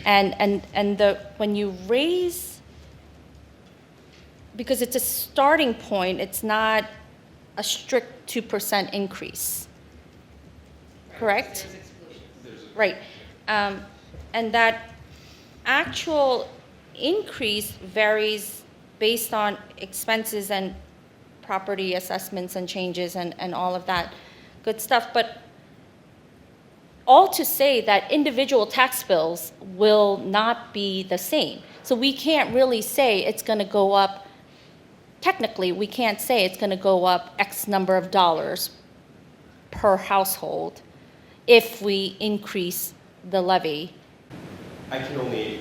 [SPEAKER 1] And when you raise, because it's a starting point, it's not a strict 2% increase. Correct? Right. And that actual increase varies based on expenses and property assessments and changes and all of that good stuff. But all to say that individual tax bills will not be the same. So we can't really say it's going to go up. Technically, we can't say it's going to go up X number of dollars per household if we increase the levy.
[SPEAKER 7] I can only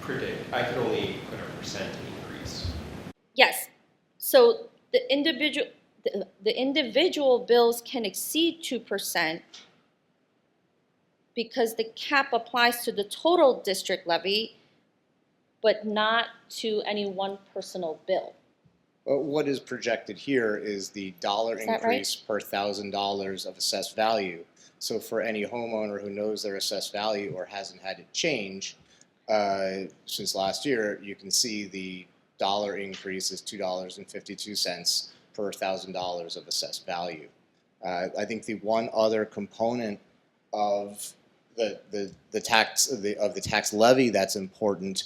[SPEAKER 7] predict, I can only put a percent increase.
[SPEAKER 1] Yes. So the individual bills can exceed 2% because the cap applies to the total district levy, but not to any one personal bill.
[SPEAKER 12] But what is projected here is the dollar increase per $1,000 of assessed value. So for any homeowner who knows their assessed value or hasn't had it change since last year, you can see the dollar increase is $2.52 per $1,000 of assessed value. I think the one other component of the tax levy that's important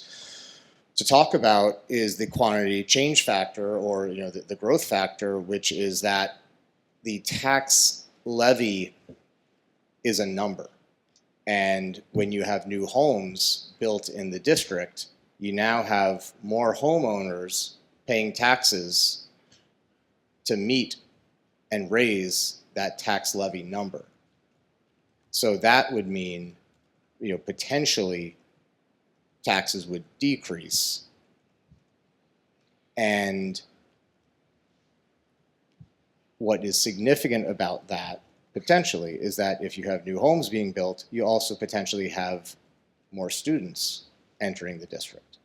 [SPEAKER 12] to talk about is the quantity change factor, or the growth factor, which is that the tax levy is a number. And when you have new homes built in the district, you now have more homeowners paying taxes to meet and raise that tax levy number. So that would mean, potentially taxes would decrease. And what is significant about that potentially is that if you have new homes being built, you also potentially have more students entering the district.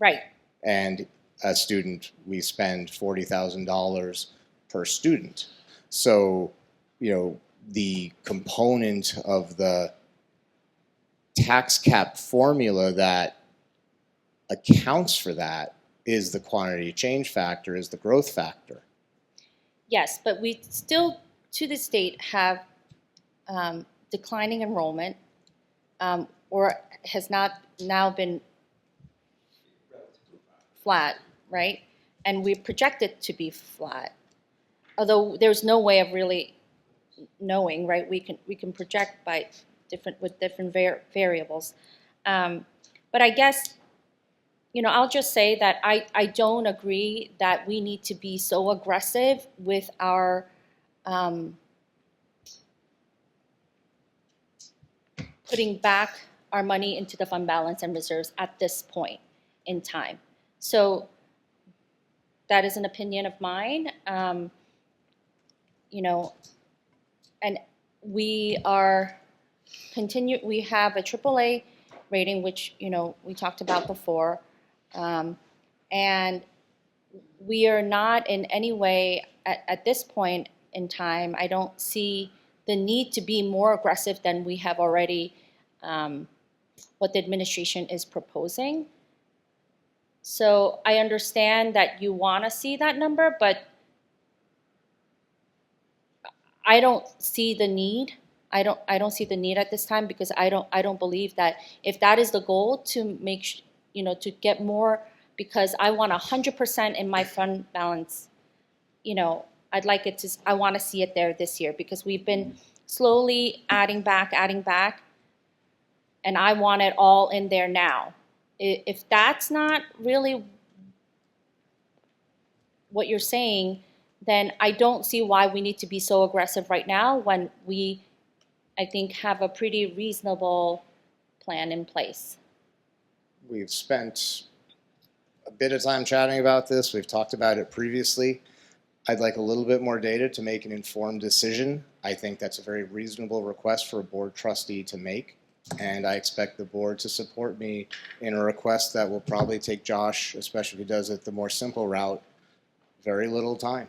[SPEAKER 1] Right.
[SPEAKER 12] And a student, we spend $40,000 per student. So, the component of the tax cap formula that accounts for that is the quantity change factor, is the growth factor.
[SPEAKER 1] Yes, but we still, to this date, have declining enrollment, or has not now been flat, right? And we project it to be flat. Although there's no way of really knowing, right? We can project by different variables. But I guess, I'll just say that I don't agree that we need to be so aggressive with our putting back our money into the fund balance and reserves at this point in time. So that is an opinion of mine. And we have a AAA rating, which, we talked about before. And we are not in any way, at this point in time, I don't see the need to be more aggressive than we have already, what the administration is proposing. So I understand that you want to see that number, but I don't see the need. I don't see the need at this time, because I don't believe that if that is the goal, to make to get more, because I want 100% in my fund balance. I'd like it to. I want to see it there this year, because we've been slowly adding back, and I want it all in there now. If that's not really what you're saying, then I don't see why we need to be so aggressive right now, when we, I think, have a pretty reasonable plan in place.
[SPEAKER 12] We've spent a bit of time chatting about this. We've talked about it previously. I'd like a little bit more data to make an informed decision. I think that's a very reasonable request for a board trustee to make. And I expect the board to support me in a request that will probably take Josh, especially if he does it the more simple route, very little time.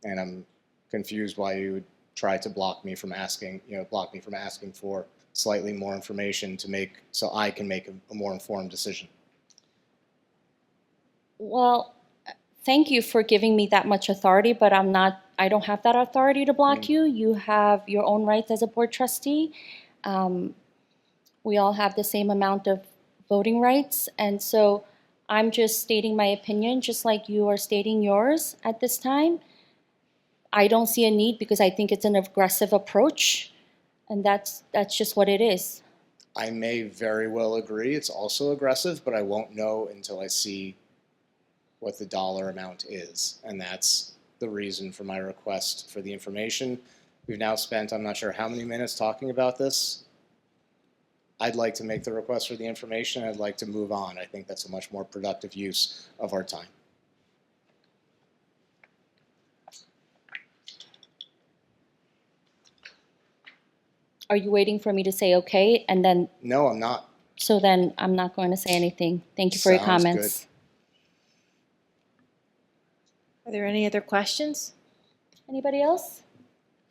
[SPEAKER 12] And I'm confused why you would try to block me from asking for slightly more information so I can make a more informed decision.
[SPEAKER 1] Well, thank you for giving me that much authority, but I don't have that authority to block you. You have your own rights as a board trustee. We all have the same amount of voting rights, and so I'm just stating my opinion, just like you are stating yours at this time. I don't see a need, because I think it's an aggressive approach, and that's just what it is.
[SPEAKER 12] I may very well agree it's also aggressive, but I won't know until I see what the dollar amount is. And that's the reason for my request for the information. We've now spent, I'm not sure how many minutes talking about this. I'd like to make the request for the information. I'd like to move on. I think that's a much more productive use of our time.
[SPEAKER 1] Are you waiting for me to say okay, and then?
[SPEAKER 12] No, I'm not.
[SPEAKER 1] So then I'm not going to say anything. Thank you for your
[SPEAKER 12] Sounds
[SPEAKER 1] comments.
[SPEAKER 12] good.
[SPEAKER 5] Are there any other questions?
[SPEAKER 1] Anybody else?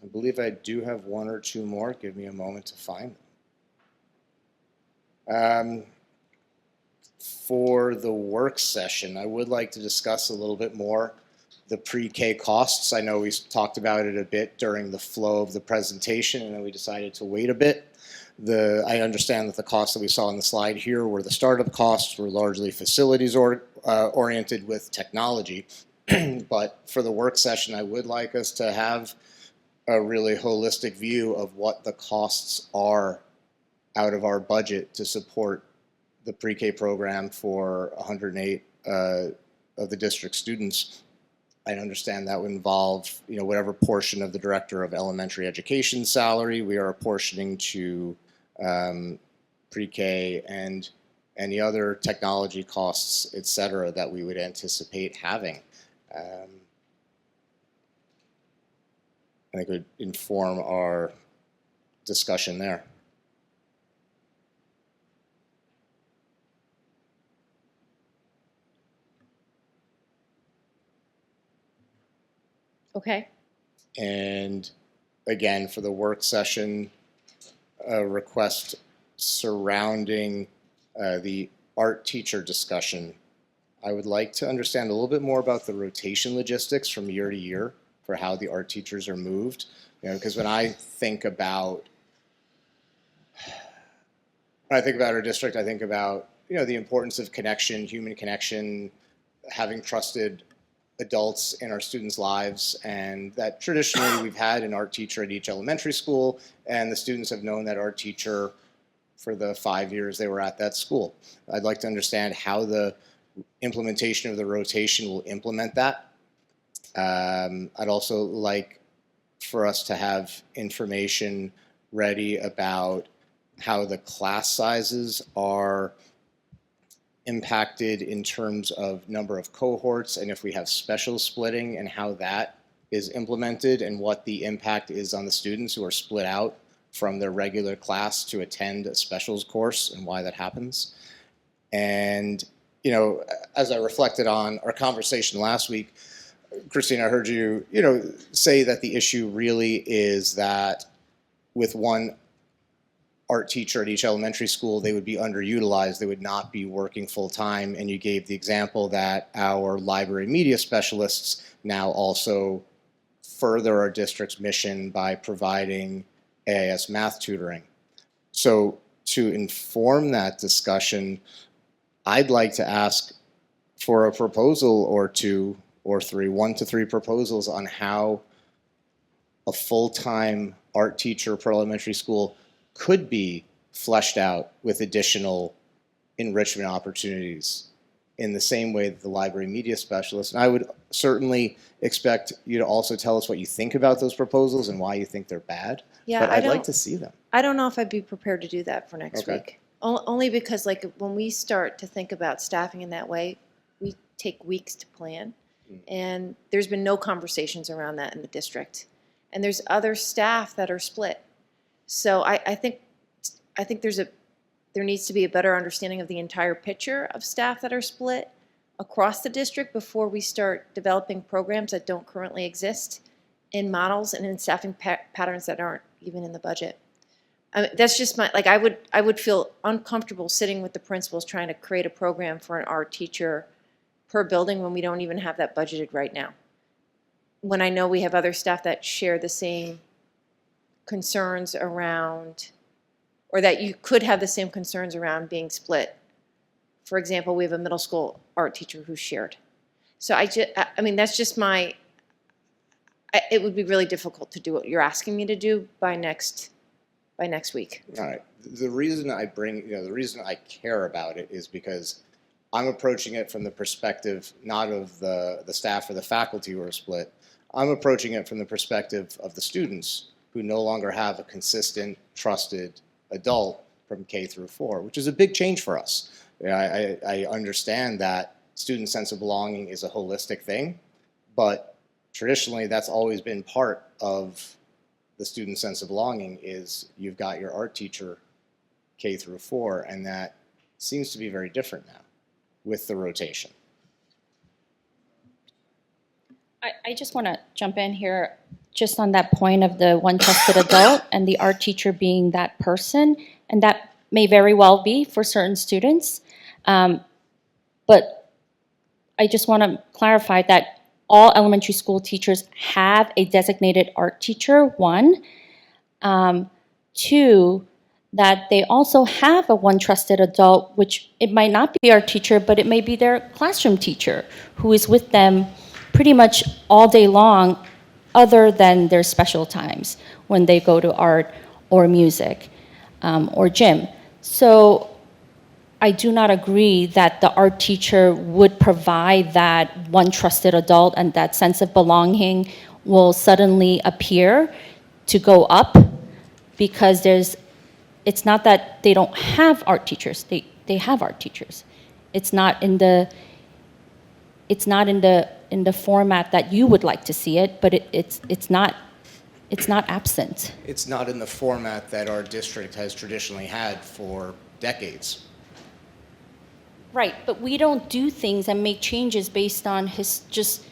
[SPEAKER 12] I believe I do have one or two more. Give me a moment to find them. For the work session, I would like to discuss a little bit more the pre-K costs. I know we talked about it a bit during the flow of the presentation, and then we decided to wait a bit. I understand that the costs that we saw on the slide here were the startup costs, were largely facilities oriented with technology. But for the work session, I would like us to have a really holistic view of what the costs are out of our budget to support the pre-K program for 108 of the district students. I understand that would involve, whatever portion of the director of elementary education salary we are apportioning to pre-K and any other technology costs, et cetera, that we would anticipate having. I think it would inform our discussion there.
[SPEAKER 5] Okay.
[SPEAKER 12] And again, for the work session, a request surrounding the art teacher discussion. I would like to understand a little bit more about the rotation logistics from year to year for how the art teachers are moved. Because when I think about our district, I think about the importance of connection, human connection, having trusted adults in our students' lives, and that traditionally we've had an art teacher at each elementary school, and the students have known that art teacher for the 5 years they were at that school. I'd like to understand how the implementation of the rotation will implement that. I'd also like for us to have information ready about how the class sizes are impacted in terms of number of cohorts, and if we have special splitting and how that is implemented, and what the impact is on the students who are split out from their regular class to attend a specials course and why that happens. And, as I reflected on our conversation last week, Christine, I heard you, say that the issue really is that with one art teacher at each elementary school, they would be underutilized, they would not be working full time. And you gave the example that our library media specialists now also further our district's mission by providing AIS math tutoring. So to inform that discussion, I'd like to ask for a proposal or two or three, 1 to 3 proposals on how a full-time art teacher per elementary school could be fleshed out with additional enrichment opportunities in the same way that the library media specialist. And I would certainly expect you to also tell us what you think about those proposals and why you think they're bad.
[SPEAKER 5] Yeah,
[SPEAKER 12] but I'd like to see them.
[SPEAKER 5] I don't know if I'd be prepared to do that for next
[SPEAKER 12] Okay.
[SPEAKER 5] week. Only because when we start to think about staffing in that way, we take weeks to plan. And there's been no conversations around that in the district. And there's other staff that are split. So I think there needs to be a better understanding of the entire picture of staff that are split across the district before we start developing programs that don't currently exist in models and in staffing patterns that aren't even in the budget. That's just I would feel uncomfortable sitting with the principals trying to create a program for an art teacher per building when we don't even have that budgeted right now. When I know we have other staff that share the same concerns around, or that you could have the same concerns around being split. For example, we have a middle school art teacher who's shared. So that's just it would be really difficult to do what you're asking me to do by next week.
[SPEAKER 12] All right. The reason the reason I care about it is because I'm approaching it from the perspective not of the staff or the faculty who are split. I'm approaching it from the perspective of the students who no longer have a consistent, trusted adult from K through 4, which is a big change for us. I understand that student sense of belonging is a holistic thing, but traditionally that's always been part of the student sense of belonging is you've got your art teacher K through 4, and that seems to be very different now with the rotation.
[SPEAKER 1] I just want to jump in here just on that point of the one trusted adult and the art teacher being that person, and that may very well be for certain students. But I just want to clarify that all elementary school teachers have a designated art teacher, 1. 2, that they also have a one trusted adult, which it might not be our teacher, but it may be their classroom teacher who is with them pretty much all day long, other than their special times when they go to art or music or gym. So I do not agree that the art teacher would provide that one trusted adult and that sense of belonging will suddenly appear to go up because it's not that they don't have art teachers. They have art teachers. It's not in the format that you would like to see it, but it's not absent.
[SPEAKER 12] It's not in the format that our district has traditionally had for decades.
[SPEAKER 1] Right, but we don't do things and make changes based on just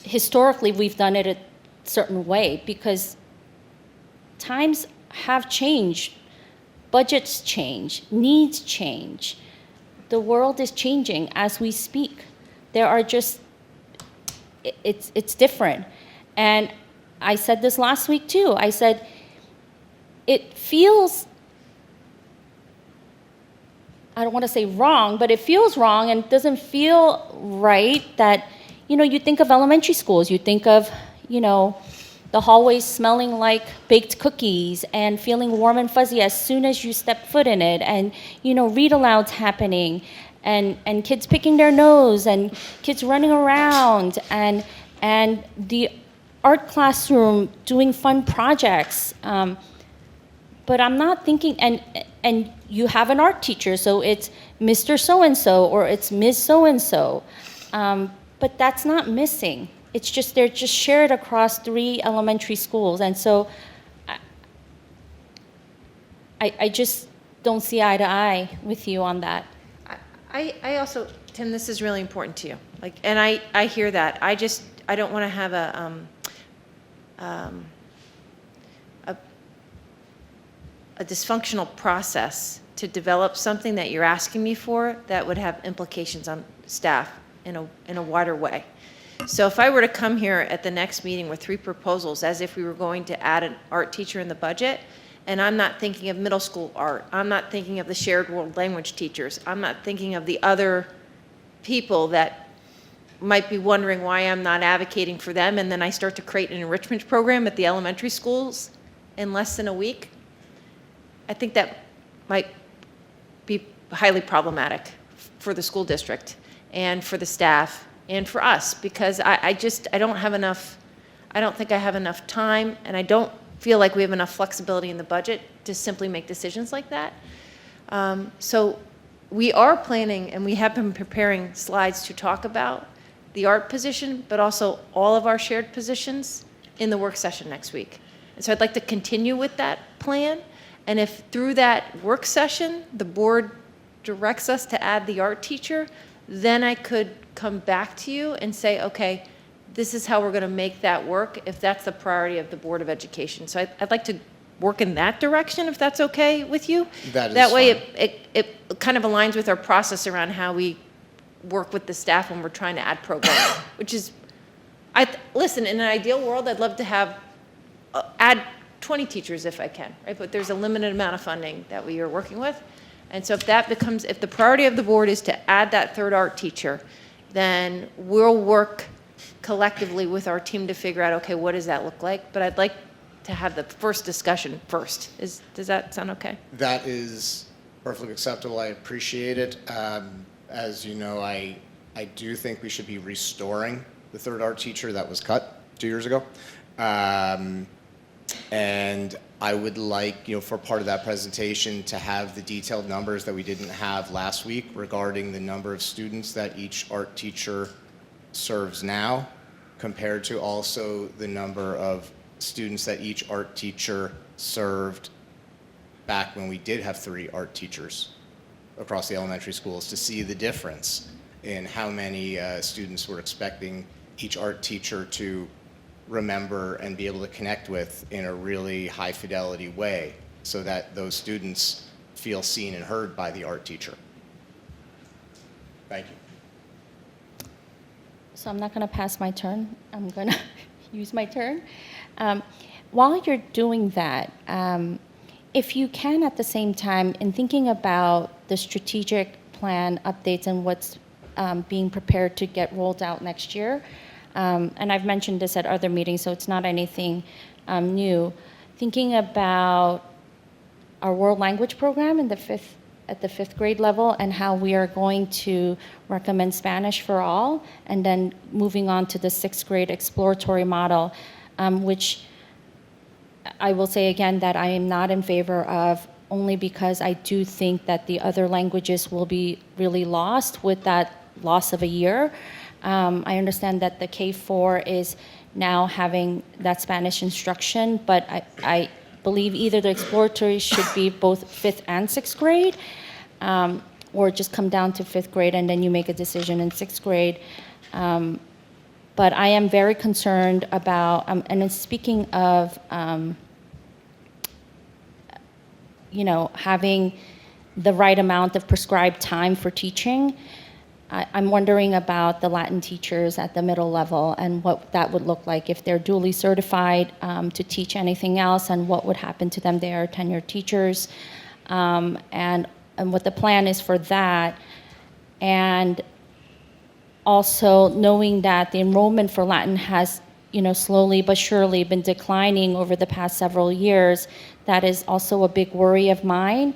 [SPEAKER 1] historically we've done it a certain way because times have changed, budgets change, needs change. The world is changing as we speak. There are just, it's different. And I said this last week too. I said, it feels, I don't want to say wrong, but it feels wrong and doesn't feel right that, you think of elementary schools, you think of, the hallways smelling like baked cookies and feeling warm and fuzzy as soon as you step foot in it, and, read alouds happening, and kids picking their nose, and kids running around, and the art classroom doing fun projects. But I'm not thinking, and you have an art teacher, so it's Mr. So-and-so or it's Ms. So-and-so. But that's not missing. It's just, they're just shared across 3 elementary schools. And so I just don't see eye to eye with you on that.
[SPEAKER 5] I also, Tim, this is really important to you. And I hear that. I don't want to have a dysfunctional process to develop something that you're asking me for that would have implications on staff in a wider way. So if I were to come here at the next meeting with 3 proposals as if we were going to add an art teacher in the budget, and I'm not thinking of middle school art, I'm not thinking of the shared world language teachers, I'm not thinking of the other people that might be wondering why I'm not advocating for them, and then I start to create an enrichment program at the elementary schools in less than a week, I think that might be highly problematic for the school district and for the staff and for us, because I don't think I have enough time, and I don't feel like we have enough flexibility in the budget to simply make decisions like that. So we are planning, and we have been preparing slides to talk about the art position, but also all of our shared positions in the work session next week. And so I'd like to continue with that plan. And if through that work session, the board directs us to add the art teacher, then I could come back to you and say, okay, this is how we're going to make that work if that's the priority of the Board of Education. So I'd like to work in that direction, if that's okay with you. That way it kind of aligns with our process around how we work with the staff when we're trying to add programming, which is, listen, in an ideal world, I'd love to have, add 20 teachers if I can, right? But there's a limited amount of funding that we are working with. And so if the priority of the board is to add that 3rd art teacher, then we'll work collectively with our team to figure out, okay, what does that look like? But I'd like to have the first discussion first. Does that sound okay?
[SPEAKER 12] That is perfectly acceptable. I appreciate it. As you know, I do think we should be restoring the 3rd art teacher that was cut 2 years ago. And I would like, for part of that presentation to have the detailed numbers that we didn't have last week regarding the number of students that each art teacher serves now, compared to also the number of students that each art teacher served back when we did have 3 art teachers across the elementary schools, to see the difference in how many students we're expecting each art teacher to remember and be able to connect with in a really high fidelity way, so that those students feel seen and heard by the art teacher. Thank you.
[SPEAKER 1] So I'm not going to pass my turn. I'm going to use my turn. While you're doing that, if you can at the same time, in thinking about the strategic plan updates and what's being prepared to get rolled out next year, and I've mentioned this at other meetings, so it's not anything thinking about our world language program in the 5th at the 5th grade level and how we are going to recommend Spanish for all, and then moving on to the 6th grade exploratory model, which I will say again that I am not in favor of, only because I do think that the other languages will be really lost with that loss of a year. I understand that the K-4 is now having that Spanish instruction, but I believe either the exploratory should be both 5th and 6th grade, or just come down to 5th grade and then you make a decision in 6th grade. But I am very concerned about, and then speaking of, having the right amount of prescribed time for teaching, I'm wondering about the Latin teachers at the middle level and what that would look like if they're duly certified to teach anything else, and what would happen to them. They are tenured teachers, and what the plan is for that. And also knowing that the enrollment for Latin has, slowly but surely been declining over the past several years, that is also a big worry of mine,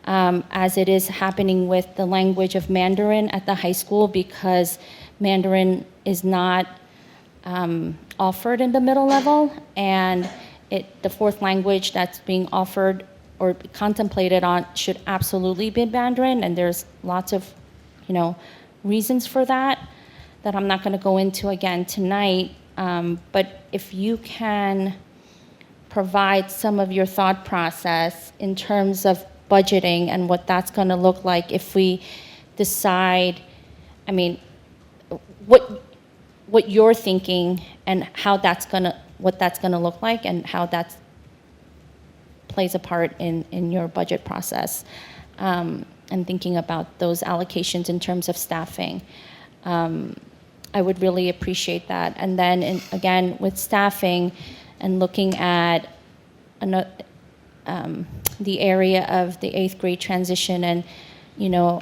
[SPEAKER 1] as it is happening with the language of Mandarin at the high school, because Mandarin is not offered in the middle level, and the 4th language that's being offered or contemplated on should absolutely be Mandarin, and there's lots of, reasons for that I'm not going to go into again tonight. But if you can provide some of your thought process in terms of budgeting and what that's going to look like if we decide, what you're thinking and how what that's going to look like, and how that plays a part in your budget process, and thinking about those allocations in terms of staffing. I would really appreciate that. And then again, with staffing and looking at the area of the 8th grade transition, and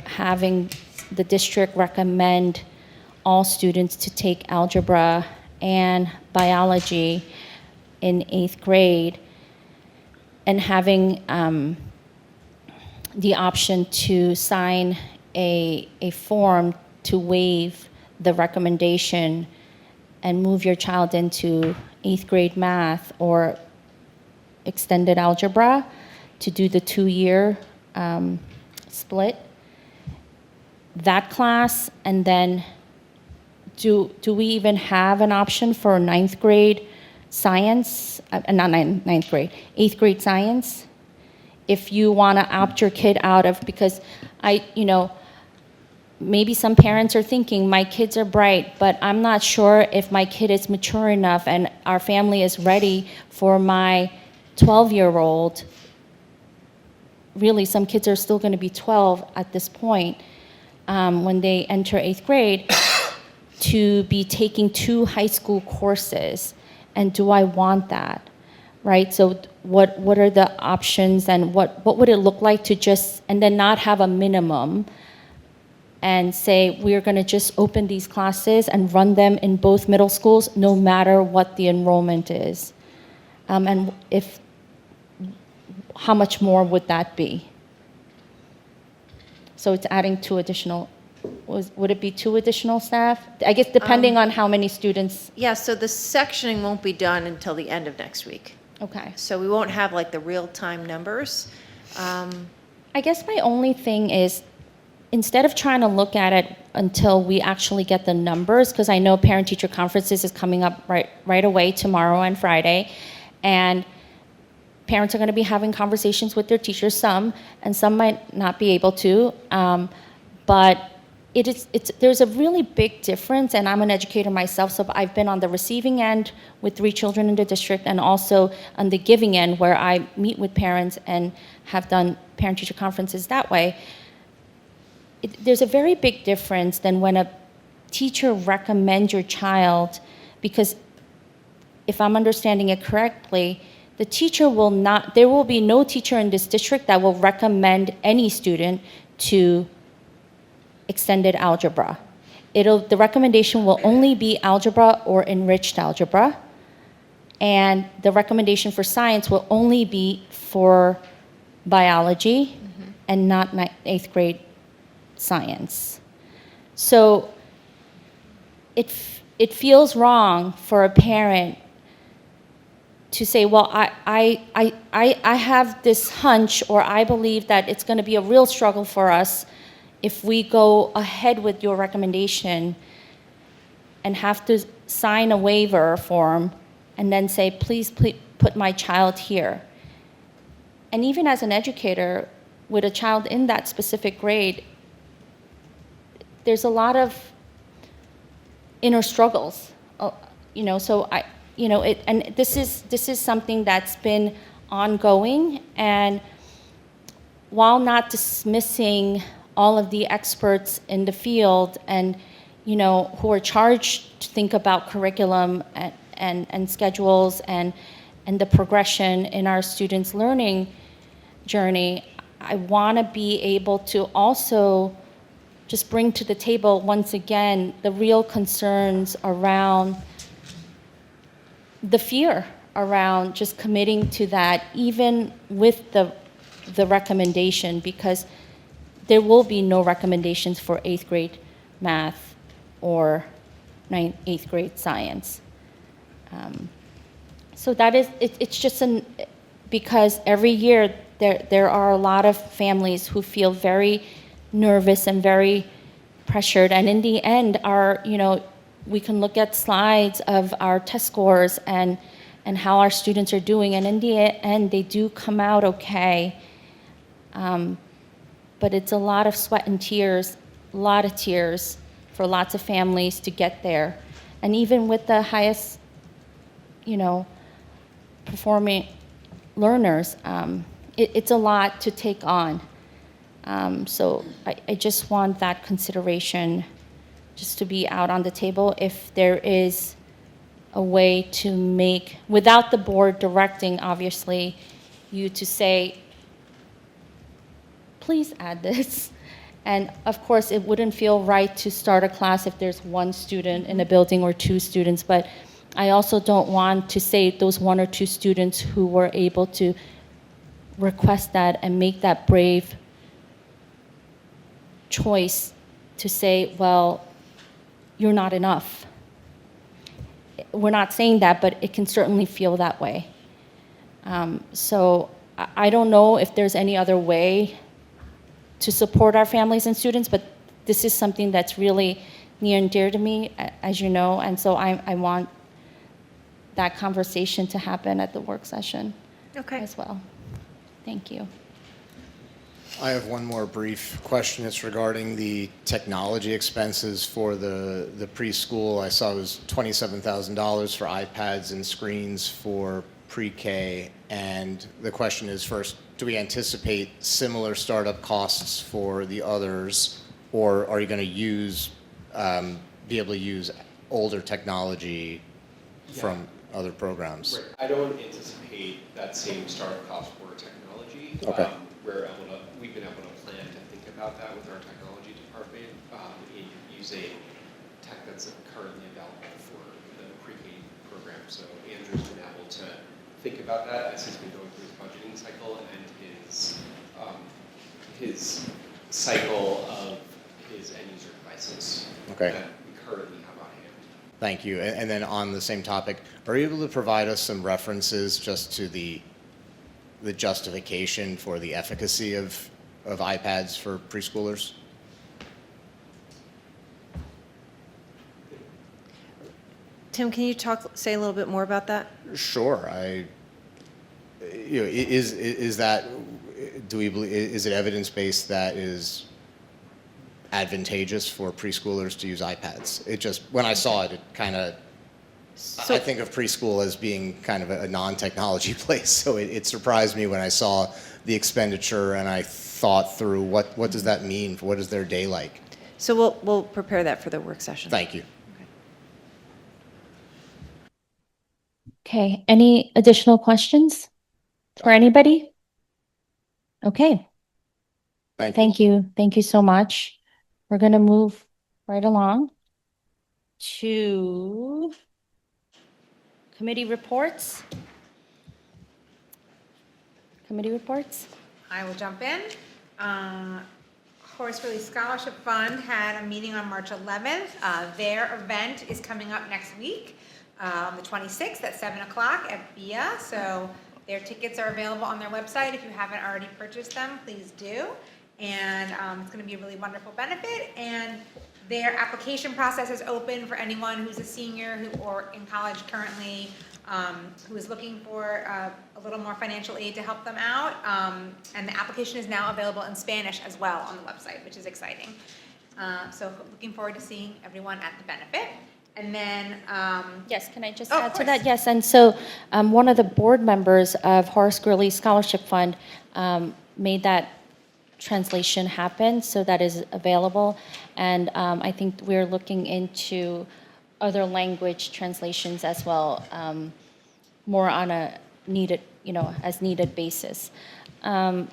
[SPEAKER 1] having the district recommend all students to take algebra and biology in 8th grade, and having the option to sign a form to waive the recommendation and move your child into 8th grade math or extended algebra to do the 2-year split. That class, and then do we even have an option for 9th grade science, not 9th grade, 8th grade science? If you want to opt your kid out of, because maybe some parents are thinking, my kids are bright, but I'm not sure if my kid is mature enough and our family is ready for my 12-year-old. Really, some kids are still going to be 12 at this point when they enter 8th grade, to be taking 2 high school courses. And do I want that? Right? So what are the options, and what would it look like to just, and then not have a minimum, and say we're going to just open these classes and run them in both middle schools no matter what the enrollment is? And how much more would that be? So it's adding 2 additional, would it be 2 additional staff? I guess depending on how many students.
[SPEAKER 5] Yeah, so the sectioning won't be done until the end of next week.
[SPEAKER 1] Okay.
[SPEAKER 5] So we won't have like the real-time numbers.
[SPEAKER 1] I guess my only thing is, instead of trying to look at it until we actually get the numbers, because I know parent-teacher conferences is coming up right away tomorrow and Friday, and parents are going to be having conversations with their teachers, and some might not be able to, but there's a really big difference, and I'm an educator myself, so I've been on the receiving end with 3 children in the district, and also on the giving end where I meet with parents and have done parent-teacher conferences that way. There's a very big difference than when a teacher recommends your child, because if I'm understanding it correctly, the teacher will not, there will be no teacher in this district that will recommend any student to extended algebra. The recommendation will only be algebra or enriched algebra, and the recommendation for science will only be for biology and not 8th grade science. So it feels wrong for a parent to say, well, I have this hunch, or I believe that it's going to be a real struggle for us if we go ahead with your recommendation, and have to sign a waiver form and then say, please put my child here. And even as an educator with a child in that specific grade, there's a lot of inner struggles, so and this is something that's been ongoing, and while not dismissing all of the experts in the field and who are charged to think about curriculum and schedules and the progression in our students' learning journey, I want to be able to also just bring to the table, once again, the real concerns around the fear around just committing to that, even with the recommendation, because there will be no recommendations for 8th grade math or 8th grade science. So that is, it's just because every year there are a lot of families who feel very nervous and very pressured, and in the end we can look at slides of our test scores and how our students are doing, and in the end they do come out okay. But it's a lot of sweat and tears, a lot of tears for lots of families to get there. And even with the highest, performing learners, it's a lot to take on. So I just want that consideration just to be out on the table, if there is a way to make, without the board directing, obviously, you to say, please add this. And of course, it wouldn't feel right to start a class if there's one student in a building or 2 students, but I also don't want to say those 1 or 2 students who were able to request that and make that brave choice to say, well, you're not enough. We're not saying that, but it can certainly feel that way. So I don't know if there's any other way to support our families and students, but this is something that's really near and dear to me, as you know, and so I want that conversation to happen at the work session as well. Thank you.
[SPEAKER 12] I have one more brief question. It's regarding the technology expenses for the preschool. I saw it was $27,000 for iPads and screens for pre-K. And the question is, first, do we anticipate similar startup costs for the others, or are you going to be able to use older technology from other programs?
[SPEAKER 7] Right. I don't anticipate that same startup cost for technology.
[SPEAKER 12] Okay.
[SPEAKER 7] We've been able to plan to think about that with our technology department in using tech that's currently available for the pre-K program. So Andrew's been able to think about that as he's been going through his budgeting cycle and his cycle of his end user devices that we currently have on hand.
[SPEAKER 12] Thank you. And then on the same topic, are you able to provide us some references just to the justification for the efficacy of iPads for preschoolers?
[SPEAKER 5] Tim, can you say a little bit more about that?
[SPEAKER 12] Sure. Is that, do we believe, is it evidence-based that is advantageous for preschoolers to use iPads? It just, when I saw it, I think of preschool as being kind of a non-technology place, so it surprised me when I saw the expenditure and I thought through what does that mean? What is their day like?
[SPEAKER 5] So we'll prepare that for the work session.
[SPEAKER 12] Thank you.
[SPEAKER 1] Okay, any additional questions for anybody? Okay. Thank you. Thank you so much. We're going to move right along to committee reports. Committee reports.
[SPEAKER 2] I will jump in. Horace Greeley Scholarship Fund had a meeting on March 11th. Their event is coming up next week, on the 26th at 7 o'clock at BIA. So their tickets are available on their website. If you haven't already purchased them, please do. And it's going to be a really wonderful benefit. And their application process is open for anyone who's a senior or in college currently, who is looking for a little more financial aid to help them out. And the application is now available in Spanish as well on the website, which is exciting. So looking forward to seeing everyone at the benefit. And then,
[SPEAKER 1] Yes, can I just
[SPEAKER 2] Oh, of
[SPEAKER 1] add to
[SPEAKER 2] course.
[SPEAKER 1] that? Yes, and so one of the board members of Horace Greeley Scholarship Fund made that translation happen, so that is available. And I think we're looking into other language translations as well, more on a needed, as needed basis. And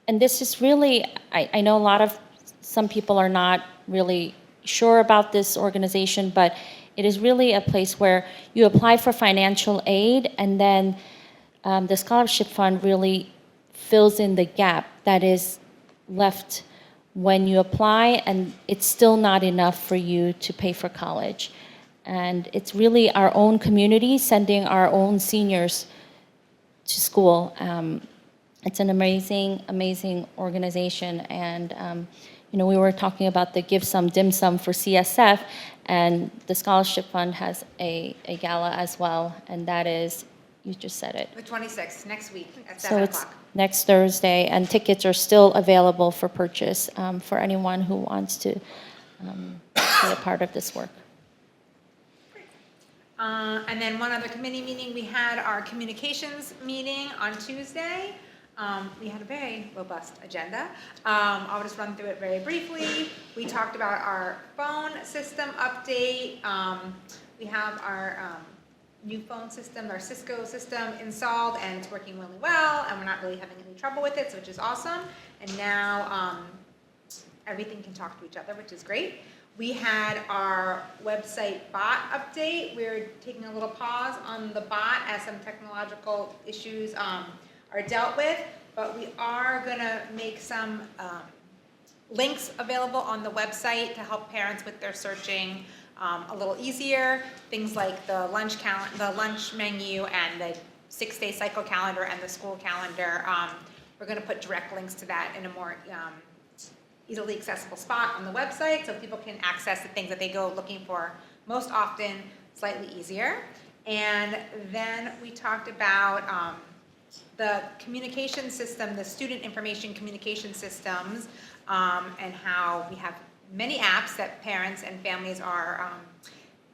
[SPEAKER 1] this is really, I know a lot of, some people are not really sure about this organization, but it is really a place where you apply for financial aid, and then the scholarship fund really fills in the gap that is left when you apply, and it's still not enough for you to pay for college. And it's really our own community sending our own seniors to school. It's an amazing, amazing organization. And, we were talking about the Give Some, Dim Sum for CSF, and the Scholarship Fund has a gala as well, and that is, you just said it.
[SPEAKER 2] the 26th, next week at
[SPEAKER 1] So
[SPEAKER 2] 7
[SPEAKER 1] it's
[SPEAKER 2] o'clock.
[SPEAKER 1] next Thursday, and tickets are still available for purchase for anyone who wants to be a part of this work.
[SPEAKER 2] And then one other committee meeting, we had our communications meeting on Tuesday. We had a very robust agenda. I'll just run through it very briefly. We talked about our phone system update. We have our new phone system, our Cisco system installed, and it's working really well, and we're not really having any trouble with it, so which is awesome. And now everything can talk to each other, which is great. We had our website bot update. We're taking a little pause on the bot as some technological issues are dealt with, but we are gonna make some links available on the website to help parents with their searching a little easier. Things like the lunch menu and the 6-day cycle calendar and the school calendar. We're gonna put direct links to that in a more easily accessible spot on the website, so people can access the things that they go looking for most often slightly easier. And then we talked about the communication system, the student information communication systems, and how we have many apps that parents and families are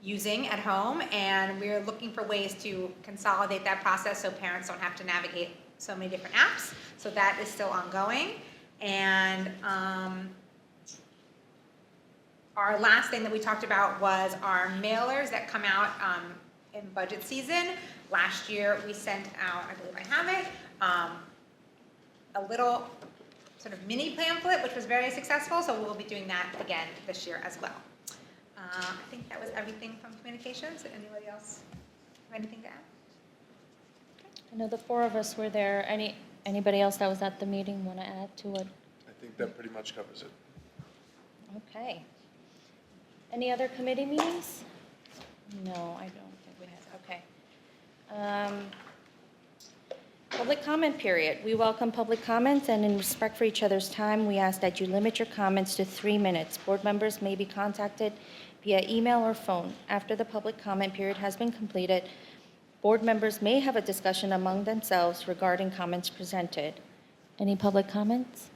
[SPEAKER 2] using at home, and we're looking for ways to consolidate that process so parents don't have to navigate so many different apps. So that is still ongoing. And our last thing that we talked about was our mailers that come out in budget season. Last year, we sent out, I believe I have it, a little sort of mini pamphlet, which was very successful, so we'll be doing that again this year as well. I think that was everything from communications. Did anybody else have anything to add?
[SPEAKER 1] I know the four of us were there. Anybody else that was at the meeting want to add to it?
[SPEAKER 8] I think that pretty much covers it.
[SPEAKER 1] Okay. Any other committee meetings? No, I don't think we have. Okay. Public comment period. We welcome public comments, and in respect for each other's time, we ask that you limit your comments to 3 minutes. Board members may be contacted via email or phone. After the public comment period has been completed, board members may have a discussion among themselves regarding comments presented. Any public comments?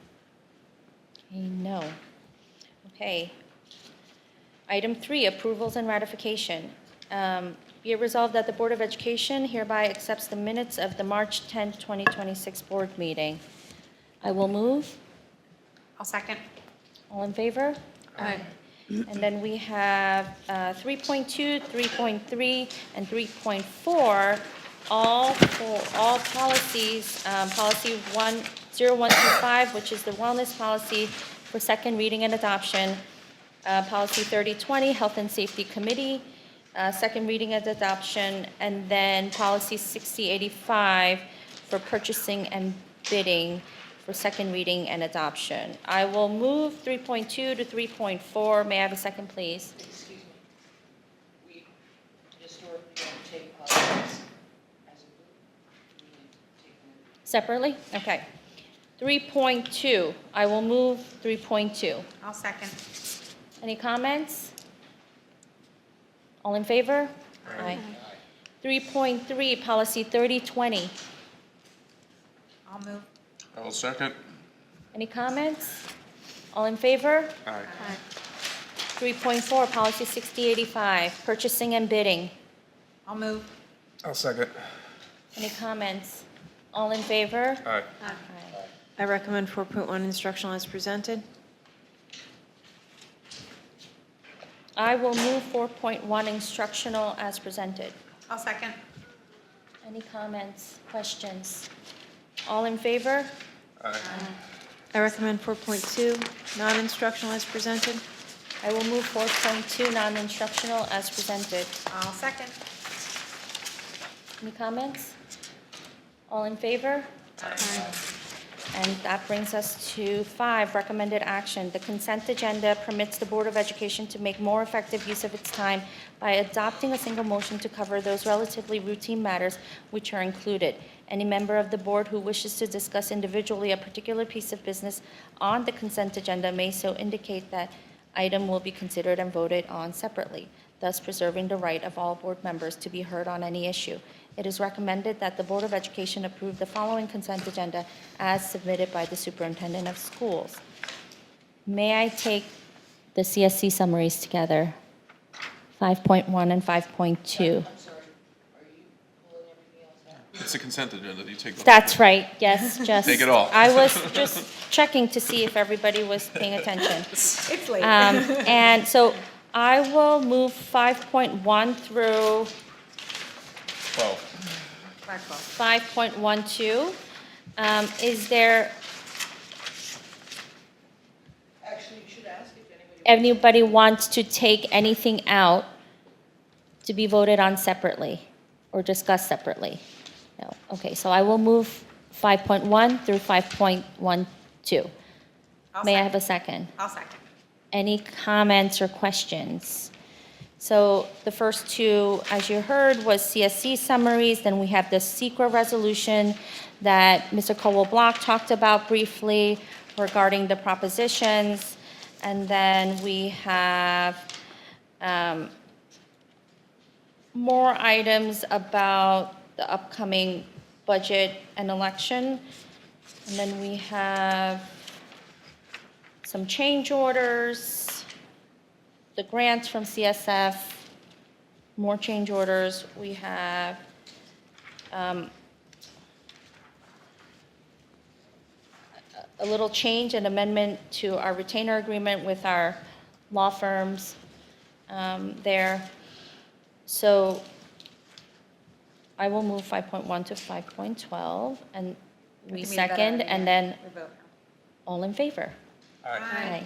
[SPEAKER 1] Okay, no. Okay. Item 3, approvals and ratification. Be it resolved that the Board of Education hereby accepts the minutes of the March 10, 2026 board meeting. I will move.
[SPEAKER 2] I'll second.
[SPEAKER 1] All in favor?
[SPEAKER 2] Aye.
[SPEAKER 1] And then we have 3.2, 3.3, and 3.4, all policies. Policy 0125, which is the wellness policy for second reading and adoption. Policy 3020, Health and Safety Committee, second reading and adoption. And then policy 6085 for purchasing and bidding for second reading and adoption. I will move 3.2 to 3.4. May I have a second, please?
[SPEAKER 14] Excuse me. We historically don't take items as a group. We take them
[SPEAKER 1] Separately? Okay. 3.2, I will move 3.2.
[SPEAKER 2] I'll second.
[SPEAKER 1] Any comments? All in favor? Aye. 3.3, policy 3020.
[SPEAKER 2] I'll move.
[SPEAKER 4] I will second.
[SPEAKER 1] Any comments? All in favor?
[SPEAKER 4] Aye.
[SPEAKER 1] 3.4, policy 6085, purchasing and bidding.
[SPEAKER 2] I'll move.
[SPEAKER 4] I'll second.
[SPEAKER 1] Any comments? All in favor?
[SPEAKER 4] Aye.
[SPEAKER 1] Aye.
[SPEAKER 5] I recommend 4.1 instructional as presented.
[SPEAKER 1] I will move 4.1 instructional as presented.
[SPEAKER 2] I'll second.
[SPEAKER 1] Any comments, questions? All in favor?
[SPEAKER 4] Aye.
[SPEAKER 5] I recommend 4.2 non-instructional as presented.
[SPEAKER 1] I will move 4.2 non-instructional as presented.
[SPEAKER 2] I'll second.
[SPEAKER 1] Any comments? All in favor? And that brings us to 5, recommended action. The consent agenda permits the Board of Education to make more effective use of its time by adopting a single motion to cover those relatively routine matters which are included. Any member of the board who wishes to discuss individually a particular piece of business on the consent agenda may so indicate. That item will be considered and voted on separately, thus preserving the right of all board members to be heard on any issue. It is recommended that the Board of Education approve the following consent agenda as submitted by the Superintendent of Schools. May I take the CSC summaries together? 5.1 and 5.2.
[SPEAKER 14] I'm sorry, are you pulling everything else out?
[SPEAKER 4] It's a consent agenda. You take the.
[SPEAKER 1] That's right, yes, just.
[SPEAKER 4] Take it all.
[SPEAKER 1] I was just checking to see if everybody was paying attention.
[SPEAKER 2] It's late.
[SPEAKER 1] And so I will move 5.1 through
[SPEAKER 4] 12.
[SPEAKER 1] 5.12. Is there
[SPEAKER 14] Actually, you should ask if anybody.
[SPEAKER 1] anybody wants to take anything out to be voted on separately or discussed separately? No. Okay, so I will move 5.1 through 5.12. May I have a second?
[SPEAKER 2] I'll second.
[SPEAKER 1] Any comments or questions? So the first two, as you heard, was CSC summaries. Then we have the SECRA resolution that Mr. Colwell-Block talked about briefly regarding the propositions. And then we have more items about the upcoming budget and election. And then we have some change orders, the grants from CSF, more change orders. We have a little change and amendment to our retainer agreement with our law firms there. So I will move 5.1 to 5.12, and we
[SPEAKER 2] can meet that
[SPEAKER 1] second,
[SPEAKER 2] out
[SPEAKER 1] and
[SPEAKER 2] again.
[SPEAKER 1] then
[SPEAKER 2] We vote.
[SPEAKER 1] all in favor?
[SPEAKER 2] Aye.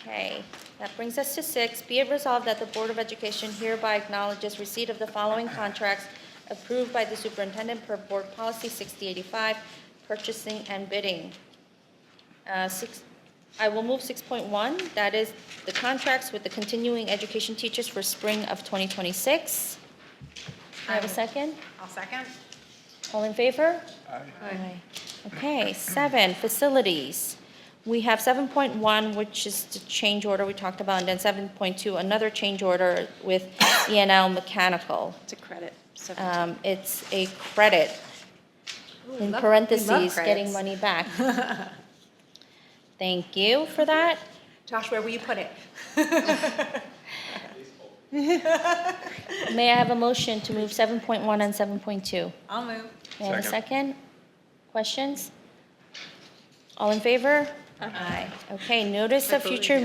[SPEAKER 1] Okay, that brings us to 6. Be it resolved that the Board of Education hereby acknowledges receipt of the following contracts approved by the superintendent per Board Policy 6085, purchasing and bidding. I will move 6.1. That is the contracts with the continuing education teachers for spring of 2026. I have a second?
[SPEAKER 2] I'll second.
[SPEAKER 1] All in favor?
[SPEAKER 4] Aye.
[SPEAKER 1] Aye. Okay, 7, facilities. We have 7.1, which is the change order we talked about, and then 7.2, another change order with E&L Mechanical.
[SPEAKER 5] It's a credit.
[SPEAKER 1] It's a credit,
[SPEAKER 2] Ooh,
[SPEAKER 1] in
[SPEAKER 2] we love
[SPEAKER 1] parentheses, getting
[SPEAKER 2] credits.
[SPEAKER 1] money back. Thank you for that.
[SPEAKER 2] Josh, where will you put it?
[SPEAKER 1] May I have a motion to move 7.1 and 7.2?
[SPEAKER 2] I'll move.
[SPEAKER 1] May I have a
[SPEAKER 4] Second.
[SPEAKER 1] second? Questions? All in favor? Aye. Okay, notice of future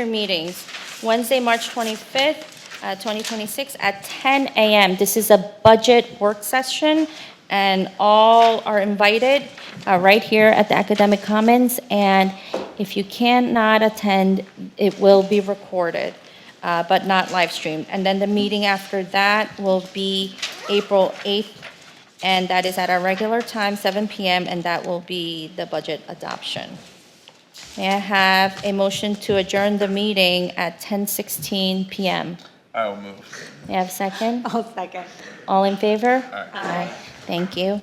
[SPEAKER 1] meetings. Wednesday, March 25th, 2026 at 10 a.m. This is a budget work session, and all are invited right here at the Academic Commons. And if you cannot attend, it will be recorded, but not live streamed. And then the meeting after that will be April 8th And that is at our regular time, 7 p.m., and that will be the budget adoption. May I have a motion to adjourn the meeting at 10:16 p.m.?
[SPEAKER 4] I will move.
[SPEAKER 1] May I have a second?
[SPEAKER 2] I'll second.
[SPEAKER 1] All in favor?
[SPEAKER 4] Aye.
[SPEAKER 1] Aye. Thank you.